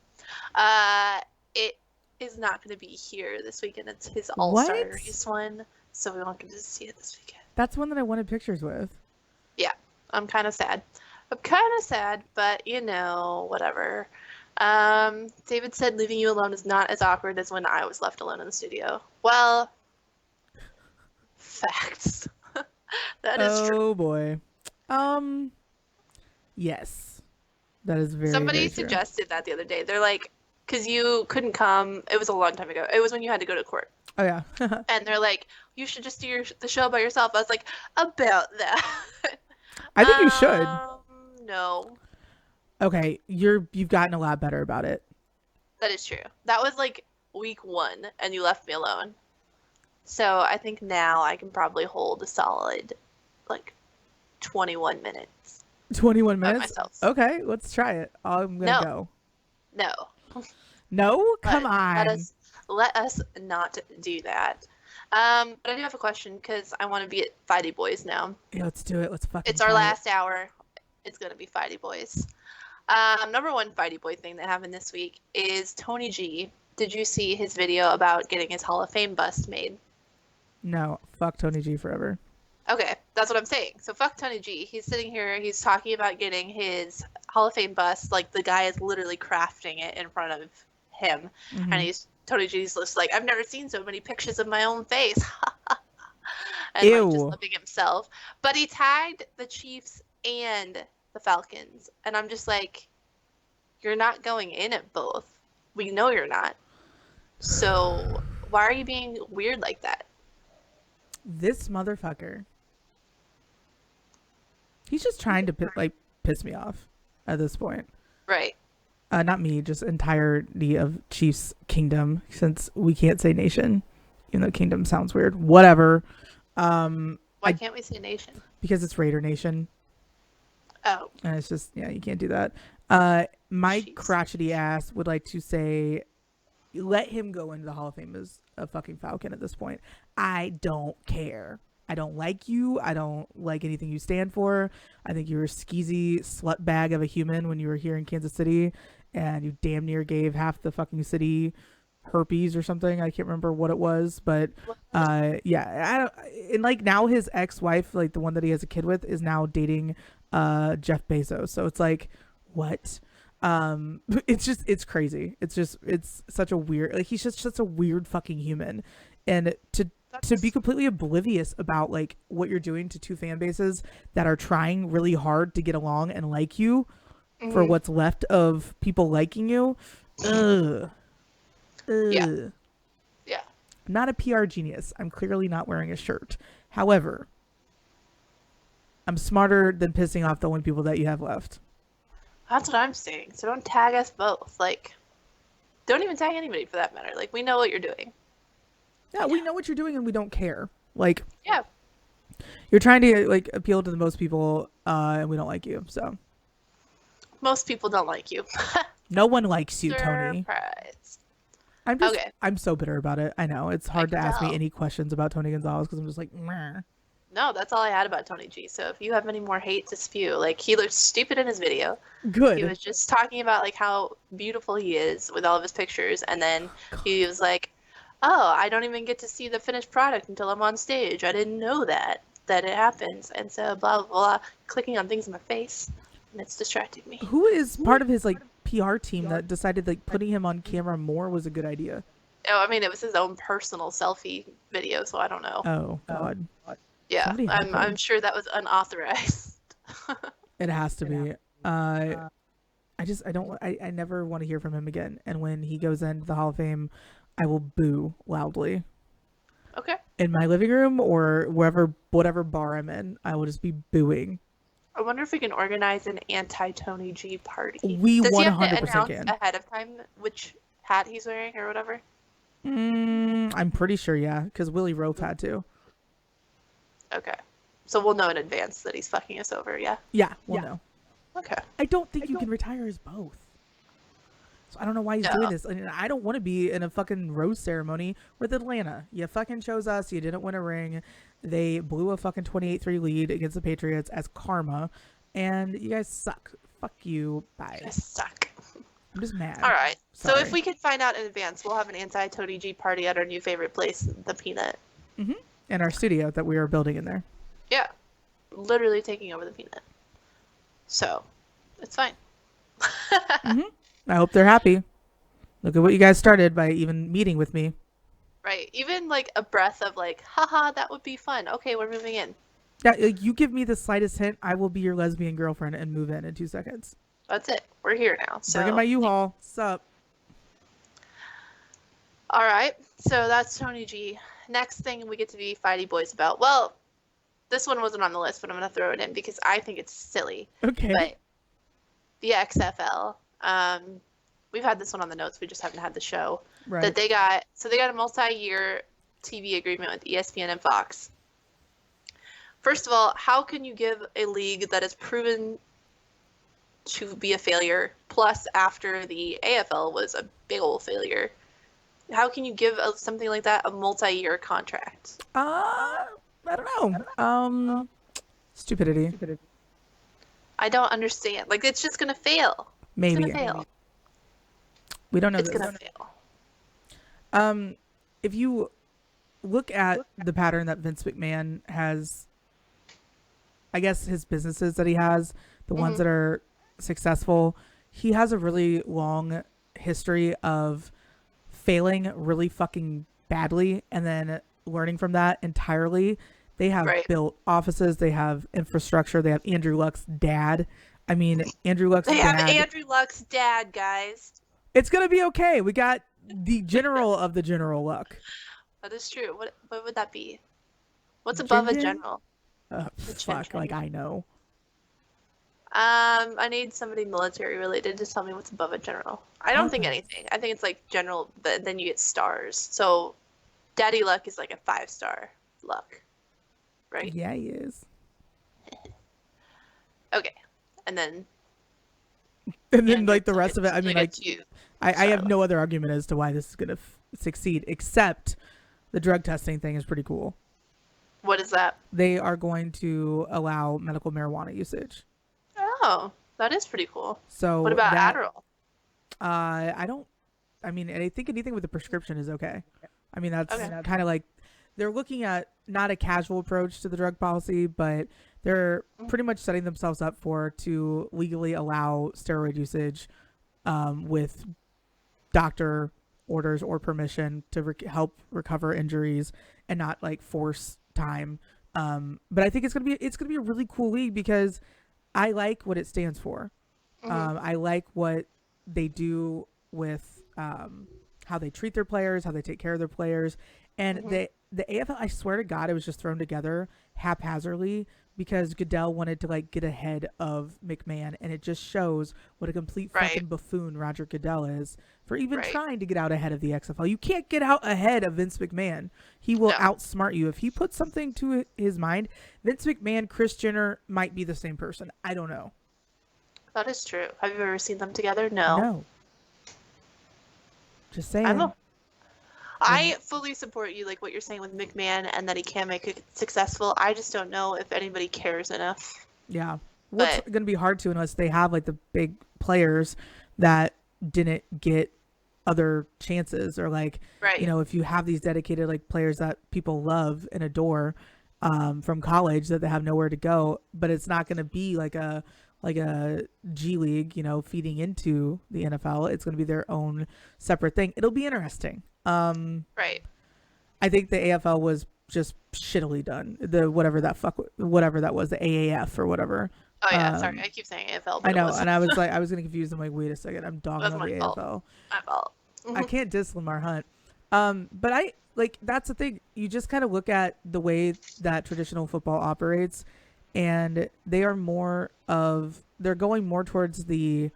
It is not going to be here this weekend. It's his All-Star Race one, so we won't get to see it this weekend.
That's one that I wanted pictures with.
Yeah, I'm kind of sad. But whatever. David said leaving you alone is not as awkward as when I was left alone in the studio. Well, facts. That is true.
Oh boy. Yes. That is very
Somebody
very
suggested that the other day. They're like, because you couldn't come. It was a long time ago. It was when you had to go to court.
Oh yeah.
And they're like, you should just do the show by yourself. I was like, about that.
I think you should.
No.
Okay, you've gotten a lot better about it.
That is true. That was like week 1 and you left me alone. So I think now I can probably hold a solid, like, 21 minutes.
21
By
minutes?
myself.
Okay, let's try it. I'm going to go.
No.
No? Come on.
Let us not do that. But I do have a question because I want to be at Fighty Boys now.
Yeah, let's do it. Let's fucking
It's our last hour. It's going to be Fighty Boys. Number one Fighty Boy thing that happened this week is Tony G. Did you see his video about getting his Hall of Fame bust made?
No. Fuck Tony G forever.
Okay, that's what I'm saying. So fuck Tony G. He's sitting here, he's talking about getting his Hall of Fame bust. Like, the guy is literally crafting it in front of him.
Mm-hmm.
And Tony G's just like, I've never seen so many pictures of my own face. And
Ew.
like, just loving himself. But he tagged the Chiefs and the Falcons. And I'm just like, you're not going in at both. We know you're not. So why are you being weird like that?
This motherfucker. He's just trying to piss me off at this point.
Right.
Not me, just entirety of Chiefs Kingdom, since we can't say nation, even though Kingdom sounds weird. Whatever.
Why can't we say nation?
Because it's Raider Nation.
Oh.
And it's just, yeah, you can't do that. My crotchety ass would like to say, let him go into the Hall of Fame as a fucking Falcon at this point. I don't care. I don't like you. I don't like anything you stand for. I think you're a skeezy slut bag of a human when you were here in Kansas City, and you damn near gave half the fucking city herpes or something. I can't remember what it was, but yeah, I don't. And like, now his ex-wife, like the one that he has a kid with, is now dating Jeff Bezos. So it's like, what? It's crazy. It's such a weird, like, he's just such a weird fucking human, and to be completely oblivious about like what you're doing to two fan bases that are trying really hard to get along and like you, for what's left of people liking you. Yeah. I'm not a PR genius. I'm clearly not wearing a shirt. However, I'm smarter than pissing off the only people that you have left.
That's what I'm saying. So don't tag us both. Like, don't even tag anybody for that matter. Like, we know what you're doing.
Yeah, we know what you're doing and we don't care. Like,
yeah,
you're trying to like appeal to the most people, and we don't like you. So
most people don't like you.
No one likes you, Tony.
Surprise.
I'm so bitter about it. I know it's hard to ask me any questions about Tony Gonzalez because I'm just like, meh.
No, that's all I had about Tony G. So if you have any more hate to spew, like, he looked stupid in his video.
Good.
He was just talking about like how beautiful he is with all of his pictures, and then he was like, oh, I don't even get to see the finished product until I'm on stage. I didn't know that it happens. And so blah, blah, blah, clicking on things in my face, and it's distracting me.
Who is part of his like PR team that decided like putting him on camera more was a good idea?
Oh, I mean, it was his own personal selfie video, so I don't know.
Oh, God.
Yeah, I'm sure that was unauthorized.
It has to be. I never want to hear from him again. And when he goes into the Hall of Fame, I will boo loudly.
Okay.
In my living room or whatever bar I'm in, I will just be booing.
I wonder if we can organize an anti-Tony G party.
We 100%
Does he have to announce
can.
ahead of time which hat he's wearing or whatever?
I'm pretty sure, yeah, because Willie Rope had to.
Okay. So we'll know in advance that he's fucking us over, yeah?
Yeah, we'll know.
Okay.
I don't think you can retire as both. So I don't know why he's doing this. I don't want to be in a fucking rose ceremony with Atlanta. You fucking chose us. You didn't win a ring. They blew a fucking 28-3 lead against the Patriots as karma. And you guys suck. Fuck you. Bye.
You suck.
I'm just mad.
All right.
Sorry.
So if we can find out in advance, we'll have an anti-Tony G party at our new favorite place, the Peanut.
Mm-hmm. In our studio that we are building in there.
Yeah. Literally taking over the Peanut. So, it's fine.
Mm-hmm. I hope they're happy. Look at what you guys started by even meeting with me.
Right. Even like a breath of like, haha, that would be fun. Okay, we're moving in.
Yeah, you give me the slightest hint, I will be your lesbian girlfriend and move in 2 seconds.
That's it. We're here now. So
bring in my U-Haul. Sup?
All right. So that's Tony G. Next thing we get to be fighty boys about. Well, this one wasn't on the list, but I'm going to throw it in because I think it's silly.
Okay.
But the XFL. We've had this one on the notes. We just haven't had the show.
Right.
that they got. So they got a multi-year TV agreement with ESPN and Fox. First of all, how can you give a league that is proven to be a failure, plus after the AFL was a big old failure, how can you give something like that a multi-year contract?
I don't know. Stupidity.
I don't understand. Like, it's just gonna fail. It's
Maybe.
gonna fail.
We don't know
It's
this.
gonna fail.
If you look at the pattern that Vince McMahon has, I guess his businesses that he has, the ones that are successful, he has a really long history of failing really fucking badly and then learning from that entirely. They have built offices, they have infrastructure, they have Andrew Luck's dad. I mean, Andrew Luck's
They
dad.
have Andrew Luck's dad, guys.
It's gonna be okay. We got the general of the General Luck.
That is true. What would that be? What's above a general?
Fuck, like I know.
I need somebody military related to tell me what's above a general. I don't think anything. I think it's like general, but then you get stars. So Daddy Luck is like a 5-star luck, right?
Yeah, he is.
Okay. And then
like the rest of it, I mean, like I have no other argument as to why this is gonna succeed, except the drug testing thing is pretty cool.
What is that?
They are going to allow medical marijuana usage.
Oh, that is pretty cool.
So
what about Adderall?
I mean, I think anything with a prescription is okay. I mean, that's kind of like they're looking at not a casual approach to the drug policy, but they're pretty much setting themselves up to legally allow steroid usage with doctor orders or permission to help recover injuries and not like force time. But I think it's gonna be a really cool league because I like what it stands for. I like what they do with how they treat their players, how they take care of their players, and the AFL. I swear to God, it was just thrown together haphazardly because Goodell wanted to like get ahead of McMahon, and it just shows what a complete fucking buffoon Roger Goodell is for even trying to get out ahead of the XFL. You can't get out ahead of Vince McMahon. He will outsmart you if he puts something to his mind. Vince McMahon, Kris Jenner might be the same person. I don't know.
That is true. Have you ever seen them together? No.
Just saying.
I fully support you, like what you're saying with McMahon, and that he can make it successful. I just don't know if anybody cares enough.
Yeah. What's going to be hard to unless they have like the big players that didn't get other chances, or like, you know, if you have these dedicated like players that people love and adore from college that they have nowhere to go, but it's not going to be like a G League, you know, feeding into the NFL. It's going to be their own separate thing. It'll be interesting. I think the AFL was just shittily done. The whatever that was, the AAF or whatever.
Oh yeah, sorry, I keep saying AFL. But
I know, and I was like, I was gonna confuse them. Like, wait a second, I'm dogging on the AFL.
My fault.
I can't diss Lamar Hunt. But I like that's the thing. You just kind of look at the way that traditional football operates, and they're going more towards the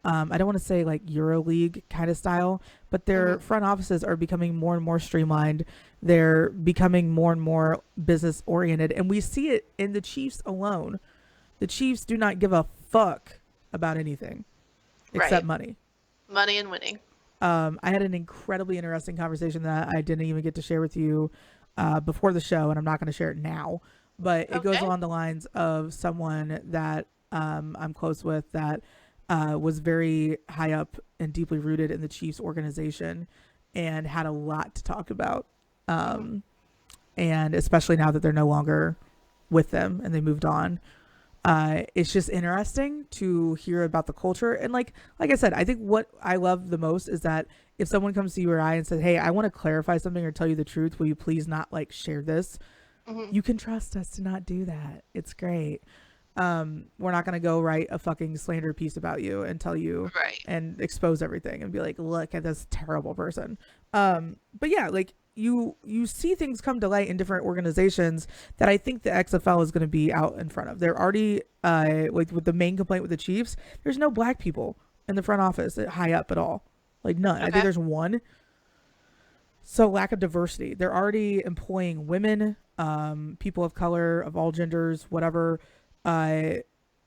I don't want to say like EuroLeague kind of style, but their front offices are becoming more and more streamlined. They're becoming more and more business oriented, and we see it in the Chiefs alone. The Chiefs do not give a fuck about anything except money.
Money and winning.
I had an incredibly interesting conversation that I didn't even get to share with you before the show, and I'm not going to share it now. But it goes along the lines of someone that I'm close with that was very high up and deeply rooted in the Chiefs organization and had a lot to talk about. And especially now that they're no longer with them and they moved on. It's just interesting to hear about the culture. And like I said, I think what I love the most is that if someone comes to you or I and says, hey, I want to clarify something or tell you the truth, will you please not like share this? You can trust us to not do that. It's great. We're not going to go write a fucking slander piece about you and tell you and expose everything and be like, look at this terrible person. But yeah, like you see things come to light in different organizations that I think the XFL is going to be out in front of. They're already like with the main complaint with the Chiefs, there's no black people in the front office high up at all. Like none. I think there's one. So lack of diversity. They're already employing women, people of color, of all genders, whatever. Uh,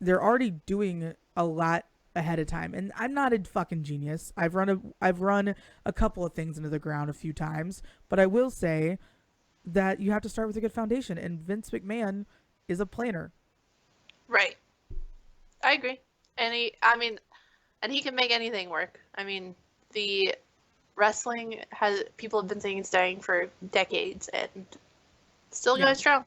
they're already doing a lot ahead of time. And I'm not a fucking genius. I've run a couple of things into the ground a few times, but I will say that you have to start with a good foundation. And Vince McMahon is a planner.
Right. I agree. And he can make anything work. I mean, the wrestling people have been saying it's dying for decades and still going strong.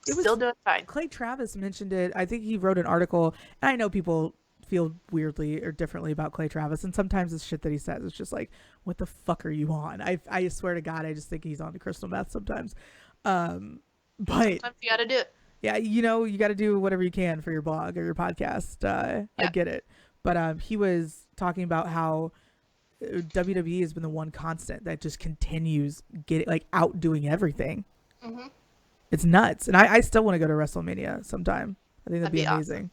Still doing fine.
Clay Travis mentioned it. I think he wrote an article, and I know people feel weirdly or differently about Clay Travis, and sometimes the shit that he says is just like, what the fuck are you on? I swear to God, I just think he's on the crystal meth sometimes. But
sometimes you gotta do it.
Yeah, you got to do whatever you can for your blog or your podcast. I get it. But he was talking about how WWE has been the one constant that just continues outdoing everything. Mm-hmm. It's nuts. And I still want to go to WrestleMania sometime. I think that'd be amazing. Awesome.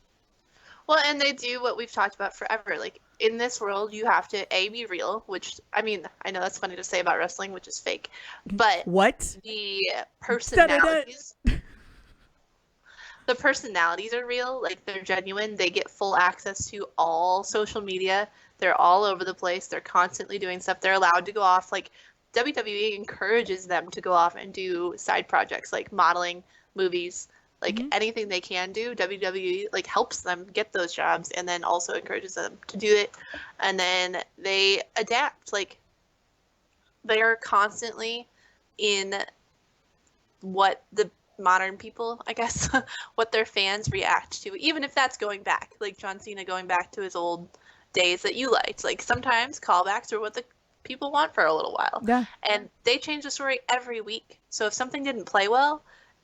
Well, and they do what we've talked about forever. Like, in this world, you have to, be real, which, I mean, I know that's funny to say about wrestling, which is fake. But
what?
The personalities... The personalities are real, like they're genuine. They get full access to all social media. They're all over the place. They're constantly doing stuff. They're allowed to go off. Like, WWE encourages them to go off and do side projects like modeling, movies, like anything they can do. WWE like helps them get those jobs and then also encourages them to do it. And then they adapt. Like, they are constantly in what the modern people, I guess, what their fans react to, even if that's going back, like John Cena going back to his old days that you liked. Like, sometimes callbacks are what the people want for a little while.
Yeah.
And they change the story every week. So if something didn't play well,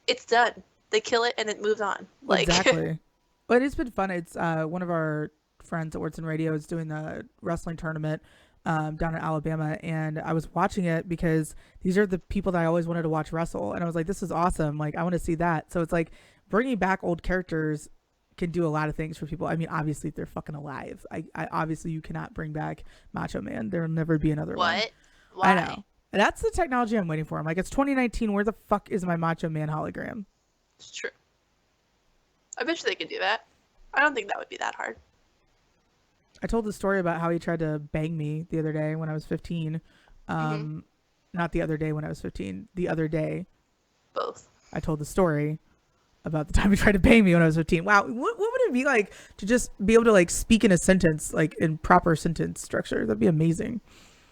it's done. They kill it and it moves on. Like,
exactly. But it's been fun. It's one of our friends at Words in Radio is doing the wrestling tournament down in Alabama, and I was watching it because these are the people that I always wanted to watch wrestle, and I was like, this is awesome, like I want to see that. So it's like bringing back old characters can do a lot of things for people. I mean, obviously they're fucking alive. I obviously you cannot bring back Macho Man. There'll never be another one.
Why?
I know. And that's the technology I'm waiting for. I'm like, it's 2019, where the fuck is my Macho Man hologram?
It's true. I bet you they could do that. I don't think that would be that hard.
I told the story about how he tried to bang me the other day when I was 15. Not the other day when I was 15. The other day.
Both.
I told the story about the time he tried to bang me when I was 15. Wow. What would it be like to just be able to like speak in a sentence, like in proper sentence structure? That'd be amazing.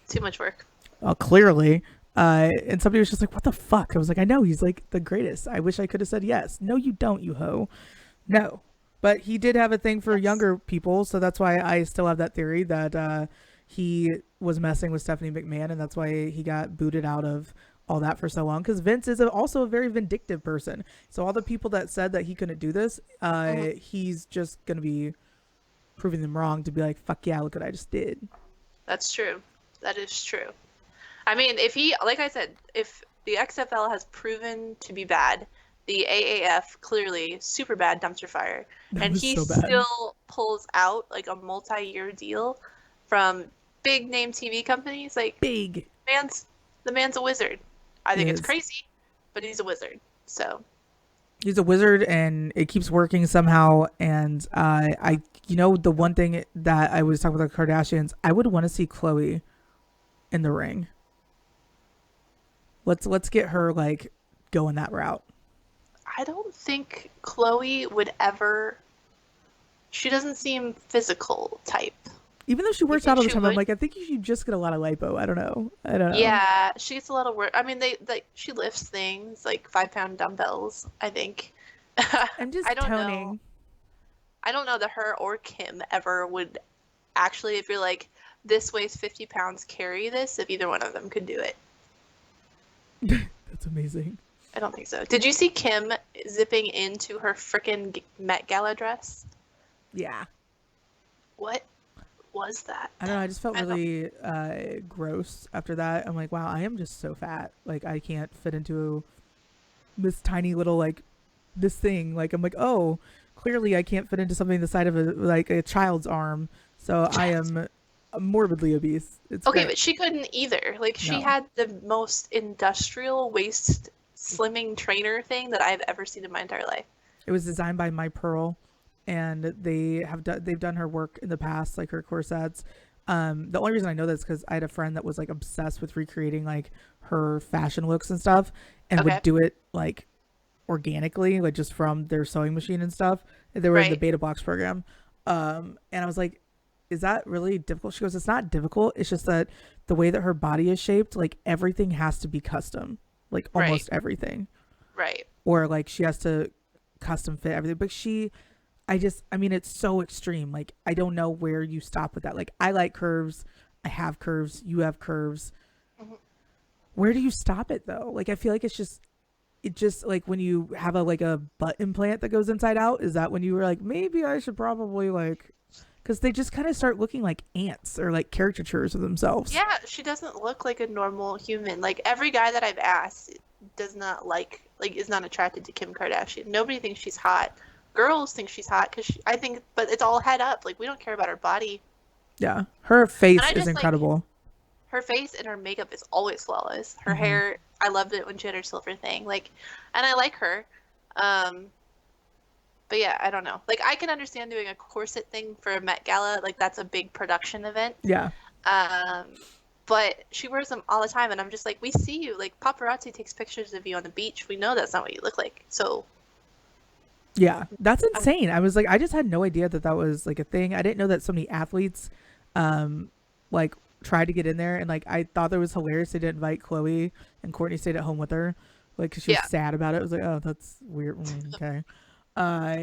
Too much work.
Well, clearly. And somebody was just like, what the fuck? I was like, I know, he's like the greatest. I wish I could have said yes. No, you don't, you hoe. No. But he did have a thing for younger people, so that's why I still have that theory that he was messing with Stephanie McMahon, and that's why he got booted out of all that for so long. Because Vince is also a very vindictive person. So all the people that said that he couldn't do this, he's just going to be proving them wrong to be like, fuck yeah, look what I just did.
That's true. That is true. I mean, if he, like I said, if the XFL has proven to be bad, the AAF clearly super bad dumpster fire, and he still pulls out like a multi-year deal from big name TV companies. Like,
big.
The man's a wizard. I think it's crazy, but he's a wizard. So
he's a wizard, and it keeps working somehow. And the one thing that I was talking about the Kardashians, I would want to see Khloe in the ring. Let's get her like going that route.
I don't think Khloe would ever. She doesn't seem physical type.
Even though she works out all the time, I'm like, I think you should just get a lot of lipo. I don't know.
Yeah, she gets a lot of work. I mean, she lifts things like 5-pound dumbbells, I think.
I'm just
toning. I don't know that her or Kim ever would actually, if you're like, this weighs 50 pounds, carry this, if either one of them could do it.
That's amazing.
I don't think so. Did you see Kim zipping into her frickin' Met Gala dress?
Yeah.
What was that?
I don't know. I just felt really gross after that. I'm like, wow, I am just so fat. Like, I can't fit into this tiny little, like, this thing. Like, I'm like, oh, clearly I can't fit into something the size of a child's arm. So I am morbidly obese. It's
Okay,
great.
but she couldn't either. Like, she
No,
had the most industrial waist slimming trainer thing that I've ever seen in my entire life.
it was designed by My Pearl, and they've done her work in the past, like her corsets. The only reason I know this is because I had a friend that was like obsessed with recreating like her fashion looks and stuff, and would
Okay.
do it like organically, like just from their sewing machine and stuff. They were in the
Right.
beta box program. And I was like, is that really difficult? She goes, it's not difficult. It's just that the way that her body is shaped, like everything has to be custom, like
Right.
almost everything.
Right.
Or like she has to custom fit everything. But I mean, it's so extreme. Like, I don't know where you stop with that. Like, I like curves. I have curves. You have curves.
Mhm.
Where do you stop it though? Like, I feel like it just like when you have a butt implant that goes inside out, is that when you were like, maybe I should probably like, because they just kind of start looking like ants or like caricatures of themselves.
Yeah, she doesn't look like a normal human. Like, every guy that I've asked does not like is not attracted to Kim Kardashian. Nobody thinks she's hot. Girls think she's hot because I think, but it's all head up. Like, we don't care about her body.
Yeah, her
And
face
I
is
just like
incredible.
her face and her makeup is always flawless. Her
Hmm.
hair, I loved it when she had her silver thing. Like, and I like her. Um, but yeah, I don't know. Like, I can understand doing a corset thing for a Met Gala. Like, that's a big production event.
Yeah,
Um, but she wears them all the time, and I'm just like, we see you. Like, paparazzi takes pictures of you on the beach. We know that's not what you look like. So,
yeah, that's
I'm,
insane. I was like, I just had no idea that that was like a thing. I didn't know that so many athletes, um, like tried to get in there, and like I thought that was hilarious. They didn't invite Chloe, and Courtney stayed at home with her, like 'cause she was
yeah,
sad about it. I was like, oh, that's weird. Okay. Uh,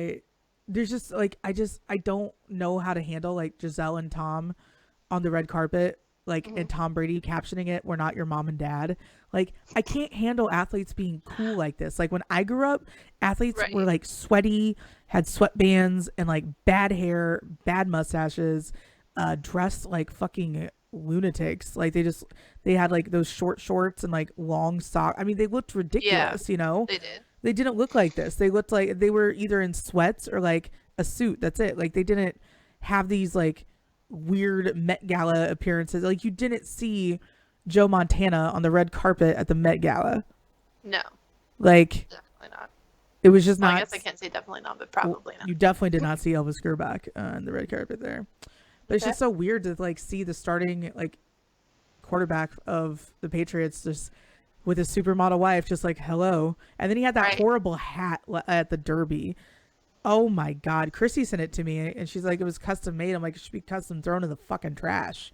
there's just like I don't know how to handle like Giselle and Tom on the red carpet, like,
hmm
and Tom Brady captioning it, "We're not your mom and dad." Like, I can't handle athletes being cool like this. Like, when I grew up, athletes were
right,
like sweaty, had sweatbands, and like bad hair, bad mustaches, dressed like fucking lunatics. Like, they had like those short shorts and like long socks. I mean, they looked
yeah,
ridiculous, you know?
they did.
They didn't look like this. They looked like they were either in sweats or like a suit. That's it. Like, they didn't have these like weird Met Gala appearances. Like, you didn't see Joe Montana on the red carpet at the Met Gala.
No,
Like,
definitely not.
it was just
Well, I
not.
guess I can't say definitely not, but
Well,
probably not.
you definitely did not see Elvis Grbac on the red carpet there. But it's
Okay.
just so weird to like see the starting like quarterback of the Patriots just with his supermodel wife, just like hello, and then he had that
Right,
horrible hat at the Derby. Oh my God, Chrissy sent it to me, and she's like, it was custom made. I'm like, it should be custom thrown in the fucking trash.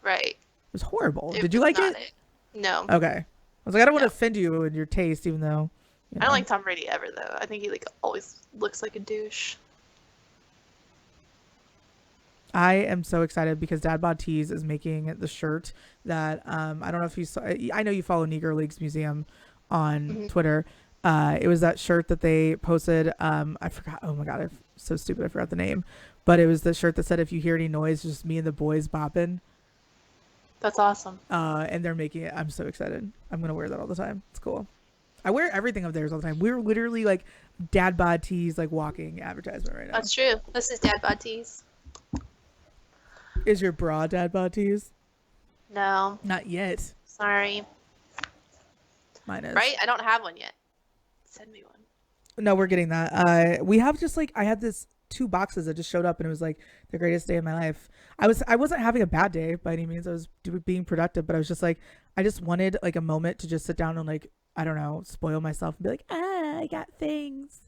right.
It was horrible.
It
Did you
was
like
not
it?
it. No,
Okay. I was like, I don't want to
no.
offend you in your taste, even though, you
I don't
know.
like Tom Brady ever, though. I think he like always looks like a douche.
I am so excited because Dad Bod Tees is making the shirt that I don't know if you saw. I know you follow Negro Leagues Museum on
Hmm.
Twitter. It was that shirt that they posted. I forgot. Oh my God, I'm so stupid. I forgot the name. But it was the shirt that said, "If you hear any noise, just me and the boys bopping."
That's awesome.
And they're making it. I'm so excited. I'm gonna wear that all the time. It's cool. I wear everything of theirs all the time. We're literally like Dad Bod Tees, like walking advertisement right now.
That's true. This is Dad Bod Tees.
Is your bra Dad Bod Tees?
No,
Not yet.
sorry.
Mine is.
Right? I don't have one yet. Send me one.
No, we're getting that. We have just like I had this two boxes that just showed up, and it was like the greatest day of my life. I wasn't having a bad day by any means. I was being productive, but I was just like I just wanted like a moment to just sit down and like I don't know, spoil myself and be like, I got things,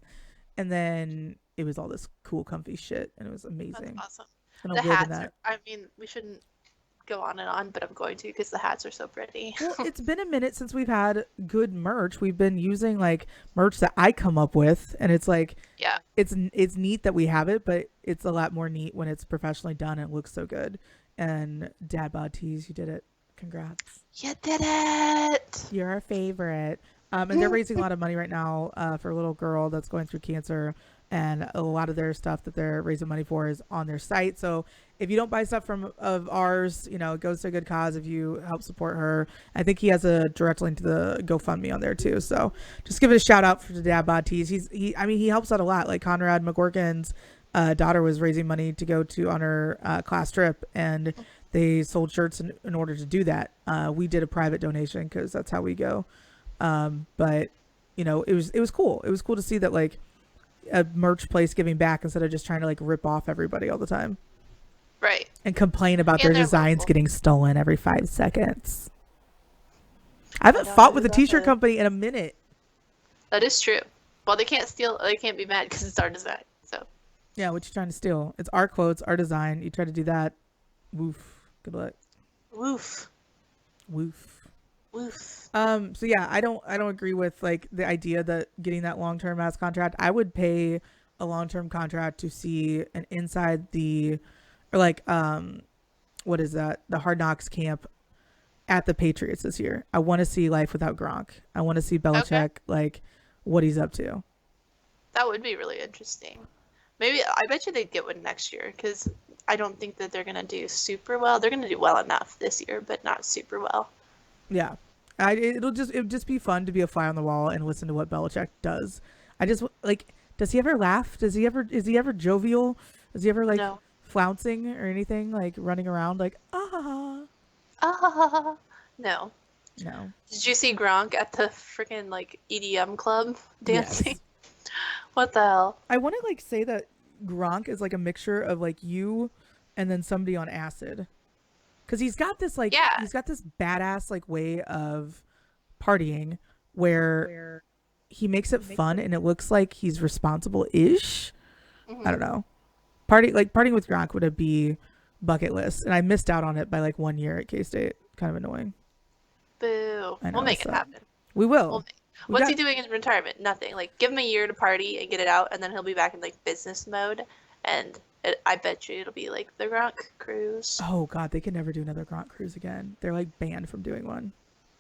and then it was all this cool, comfy shit, and it was
That's
amazing.
awesome.
I'm
The
gonna live in
hats are,
that.
I mean, we shouldn't go on and on, but I'm going to because the hats are so pretty.
Well, it's been a minute since we've had good merch. We've been using like merch that I come up with, and it's like
Yeah.
it's neat that we have it, but it's a lot more neat when it's professionally done and it looks so good. And Dad Bod Tees, you did it. Congrats.
You did it.
You're our favorite. And they're raising a lot of money right now for a little girl that's going through cancer. And a lot of their stuff that they're raising money for is on their site. So if you don't buy stuff from of ours, you know, it goes to a good cause if you help support her. I think he has a direct link to the GoFundMe on there too. So just give it a shout out for the Dad Bod Tees. He helps out a lot. Like Conrad McGorkin's daughter was raising money to go to on her class trip, and they sold shirts in order to do that. We did a private donation because that's how we go. But it was cool. It was cool to see that like a merch place giving back instead of just trying to like rip off everybody all the time.
Right.
And complain about
And
their
they're
designs
local.
getting stolen every 5 seconds. I haven't fought with a t-shirt company in a minute.
That is true. Well, they can't steal. They can't be mad because it's our design. So.
Yeah, what you trying to steal? It's our quotes, our design. You try to do that, woof. Good luck.
Woof.
Woof.
Woof.
So yeah, I don't agree with like the idea that getting that long-term mass contract. I would pay a long-term contract to see an inside the, or like what is that? The Hard Knocks camp at the Patriots this year. I want to see life without Gronk. I want to see Belichick like what he's up to.
That would be really interesting. Maybe I bet you they'd get one next year because I don't think that they're gonna do super well. They're gonna do well enough this year, but not super well.
Yeah, it'll just be fun to be a fly on the wall and listen to what Belichick does. I just like, does he ever laugh? Is he ever jovial? Is he ever like
No.
flouncing or anything, like running around like
Ah. No.
No.
Did you see Gronk at the freaking like EDM club dancing?
Yes.
What the hell?
I want to like say that Gronk is like a mixture of like you and then somebody on acid. Cuz he's got this like he's got this badass like way of partying where he makes it fun and it looks like he's responsible-ish.
Mm-hmm.
I don't know. Partying with Gronk would be bucket list, and I missed out on it by like 1 year at K-State. Kind of annoying.
Boo. We'll make it happen.
We will.
What's he doing in retirement? Nothing. Like, give him a year to party and get it out, and then he'll be back in, like, business mode. And I bet you it'll be, like, the Gronk cruise.
Oh, God. They can never do another Gronk cruise again. They're, like, banned from doing one.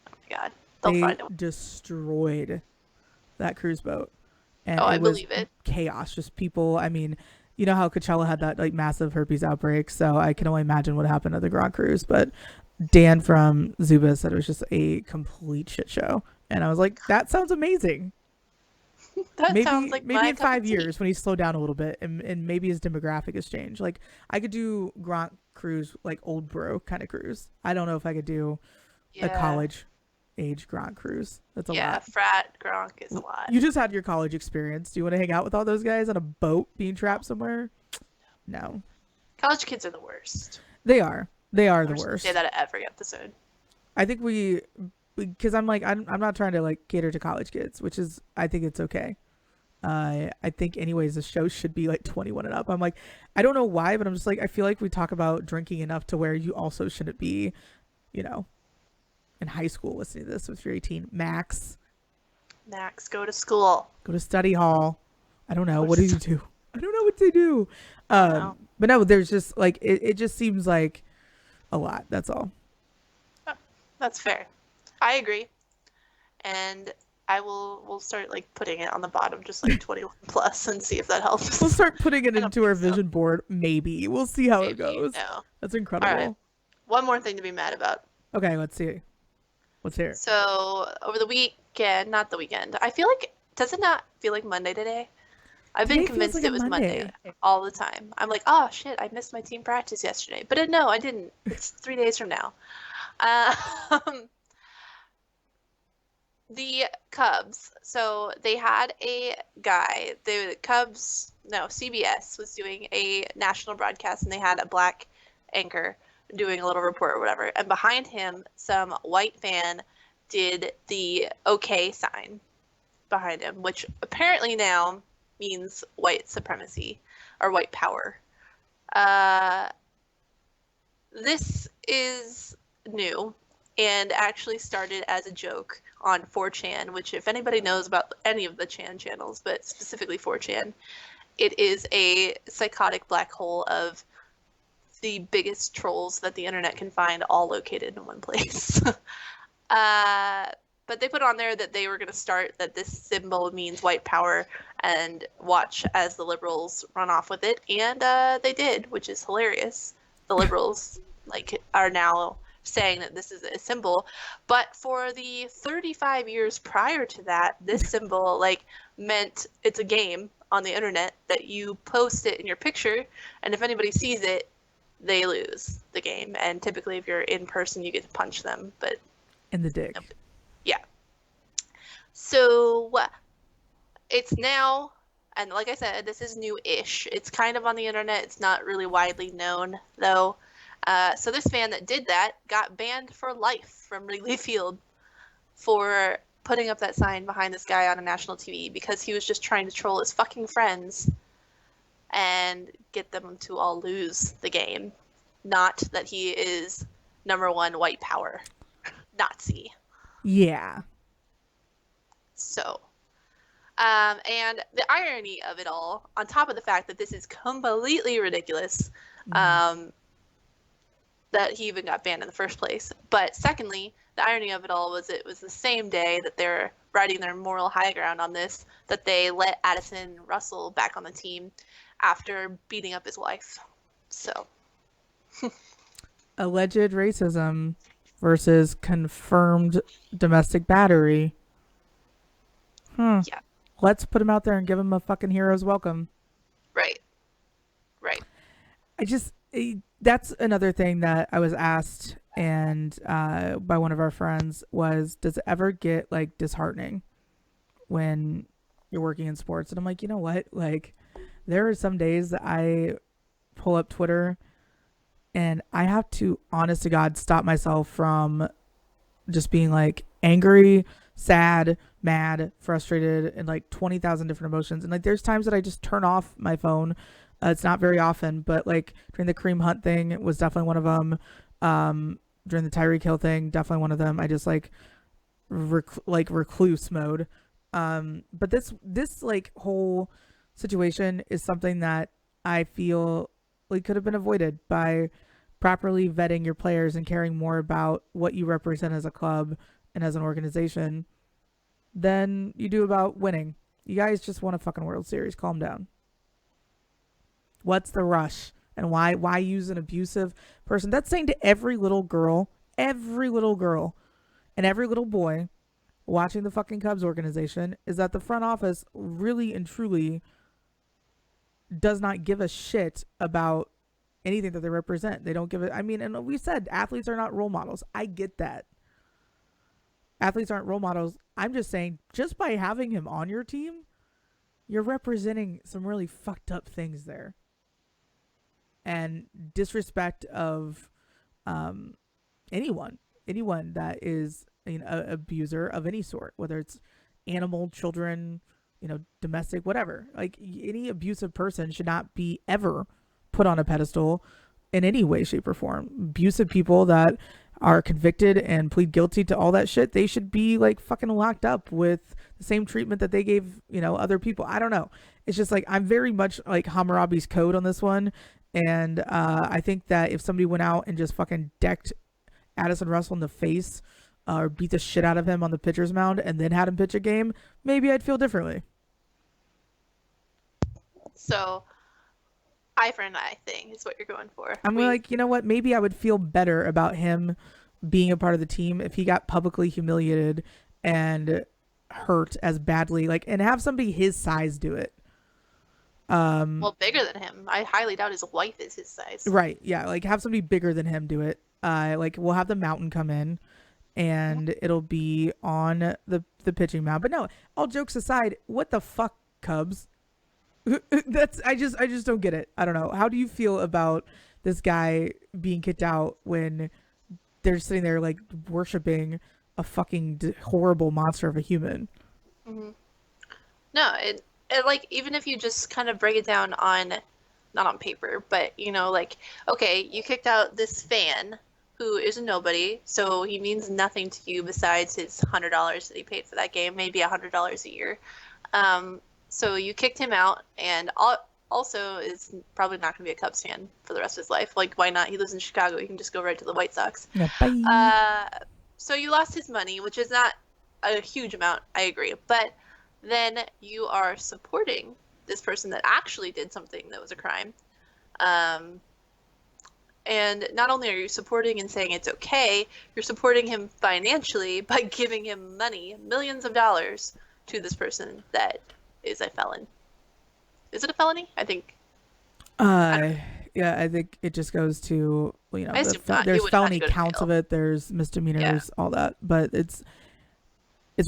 Oh, my God.
They destroyed that cruise boat. And
I believe it.
Chaos. Just people, I mean, you know how Coachella had that, like, massive herpes outbreak, so I can only imagine what happened at the Gronk cruise. But Dan from Zuba said it was just a complete shit show. And I was like, that sounds amazing.
Sounds like
maybe in 5 years when he's slowed down a little bit and maybe his demographic has changed. Like, I could do Gronk cruise, like old bro kind of cruise. I don't know if I could do a college age Gronk cruise. That's a lot.
Yeah, frat Gronk is a lot.
You just had your college experience. Do you want to hang out with all those guys on a boat being trapped somewhere? No.
College kids are the worst.
They are. They are the worst.
Say that at every episode.
I think because I'm like, I'm not trying to like cater to college kids, which is, I think it's okay. I think anyways, the show should be like 21 and up. I'm like, I don't know why, but I'm just like, I feel like we talk about drinking enough to where you also shouldn't be, in high school listening to this if you're 18. Max,
go to school.
Go to study hall. I don't know. What do you do? I don't know what they do. But no, there's just like, it just seems like a lot. That's all.
Oh, that's fair. I agree. And we'll start like putting it on the bottom, just like 21 plus, and see if that helps.
We'll start putting it into our vision board. Maybe we'll see how it goes.
No.
That's incredible.
All right. One more thing to be mad about.
Okay, let's see. Let's hear it.
So over the weekend, not the weekend. I feel like, does it not feel like Monday today? I've been convinced it was Monday all the time. I'm like, oh shit, I missed my team practice yesterday, but no, I didn't. It's 3 days from now. The Cubs. So they had a guy, CBS was doing a national broadcast, and they had a black anchor doing a little report or whatever. And behind him, some white fan did the OK sign behind him, which apparently now means white supremacy or white power. This is new and actually started as a joke on 4chan, which if anybody knows about any of the Chan channels, but specifically 4chan, it is a psychotic black hole of the biggest trolls that the internet can find, all located in one place. But they put on there that they were going to start, that this symbol means white power, and watch as the liberals run off with it. And they did, which is hilarious. The liberals are now saying that this is a symbol, but for the 35 years prior to that, this symbol meant it's a game on the internet that you post it in your picture, and if anybody sees it, they lose the game. And typically, if you're in person, you get to punch them. But
in the dick.
Yeah. So it's now, and like I said, this is new-ish. It's kind of on the internet. It's not really widely known, though. So this fan that did that got banned for life from Wrigley Field for putting up that sign behind this guy on a national TV because he was just trying to troll his fucking friends and get them to all lose the game. Not that he is #1 white power Nazi.
Yeah.
So, and the irony of it all, on top of the fact that this is completely ridiculous, that he even got banned in the first place. But secondly, the irony of it all was it was the same day that they're riding their moral high ground on this, that they let Addison Russell back on the team after beating up his wife. So.
Alleged racism versus confirmed domestic battery.
Yeah.
Let's put him out there and give him a fucking hero's welcome.
Right.
That's another thing that I was asked and by one of our friends was, does it ever get like disheartening when you're working in sports? And I'm like, you know what? Like, there are some days that I pull up Twitter and I have to, honest to God, stop myself from just being like angry, sad, mad, frustrated, and like 20,000 different emotions. And like, there's times that I just turn off my phone. It's not very often, but like during the Kareem Hunt thing, it was definitely one of them. During the Tyreek Hill thing, definitely one of them. I just like recluse mode. But this like whole situation is something that I feel like could have been avoided by properly vetting your players and caring more about what you represent as a club and as an organization than you do about winning. You guys just won a fucking World Series. Calm down. What's the rush? And why use an abusive person? That's saying to every little girl and every little boy watching the fucking Cubs organization is that the front office really and truly does not give a shit about anything that they represent. They don't give it. I mean, and we said athletes are not role models. I get that. Athletes aren't role models. I'm just saying, just by having him on your team, you're representing some really fucked up things there. And disrespect of anyone that is an abuser of any sort, whether it's animal, children, domestic, whatever. Like, any abusive person should not be ever put on a pedestal in any way, shape, or form. Abusive people that are convicted and plead guilty to all that shit, they should be like fucking locked up with the same treatment that they gave, other people. I don't know. It's just like, I'm very much like Hammurabi's code on this one. And I think that if somebody went out and just fucking decked Addison Russell in the face or beat the shit out of him on the pitcher's mound and then had him pitch a game, maybe I'd feel differently.
So, eye for an eye thing is what you're going for.
I'm like, you know what? Maybe I would feel better about him being a part of the team if he got publicly humiliated and hurt as badly, like, and have somebody his size do it.
Well, bigger than him. I highly doubt his wife is his size.
Right. Yeah. Like, have somebody bigger than him do it. Like, we'll have the mountain come in and it'll be on the pitching mound. But no, all jokes aside, what the fuck, Cubs? I just don't get it. I don't know. How do you feel about this guy being kicked out when they're sitting there like worshiping a fucking horrible monster of a human?
Mm-hmm. No, it like, even if you just kind of break it down on, not on paper, but like, okay, you kicked out this fan who is a nobody, so he means nothing to you besides his $100 that he paid for that game, maybe $100 a year. So you kicked him out, and also is probably not going to be a Cubs fan for the rest of his life. Like, why not? He lives in Chicago. He can just go right to the White Sox.
Yeah, bye.
So you lost his money, which is not a huge amount, I agree. But then you are supporting this person that actually did something that was a crime. And not only are you supporting and saying it's okay, you're supporting him financially by giving him money, millions of dollars, to this person that is a felon. Is it a felony? I think.
Yeah, I think it just goes to,
I assume not. He
there's
would have had to
felony
go to
counts
jail.
of it, there's misdemeanors, all that, but it's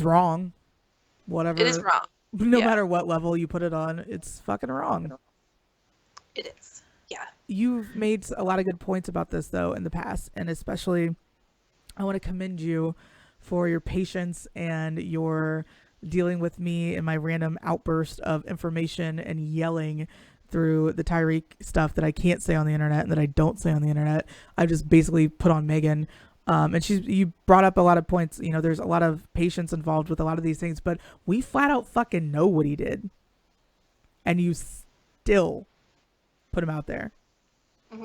wrong.
It is
Whatever,
wrong.
no
Yeah,
matter what level you put it on, it's fucking wrong.
it is. Yeah.
You've made a lot of good points about this though in the past, and especially I want to commend you for your patience and your dealing with me and my random outburst of information and yelling through the Tyreek stuff that I can't say on the internet and that I don't say on the internet. I just basically put on Megan. And you brought up a lot of points. There's a lot of patience involved with a lot of these things, but we flat out fucking know what he did. And you still put him out there.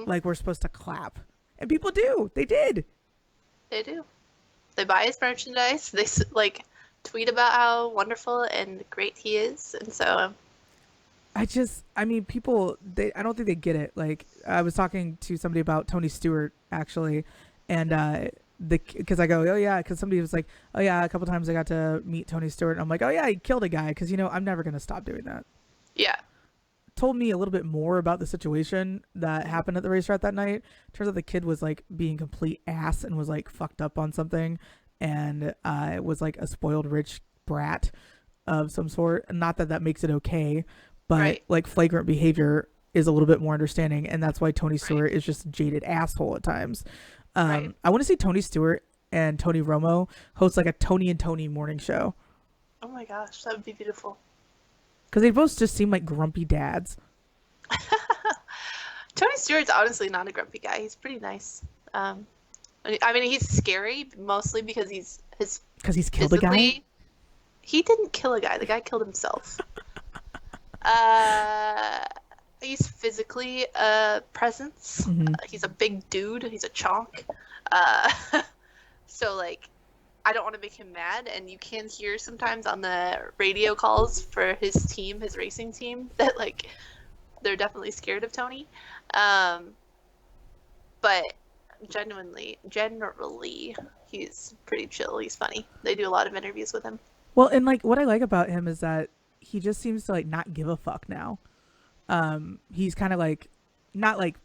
Like we're supposed to clap. And people do. They did.
They do. They buy his merchandise. They like tweet about how wonderful and great he is, and so.
People. I don't think they get it. Like I was talking to somebody about Tony Stewart actually, and because I go, oh yeah, because somebody was like, oh yeah, a couple times I got to meet Tony Stewart. And I'm like, oh yeah, he killed a guy. Because I'm never gonna stop doing that.
Yeah.
Told me a little bit more about the situation that happened at the racetrack that night. Turns out the kid was like being complete ass and was like fucked up on something, and was like a spoiled rich brat of some sort. Not that makes it okay, but
right.
Like flagrant behavior is a little bit more understanding, and that's why Tony Stewart is just a jaded asshole at times. I want to see Tony Stewart and Tony Romo host like a Tony and Tony morning show.
Oh my gosh, that would be beautiful.
Because they both just seem like grumpy dads.
Tony Stewart's honestly not a grumpy guy. He's pretty nice. He's scary mostly because he's
killed a guy.
He didn't kill a guy. The guy killed himself. He's physically a presence.
Mm-hmm.
He's a big dude. He's a chonk. So like, I don't want to make him mad, and you can hear sometimes on the radio calls for his team, his racing team, that like they're definitely scared of Tony. But generally, he's pretty chill. He's funny. They do a lot of interviews with him.
Well, and like what I like about him is that he just seems to like not give a fuck now. He's kind of like, not like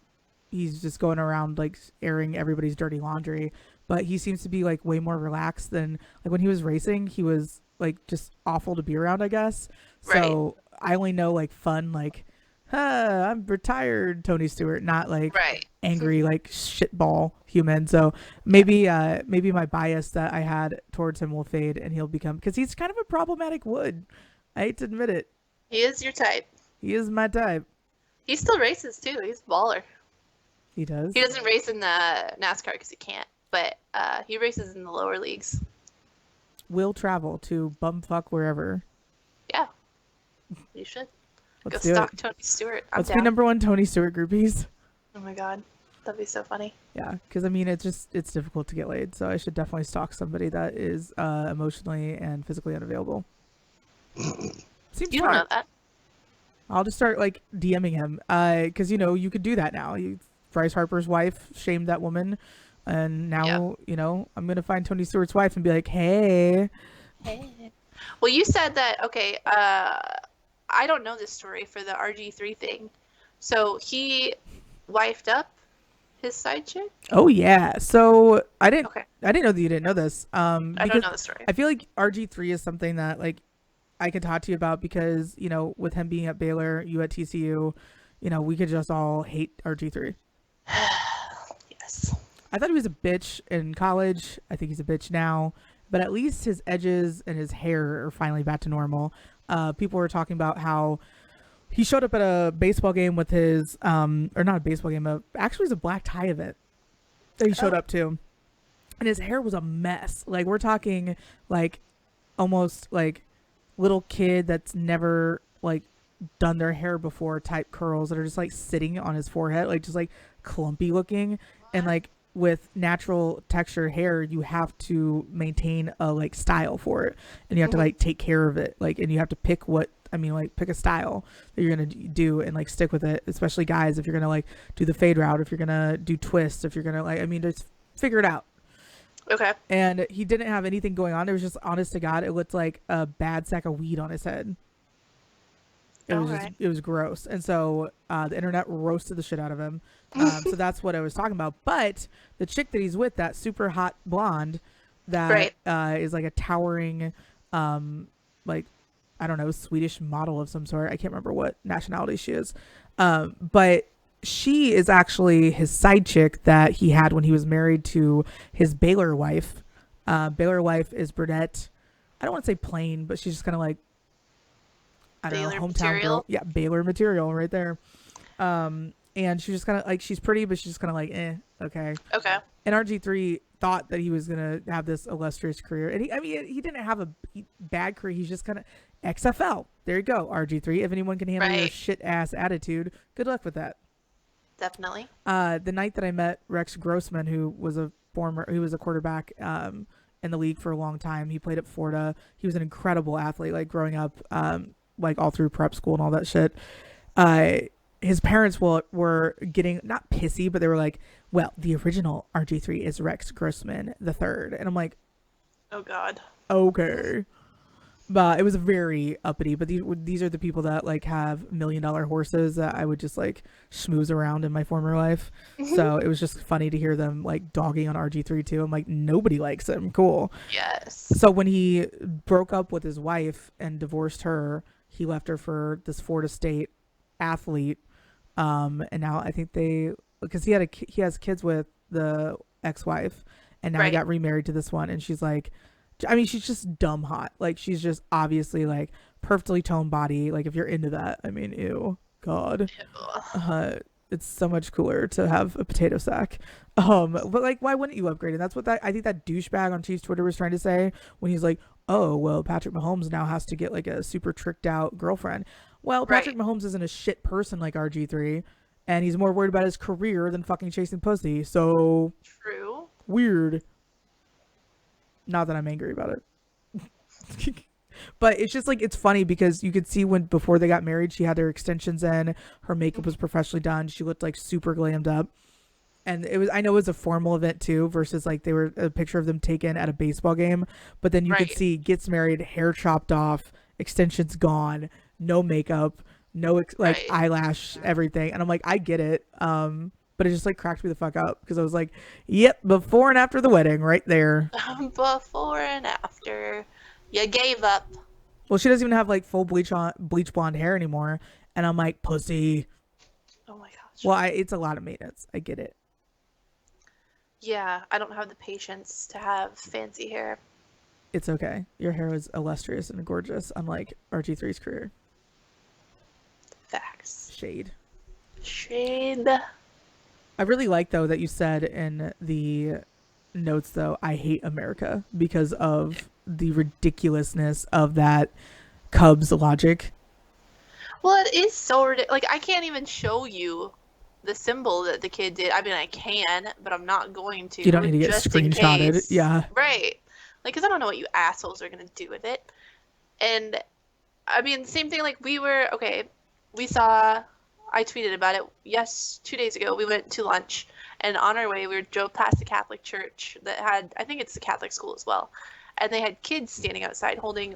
he's just going around like airing everybody's dirty laundry, but he seems to be like way more relaxed than like when he was racing. He was like just awful to be around, I guess. So I only know like fun, like, I'm retired Tony Stewart, not like angry like shitball human. So maybe my bias that I had towards him will fade and he'll become, because he's kind of a problematic wood. I hate to admit it.
He is your type.
He is my type.
He still races too. He's a baller.
He does.
He doesn't race in the NASCAR because he can't, but he races in the lower leagues.
Will travel to bumfuck wherever.
Yeah, you should.
Let's
go stalk Tony Stewart.
Let's be number one Tony Stewart groupies.
Oh my god, that'd be so funny.
Yeah, because I mean, it's difficult to get laid, so I should definitely stalk somebody that is emotionally and physically unavailable. Seems
you don't know that.
I'll just start like DMing him, because you could do that now. Bryce Harper's wife shamed that woman, and now I'm gonna find Tony Stewart's wife and be like, hey.
Well, you said that. Okay, I don't know this story for the RG3 thing. So he wifed up his side chick?
Oh yeah. So I didn't know that you didn't know this.
I don't know the story.
I feel like RG3 is something that like I could talk to you about because, with him being at Baylor, you at TCU, we could just all hate RG3.
Yes.
I thought he was a bitch in college. I think he's a bitch now, but at least his edges and his hair are finally back to normal. People were talking about how he showed up at a baseball game with his, or not a baseball game, actually it was a black tie event that he showed up to. And his hair was a mess. Like, we're talking like almost like little kid that's never like done their hair before type curls that are just like sitting on his forehead, like just like clumpy looking. And like with natural texture hair, you have to maintain a like style for it, and you have to like take care of it, like, and you have to pick pick a style that you're gonna do and like stick with it, especially guys, if you're gonna like do the fade route, if you're gonna do twists, if you're gonna just figure it out.
Okay.
And he didn't have anything going on. It was just, honest to God, it looked like a bad sack of weed on his head. It was just
Okay.
it was gross, and so the internet roasted the shit out of him. So that's what I was talking about. But the chick that he's with, that super hot blonde, that
Right.
is like a towering, like I don't know, Swedish model of some sort. I can't remember what nationality she is, but she is actually his side chick that he had when he was married to his Baylor wife. Baylor wife is brunette. I don't want to say plain, but she's just kind of like, I don't know,
Baylor
hometown girl.
material.
Yeah, Baylor material right there. And she's just kind of like, she's pretty, but she's just kind of like, okay.
Okay.
And RG3 thought that he was gonna have this illustrious career, and he didn't have a bad career. He's just kind of XFL. There you go, RG3. If anyone can handle your
Right.
shit ass attitude, good luck with that.
Definitely.
The night that I met Rex Grossman, who was a quarterback in the league for a long time. He played at Florida. He was an incredible athlete, like growing up, like all through prep school and all that shit. Uh, his parents were getting not pissy, but they were like, "Well, the original RG3 is Rex Grossman the third," and I'm like,
Oh God.
"Okay." But it was very uppity. But these are the people that like have $1 million horses that I would just like schmooze around in my former life. So it was just funny to hear them like dogging on RG3 too. I'm like, nobody likes him. Cool.
Yes.
So when he broke up with his wife and divorced her, he left her for this Florida State athlete. And now I think because he has kids with the ex-wife, and now he
Right.
got remarried to this one, and she's like, I mean, she's just dumb hot. Like, she's just obviously like perfectly toned body. Like, if you're into that, I mean, ew, God,
Ew.
it's so much cooler to have a potato sack. But like, why wouldn't you upgrade? And that's what I think that douchebag on Chiefs Twitter was trying to say when he's like, oh, well, Patrick Mahomes now has to get like a super tricked out girlfriend. Well, Patrick
Right.
Mahomes isn't a shit person like RG3, and he's more worried about his career than fucking chasing pussy. So
True.
weird. Not that I'm angry about it. But it's just like, it's funny because you could see when before they got married, she had her extensions in, her makeup was professionally done, she looked like super glammed up. And I know it was a formal event too, versus like they were a picture of them taken at a baseball game. But then you could
Right.
see gets married, hair chopped off, extensions gone, no makeup, no like
Right.
eyelash, everything. And I'm like, I get it. But it just like cracked me the fuck up because I was like, yep, before and after the wedding, right there.
Before and after. You gave up.
Well, she doesn't even have like full bleach blonde hair anymore, and I'm like, pussy.
Oh my gosh.
Well, it's a lot of maintenance. I get it.
Yeah, I don't have the patience to have fancy hair.
It's okay. Your hair is illustrious and gorgeous, unlike RG3's career.
Facts.
Shade.
Shade.
I really like though that you said in the notes though, I hate America because of the ridiculousness of that Cubs logic.
Well, it is so ridiculous. Like, I can't even show you the symbol that the kid did. I mean, I can, but I'm not going to.
You don't need to get
just in
screenshotted.
case.
Yeah.
Right. Like, because I don't know what you assholes are going to do with it. And, I mean, same thing, like, we saw, I tweeted about it, 2 days ago, we went to lunch, and on our way, we drove past a Catholic church that had, I think it's a Catholic school as well, and they had kids standing outside holding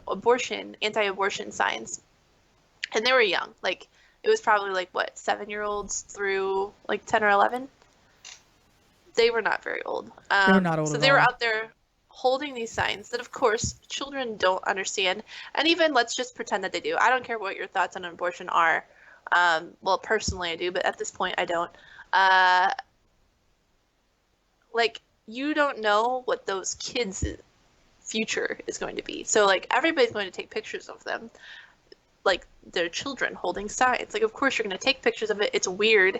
anti-abortion signs. And they were young. Like, it was probably like, what, 7-year-olds through like 10 or 11? They were not very old.
They were not old
So
at
they were
all.
out there holding these signs that, of course, children don't understand. And even let's just pretend that they do. I don't care what your thoughts on abortion are. Well, personally, I do, but at this point, I don't. Like, you don't know what those kids' future is going to be. So, like, everybody's going to take pictures of them. Like, their children holding signs. Like, of course you're going to take pictures of it. It's weird.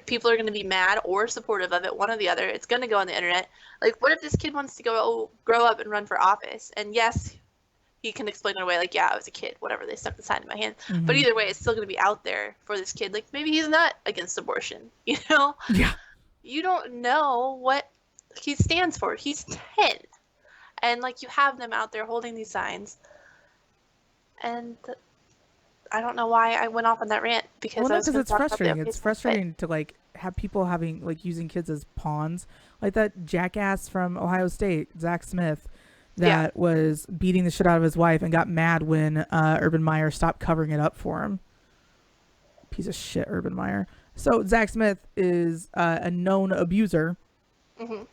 People are going to be mad or supportive of it, one or the other. It's going to go on the internet. Like, what if this kid wants to grow up and run for office? And yes, he can explain it away, like, yeah, I was a kid, whatever, they stuck the sign in my hand.
Mm-hmm.
But either way, it's still going to be out there for this kid. Like, maybe he's not against abortion, you know?
Yeah.
You don't know what he stands for. He's 10. And, like, you have them out there holding these signs. And I don't know why I went off on that rant because I was
because
gonna
it's
talk about
frustrating.
the
It's
Facebook
frustrating to like have people having like using kids as pawns, like that jackass from Ohio State, Zach Smith, that was beating the shit out of his wife and got mad when Urban Meyer stopped covering it up for him. Piece of shit, Urban Meyer. So Zach Smith is a known abuser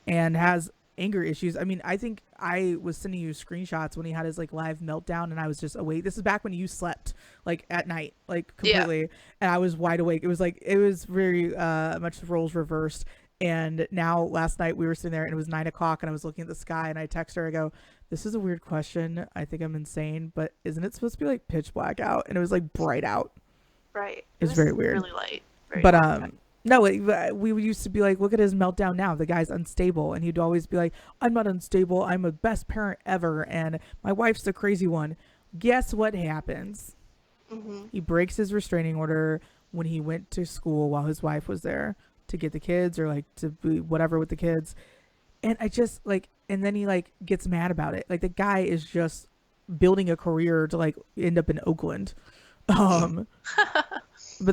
and has anger issues. I mean, I think I was sending you screenshots when he had his like live meltdown, and I was just awake. This is back when you slept like at night, like completely, and I was wide awake. It was very much roles reversed. And now last night we were sitting there and it was 9 o'clock and I was looking at the sky and I text her. I go, "This is a weird question. I think I'm insane, but isn't it supposed to be like pitch black out?" And it was like bright out.
Right.
It was very weird.
Really light.
But no, we used to be like, look at his meltdown now. The guy's unstable. And he'd always be like, "I'm not unstable. I'm the best parent ever. And my wife's the crazy one." Guess what happens? He breaks his restraining order when he went to school while his wife was there to get the kids or like to be whatever with the kids. And I just like, and then he like gets mad about it. Like the guy is just building a career to like end up in Oakland. But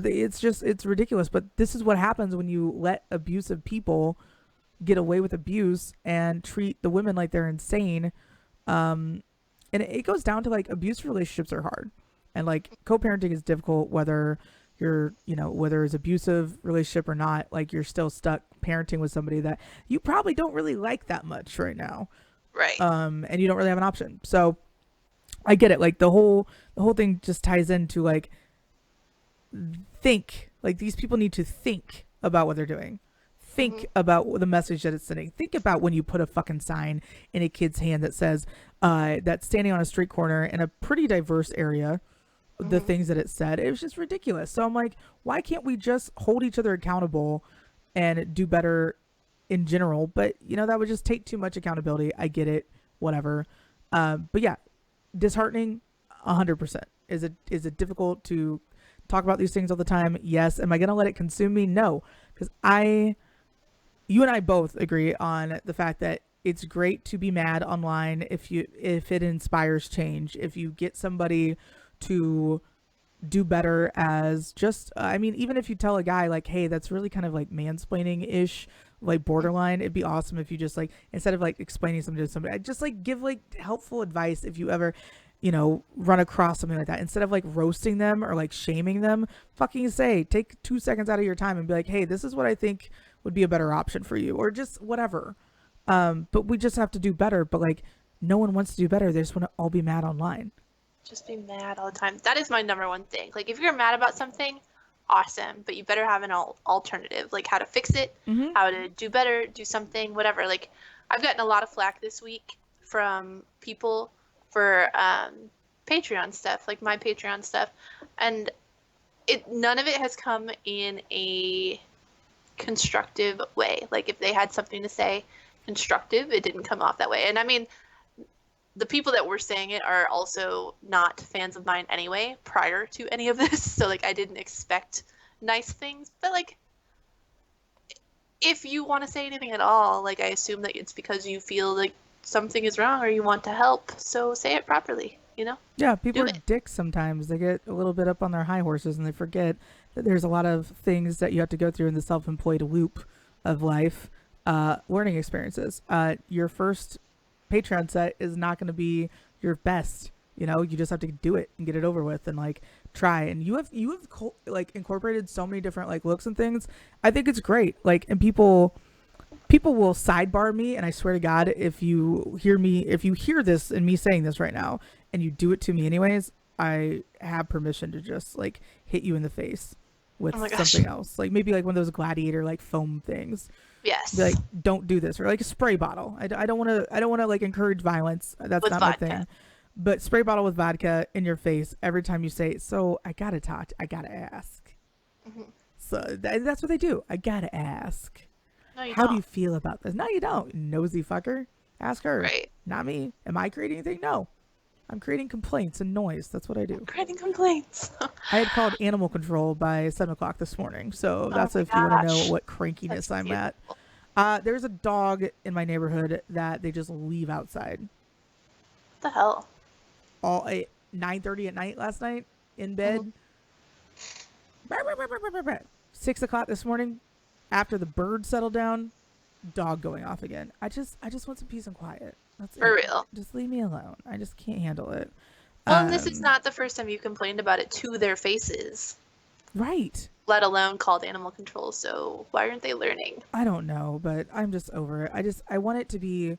it's ridiculous. But this is what happens when you let abusive people get away with abuse and treat the women like they're insane. And it goes down to like abusive relationships are hard, and like co-parenting is difficult, whether you're, whether it's abusive relationship or not, like you're still stuck parenting with somebody that you probably don't really like that much right now.
Right.
And you don't really have an option. So I get it. Like the whole thing just ties into like, think like these people need to think about what they're doing. Think about the message that it's sending. Think about when you put a fucking sign in a kid's hand that says, that's standing on a street corner in a pretty diverse area, the things that it said. It was just ridiculous. So I'm like, why can't we just hold each other accountable and do better in general? But that would just take too much accountability. I get it, whatever. But yeah, disheartening 100%. Is it difficult to talk about these things all the time? Yes. Am I gonna let it consume me? No, because you and I both agree on the fact that it's great to be mad online if it inspires change, if you get somebody to do better as just even if you tell a guy like, "Hey, that's really kind of like mansplaining-ish, like borderline," it'd be awesome if you just like, instead of like explaining something to somebody, just like give like helpful advice if you ever run across something like that, instead of like roasting them or like shaming them. Fucking take 2 seconds out of your time and be like, "Hey, this is what I think would be a better option for you," or just whatever. But we just have to do better. But like, no one wants to do better. They just want to all be mad online.
Just be mad all the time. That is my number one thing. Like, if you're mad about something, awesome, but you better have an alternative, like how to fix it, how to do better, do something, whatever. Like, I've gotten a lot of flack this week from people for Patreon stuff, like my Patreon stuff, and none of it has come in a constructive way. Like, if they had something to say constructive, it didn't come off that way. And I mean, the people that were saying it are also not fans of mine anyway, prior to any of this. So like, I didn't expect nice things, but like, if you want to say anything at all, like, I assume that it's because you feel like something is wrong or you want to help. So say it properly,
Yeah, people are dicks sometimes. They get a little bit up on their high horses and they forget that there's a lot of things that you have to go through in the self-employed loop of life. Learning experiences. Your first Patreon set is not going to be your best. You just have to do it and get it over with and like try. And you have like incorporated so many different like looks and things. I think it's great. Like, and people will sidebar me, and I swear to God, if you hear this and me saying this right now and you do it to me anyways, I have permission to just like hit you in the face with something else, like maybe like one of those gladiator like foam things.
Yes.
Be like, don't do this, or like a spray bottle. I don't want to like encourage violence. That's
with
not
vodka.
my thing. But spray bottle with vodka in your face every time you say, "So I gotta talk. I gotta ask." So that's what they do. I gotta ask.
No, you
How
don't.
do you feel about this? No, you don't. Nosy fucker. Ask her.
Right.
Not me. Am I creating anything? No. I'm creating complaints and noise. That's what I do.
Creating complaints.
I had called animal control by 7 o'clock this morning. So that's if you want to know what crankiness I'm at. There's a dog in my neighborhood that they just leave outside.
What the hell?
All at 9:30 at night last night in bed. 6 o'clock this morning, after the birds settled down, dog going off again. I just want some peace and quiet. That's
For
it.
real.
Just leave me alone. I just can't handle it.
Well, and this is not the first time you complained about it to their faces.
Right.
let alone called animal control. So why aren't they learning?
I don't know, but I'm just over it. I want it to be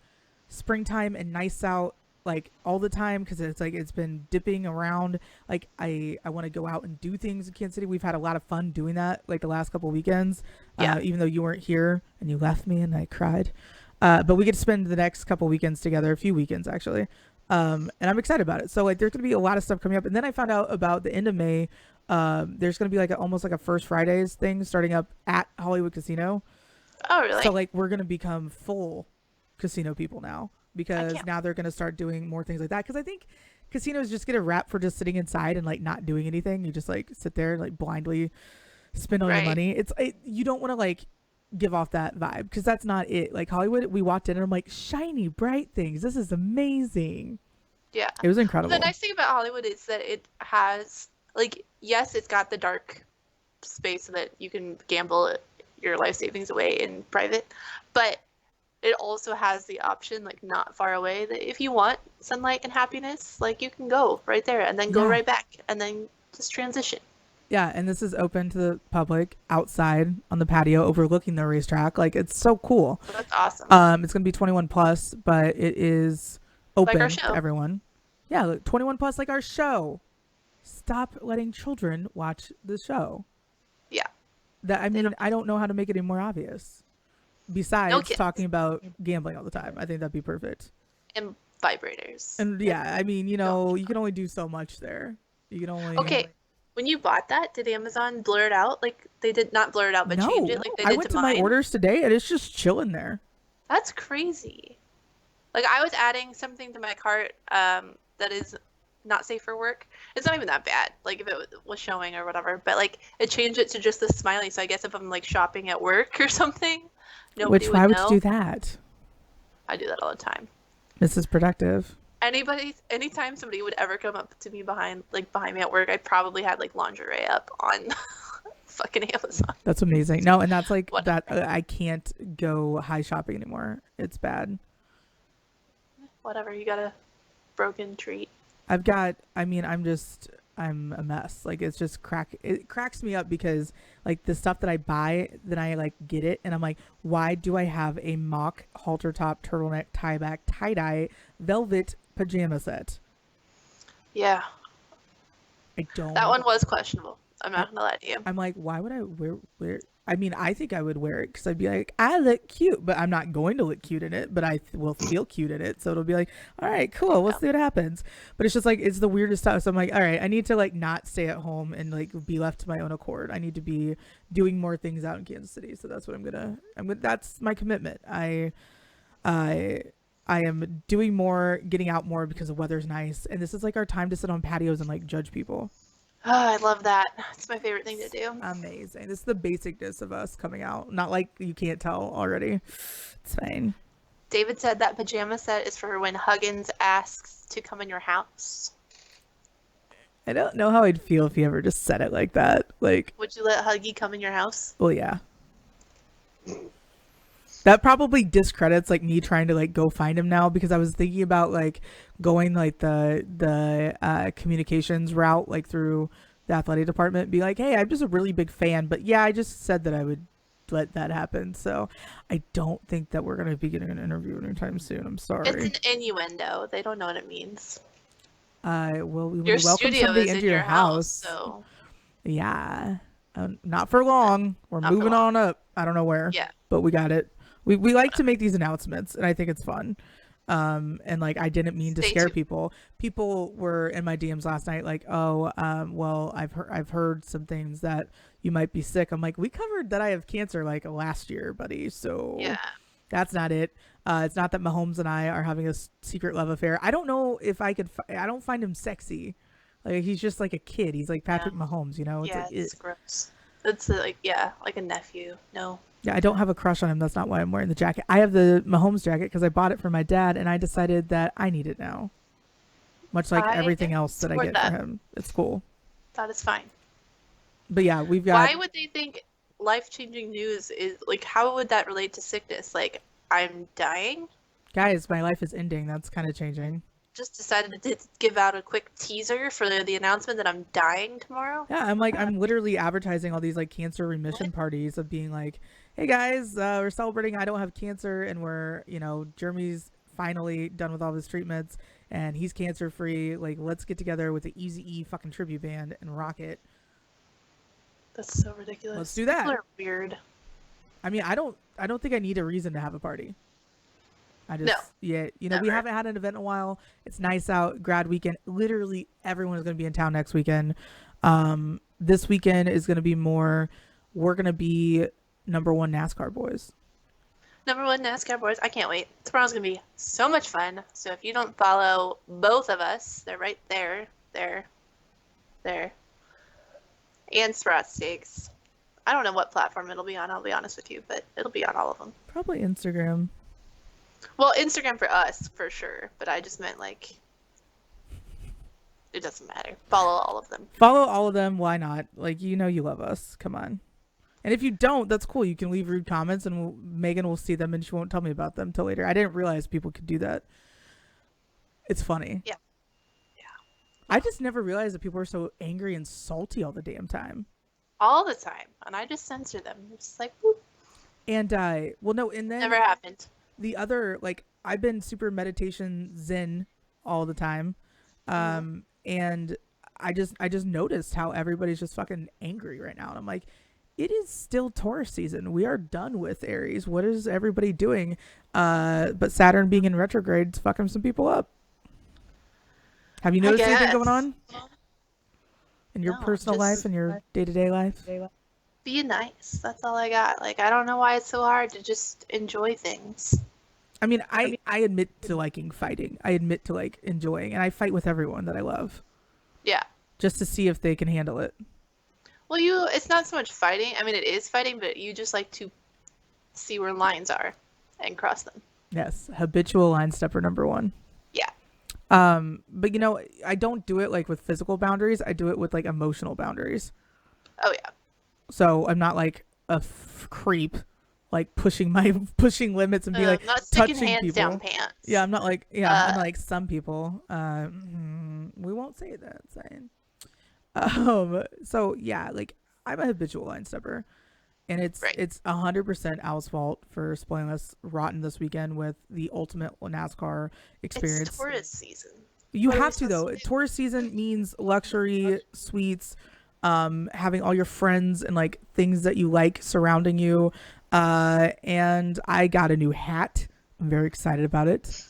springtime and nice out like all the time because it's like it's been dipping around. Like I want to go out and do things in Kansas City. We've had a lot of fun doing that like the last couple of weekends.
Yeah.
Even though you weren't here and you left me and I cried. But we get to spend the next couple weekends together, a few weekends actually. And I'm excited about it. So like there's gonna be a lot of stuff coming up. And then I found out about the end of May. There's gonna be like almost like a First Fridays thing starting up at Hollywood Casino.
Oh, really?
So like we're gonna become full casino people now because
can't-
now they're gonna start doing more things like that. Because I think casinos just get a rap for just sitting inside and like not doing anything. You just like sit there and like blindly spend all your
Right.
money. You don't want to like give off that vibe because that's not it. Like Hollywood, we walked in and I'm like shiny, bright things. This is amazing.
Yeah.
It was incredible.
The nice thing about Hollywood is that it has, like, yes, it's got the dark space so that you can gamble your life savings away in private, but it also has the option, like, not far away, that if you want sunlight and happiness, like, you can go right there and then go
Yeah.
right back and then just transition.
Yeah, and this is open to the public outside on the patio overlooking the racetrack. Like it's so cool.
So that's awesome.
It's gonna be 21 plus, but it is open
our
to
show.
everyone. Yeah, look, 21 plus like our show. Stop letting children watch the show.
Yeah.
That I mean,
don't-
I don't know how to make it any more obvious. Besides
kids.
talking about gambling all the time, I think that'd be perfect.
And vibrators.
And yeah, I mean, you know,
Don't.
you can only do so much there. You can only
Okay. When you bought that, did Amazon blur it out? Like they did not blur it out, but
No,
change it like they
I
did
went
to
to
mine?
my orders today, and it's just chilling there.
That's crazy. Like I was adding something to my cart that is not safe for work. It's not even that bad. Like if it was showing or whatever, but like it changed it to just the smiley. So I guess if I'm like shopping at work or something, nobody
Which why would
know.
you do that?
I do that all the time.
This is productive.
Anytime somebody would ever come up to me behind me at work, I probably had like lingerie up on fucking Amazon.
That's amazing. No, and that's like
Whatever.
that. I can't go high shopping anymore. It's bad.
Whatever, you got a broken treat.
I've got. I mean, I'm a mess. Like it's just it cracks me up because like the stuff that I buy, then I like get it, and I'm like, why do I have a mock halter top turtleneck tie back tie dye velvet pajama set?
Yeah,
I don't.
that one was questionable. I'm not gonna lie to you.
I'm like, why would I wear? I mean, I think I would wear it because I'd be like, I look cute, but I'm not going to look cute in it, but I will feel cute in it. So it'll be like, all right, cool. We'll see what happens. But it's just like, it's the weirdest stuff. So I'm like, all right, I need to like not stay at home and like be left to my own accord. I need to be doing more things out in Kansas City. So that's what I'm gonna, that's my commitment. I am doing more, getting out more because the weather's nice. And this is like our time to sit on patios and like judge people.
Oh, I love that. It's my favorite thing to do.
Amazing. This is the basicness of us coming out. Not like you can't tell already. It's fine.
David said that pajama set is for when Huggins asks to come in your house.
I don't know how I'd feel if he ever just said it like that. Like,
Would you let Huggy come in your house?
well, yeah. That probably discredits like me trying to like go find him now because I was thinking about like going like the communications route like through the athletic department, be like, hey, I'm just a really big fan, but yeah, I just said that I would let that happen. So I don't think that we're gonna be getting an interview anytime soon. I'm sorry.
It's an innuendo. They don't know what it means.
Well, we
Your
would welcome
studio
somebody
is
into
in
your house.
so
Yeah. Not for long. We're
Not for
moving
long.
on up. I don't know where.
Yeah.
But we got it. We like to make these announcements, and I think it's fun. And like I didn't mean to
Stay
scare
tuned.
people. People were in my DMs last night, like, oh, well, I've heard some things that you might be sick. I'm like, we covered that I have cancer like last year, buddy. So
Yeah.
that's not it. It's not that Mahomes and I are having a secret love affair. I don't know if I could. I don't find him sexy. Like he's just like a kid. He's like Patrick Mahomes, you know. It's
Yeah,
like,
it's gross. It's like like a nephew. No.
yeah, I don't have a crush on him. That's not why I'm wearing the jacket. I have the Mahomes jacket because I bought it for my dad, and I decided that I need it now. Much like
I
everything else that I
support
get
that.
for him. It's cool.
That is fine.
But yeah, we've got.
Why would they think life-changing news is like? How would that relate to sickness? Like, I'm dying.
Guys, my life is ending. That's kind of changing.
just decided to give out a quick teaser for the announcement that I'm dying tomorrow.
Yeah, I'm literally advertising all these like cancer remission parties of being like, hey guys, we're celebrating I don't have cancer, and we're, Jeremy's finally done with all his treatments and he's cancer free. Like, let's get together with the Eazy-E fucking tribute band and rock it.
That's so ridiculous.
Let's do that.
People are weird.
I mean, I don't think I need a reason to have a party.
No,
we
never.
haven't had an event in a while. It's nice out, grad weekend. Literally everyone is going to be in town next weekend. This weekend is going to be more, we're going to be number one NASCAR boys.
Number one NASCAR boys. I can't wait. Tomorrow's going to be so much fun. So if you don't follow both of us, they're right there. And Sprots Steaks. I don't know what platform it'll be on, I'll be honest with you, but it'll be on all of them.
Probably Instagram.
Well, Instagram for us, for sure. But I just meant, like, it doesn't matter. Follow all of them.
Follow all of them. Why not? Like, you love us. Come on. And if you don't, that's cool. You can leave rude comments and Megan will see them and she won't tell me about them till later. I didn't realize people could do that. It's funny.
Yeah.
I just never realized that people are so angry and salty all the damn time.
All the time. And I just censor them. It's just like, whoop.
And, and then...
Never happened.
The other, like, I've been super meditation zen all the time. And I just noticed how everybody's just fucking angry right now. And I'm like, it is still Taurus season. We are done with Aries. What is everybody doing? But Saturn being in retrograde is fucking some people up. Have you noticed anything going on in your personal life and your day-to-day life?
Be nice. That's all I got. Like, I don't know why it's so hard to just enjoy things.
I mean, I admit to liking fighting. I admit to like enjoying, and I fight with everyone that I love.
Yeah.
Just to see if they can handle it.
Well, it's not so much fighting. I mean, it is fighting, but you just like to see where lines are and cross them.
Yes. Habitual line stepper number 1.
Yeah.
But I don't do it like with physical boundaries. I do it with like emotional boundaries.
Oh yeah.
So I'm not like a creep, like pushing limits and be like
not sticking
touching
hands
people.
down pants.
Yeah, I'm not like I'm like some people. We won't say that. Saying. So yeah, like I'm a habitual line stepper, and it's 100% Al's fault for spoiling us rotten this weekend with the ultimate NASCAR experience.
It's Taurus season.
You have to though. Taurus season means luxury, sweets, having all your friends and like things that you like surrounding you. And I got a new hat. I'm very excited about it.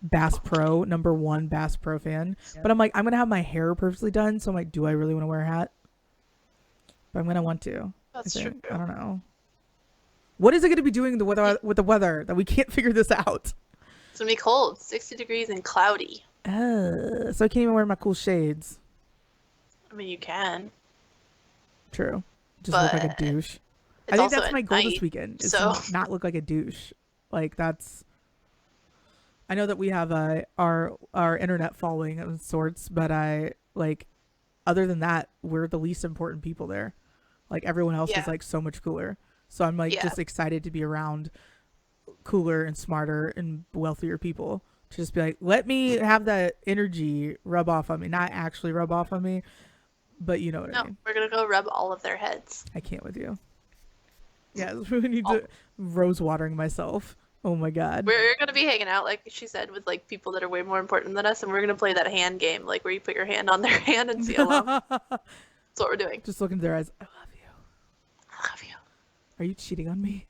Bass Pro, number 1 Bass Pro fan. Yep. But I'm like, I'm going to have my hair perfectly done. So I'm like, do I really want to wear a hat? But I'm going to want to.
That's true.
I don't know. What is it going to be doing with the weather that we can't figure this out?
It's going to be cold, 60 degrees and cloudy.
So I can't even wear my cool shades.
I mean, you can.
True. Just look like a douche. I think that's my goal this weekend. Is to not look like a douche. Like that's. I know that we have our internet following of sorts, but other than that, we're the least important people there. Like everyone else is like so much cooler. So I'm like just excited to be around cooler and smarter and wealthier people. To just be like, let me have that energy rub off on me, not actually rub off on me, but you know what I mean.
We're gonna go rub all of their heads.
I can't with you. Yeah, we need to rose watering myself. Oh my god.
We're gonna be hanging out, like she said, with like people that are way more important than us, and we're gonna play that hand game, like where you put your hand on their hand and see along. That's what we're doing.
Just look into their eyes. I love you.
I love you.
Are you cheating on me?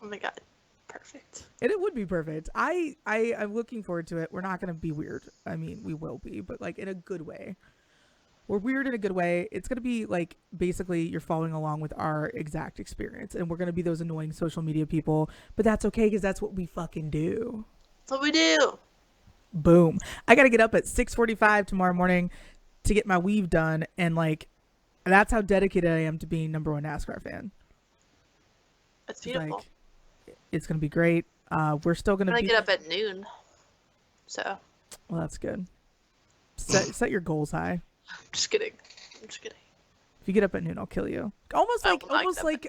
Oh my god. Perfect.
And it would be perfect. I'm looking forward to it. We're not gonna be weird. I mean, we will be, but like in a good way. We're weird in a good way. It's going to be like basically you're following along with our exact experience, and we're going to be those annoying social media people, but that's okay because that's what we fucking do.
That's what we do.
Boom. I got to get up at 6:45 tomorrow morning to get my weave done, and like that's how dedicated I am to being number 1 NASCAR fan.
That's beautiful.
Like, it's going to be great. We're still going to
get up at noon. So.
Well, that's good. Set your goals high.
I'm just kidding. If
you get up at noon, I'll kill you. Almost like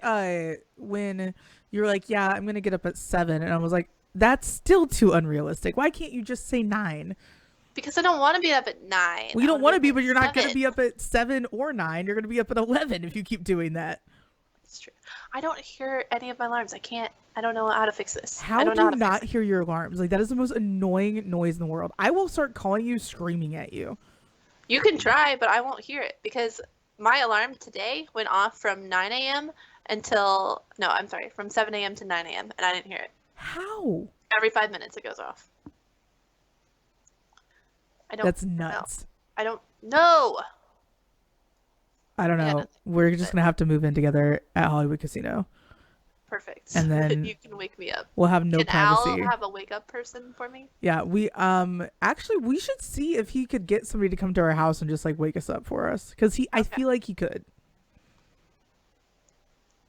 when you're like, yeah, I'm gonna get up at 7, and I was like, that's still too unrealistic. Why can't you just say 9?
Because I don't want to be up at 9.
Well, you don't want to be, but you're not
7.
going to be up at 7 or 9. You're going to be up at 11 if you keep doing that.
That's true. I don't hear any of my alarms. I don't know how to fix this.
How do you not hear your alarms? Like, that is the most annoying noise in the world. I will start calling you, screaming at you.
You can try, but I won't hear it because my alarm today went off from 9 a.m. from 7 a.m. to 9 a.m. and I didn't hear it.
How?
Every 5 minutes it goes off.
That's nuts.
I don't know.
I don't know.
Yeah,
we're just going to have to move in together at Hollywood Casino.
Perfect.
And then
you can wake me up.
We'll have no privacy.
Can Al have a wake up person for me?
Yeah, we actually we should see if he could get somebody to come to our house and just like wake us up for us, because I feel like he could.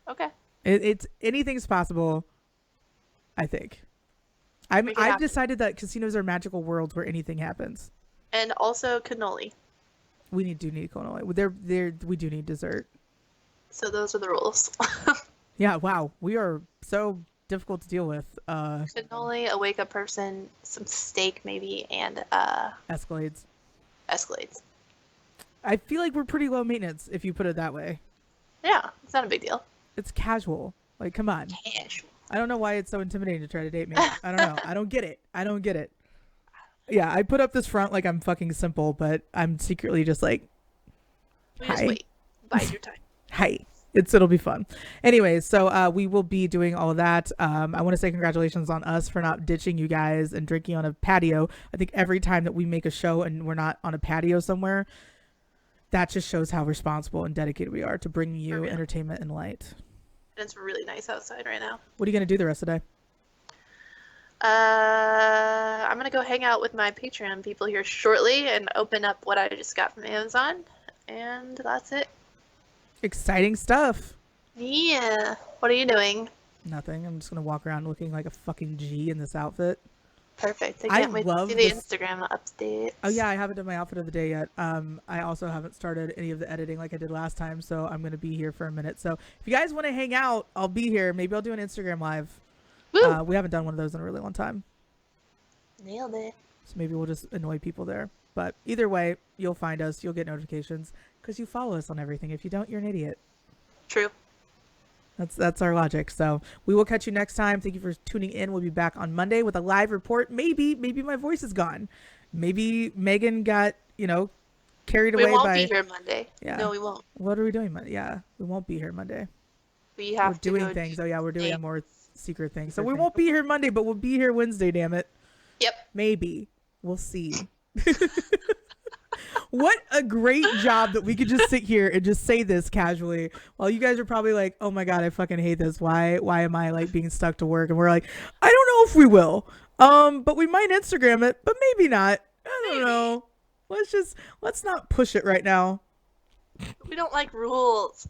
Okay.
It's anything's possible. I think. I've decided that casinos are magical worlds where anything happens.
And also cannoli.
We do need cannoli. We do need dessert.
So those are the rules.
Yeah, wow. We are so difficult to deal with.
Cannoli, a wake up person, some steak maybe, and
Escalades.
I
feel like we're pretty low maintenance if you put it that way.
Yeah, it's not a big deal.
It's casual. Like, come on.
Casual.
I don't know why it's so intimidating to try to date me. I don't know. I don't get it. Yeah, I put up this front like I'm fucking simple, but I'm secretly just like,
Just wait. Bide your time.
Hi. It'll be fun. Anyway, so we will be doing all of that. I want to say congratulations on us for not ditching you guys and drinking on a patio. I think every time that we make a show and we're not on a patio somewhere, that just shows how responsible and dedicated we are to bringing you entertainment and light.
And it's really nice outside right now.
What are you going to do the rest of the day?
I'm going to go hang out with my Patreon people here shortly and open up what I just got from Amazon. And that's it.
Exciting stuff.
Yeah. What are you doing?
Nothing. I'm just going to walk around looking like a fucking G in this outfit.
Perfect. I can't wait to see the Instagram updates.
Oh yeah, I haven't done my outfit of the day yet. I also haven't started any of the editing like I did last time, so I'm going to be here for a minute. So if you guys want to hang out, I'll be here. Maybe I'll do an Instagram live.
Woo!
We haven't done one of those in a really long time.
Nailed it.
So maybe we'll just annoy people there. But either way, you'll find us. You'll get notifications because you follow us on everything. If you don't, you're an idiot.
True.
That's our logic. So we will catch you next time. Thank you for tuning in. We'll be back on Monday with a live report. Maybe my voice is gone. Maybe Megan got, carried away by...
We won't be here Monday.
Yeah.
No, we won't.
What are we doing Monday? Yeah, we won't be here Monday.
We're
doing things. Oh yeah, we're doing a more secret thing. So we won't be here Monday, but we'll be here Wednesday, damn it.
Yep.
Maybe. We'll see. What a great job that we could just sit here and just say this casually while you guys are probably like, oh my god, I fucking hate this. Why am I like being stuck to work? And we're like, I don't know if we will. But we might Instagram it, but maybe not. I don't know. Let's not push it right now.
We don't like rules.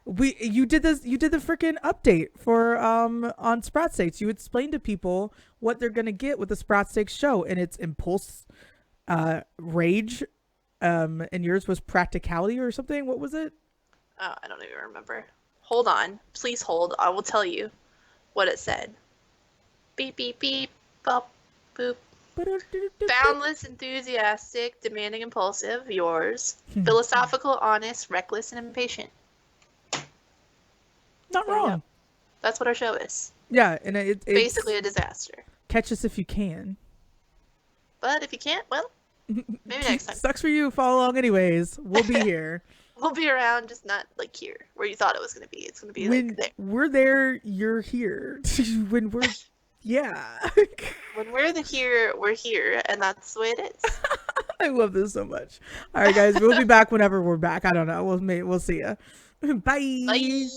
You did the freaking update for on Sprott Steaks. You explained to people what they're gonna get with the Sprott Steaks show, and it's impulse, rage, and yours was practicality or something. What was it?
Oh, I don't even remember. Hold on, please hold. I will tell you what it said. Beep beep beep, bop boop. Boundless, enthusiastic, demanding, impulsive. Yours. Philosophical, honest, reckless, and impatient.
Not wrong.
That's what our show is.
Yeah, and it's
basically a disaster.
Catch us if you can.
But if you can't, well, maybe next time.
Sucks for you. Follow along anyways. We'll be here.
We'll be around, just not like here where you thought it was going to be. It's going to be like there.
We're there, you're here. When we're yeah.
When we're here, we're here, and that's the way it is.
I love this so much. All right, guys, we'll be back whenever we're back. I don't know. We'll see ya. Bye.
Bye.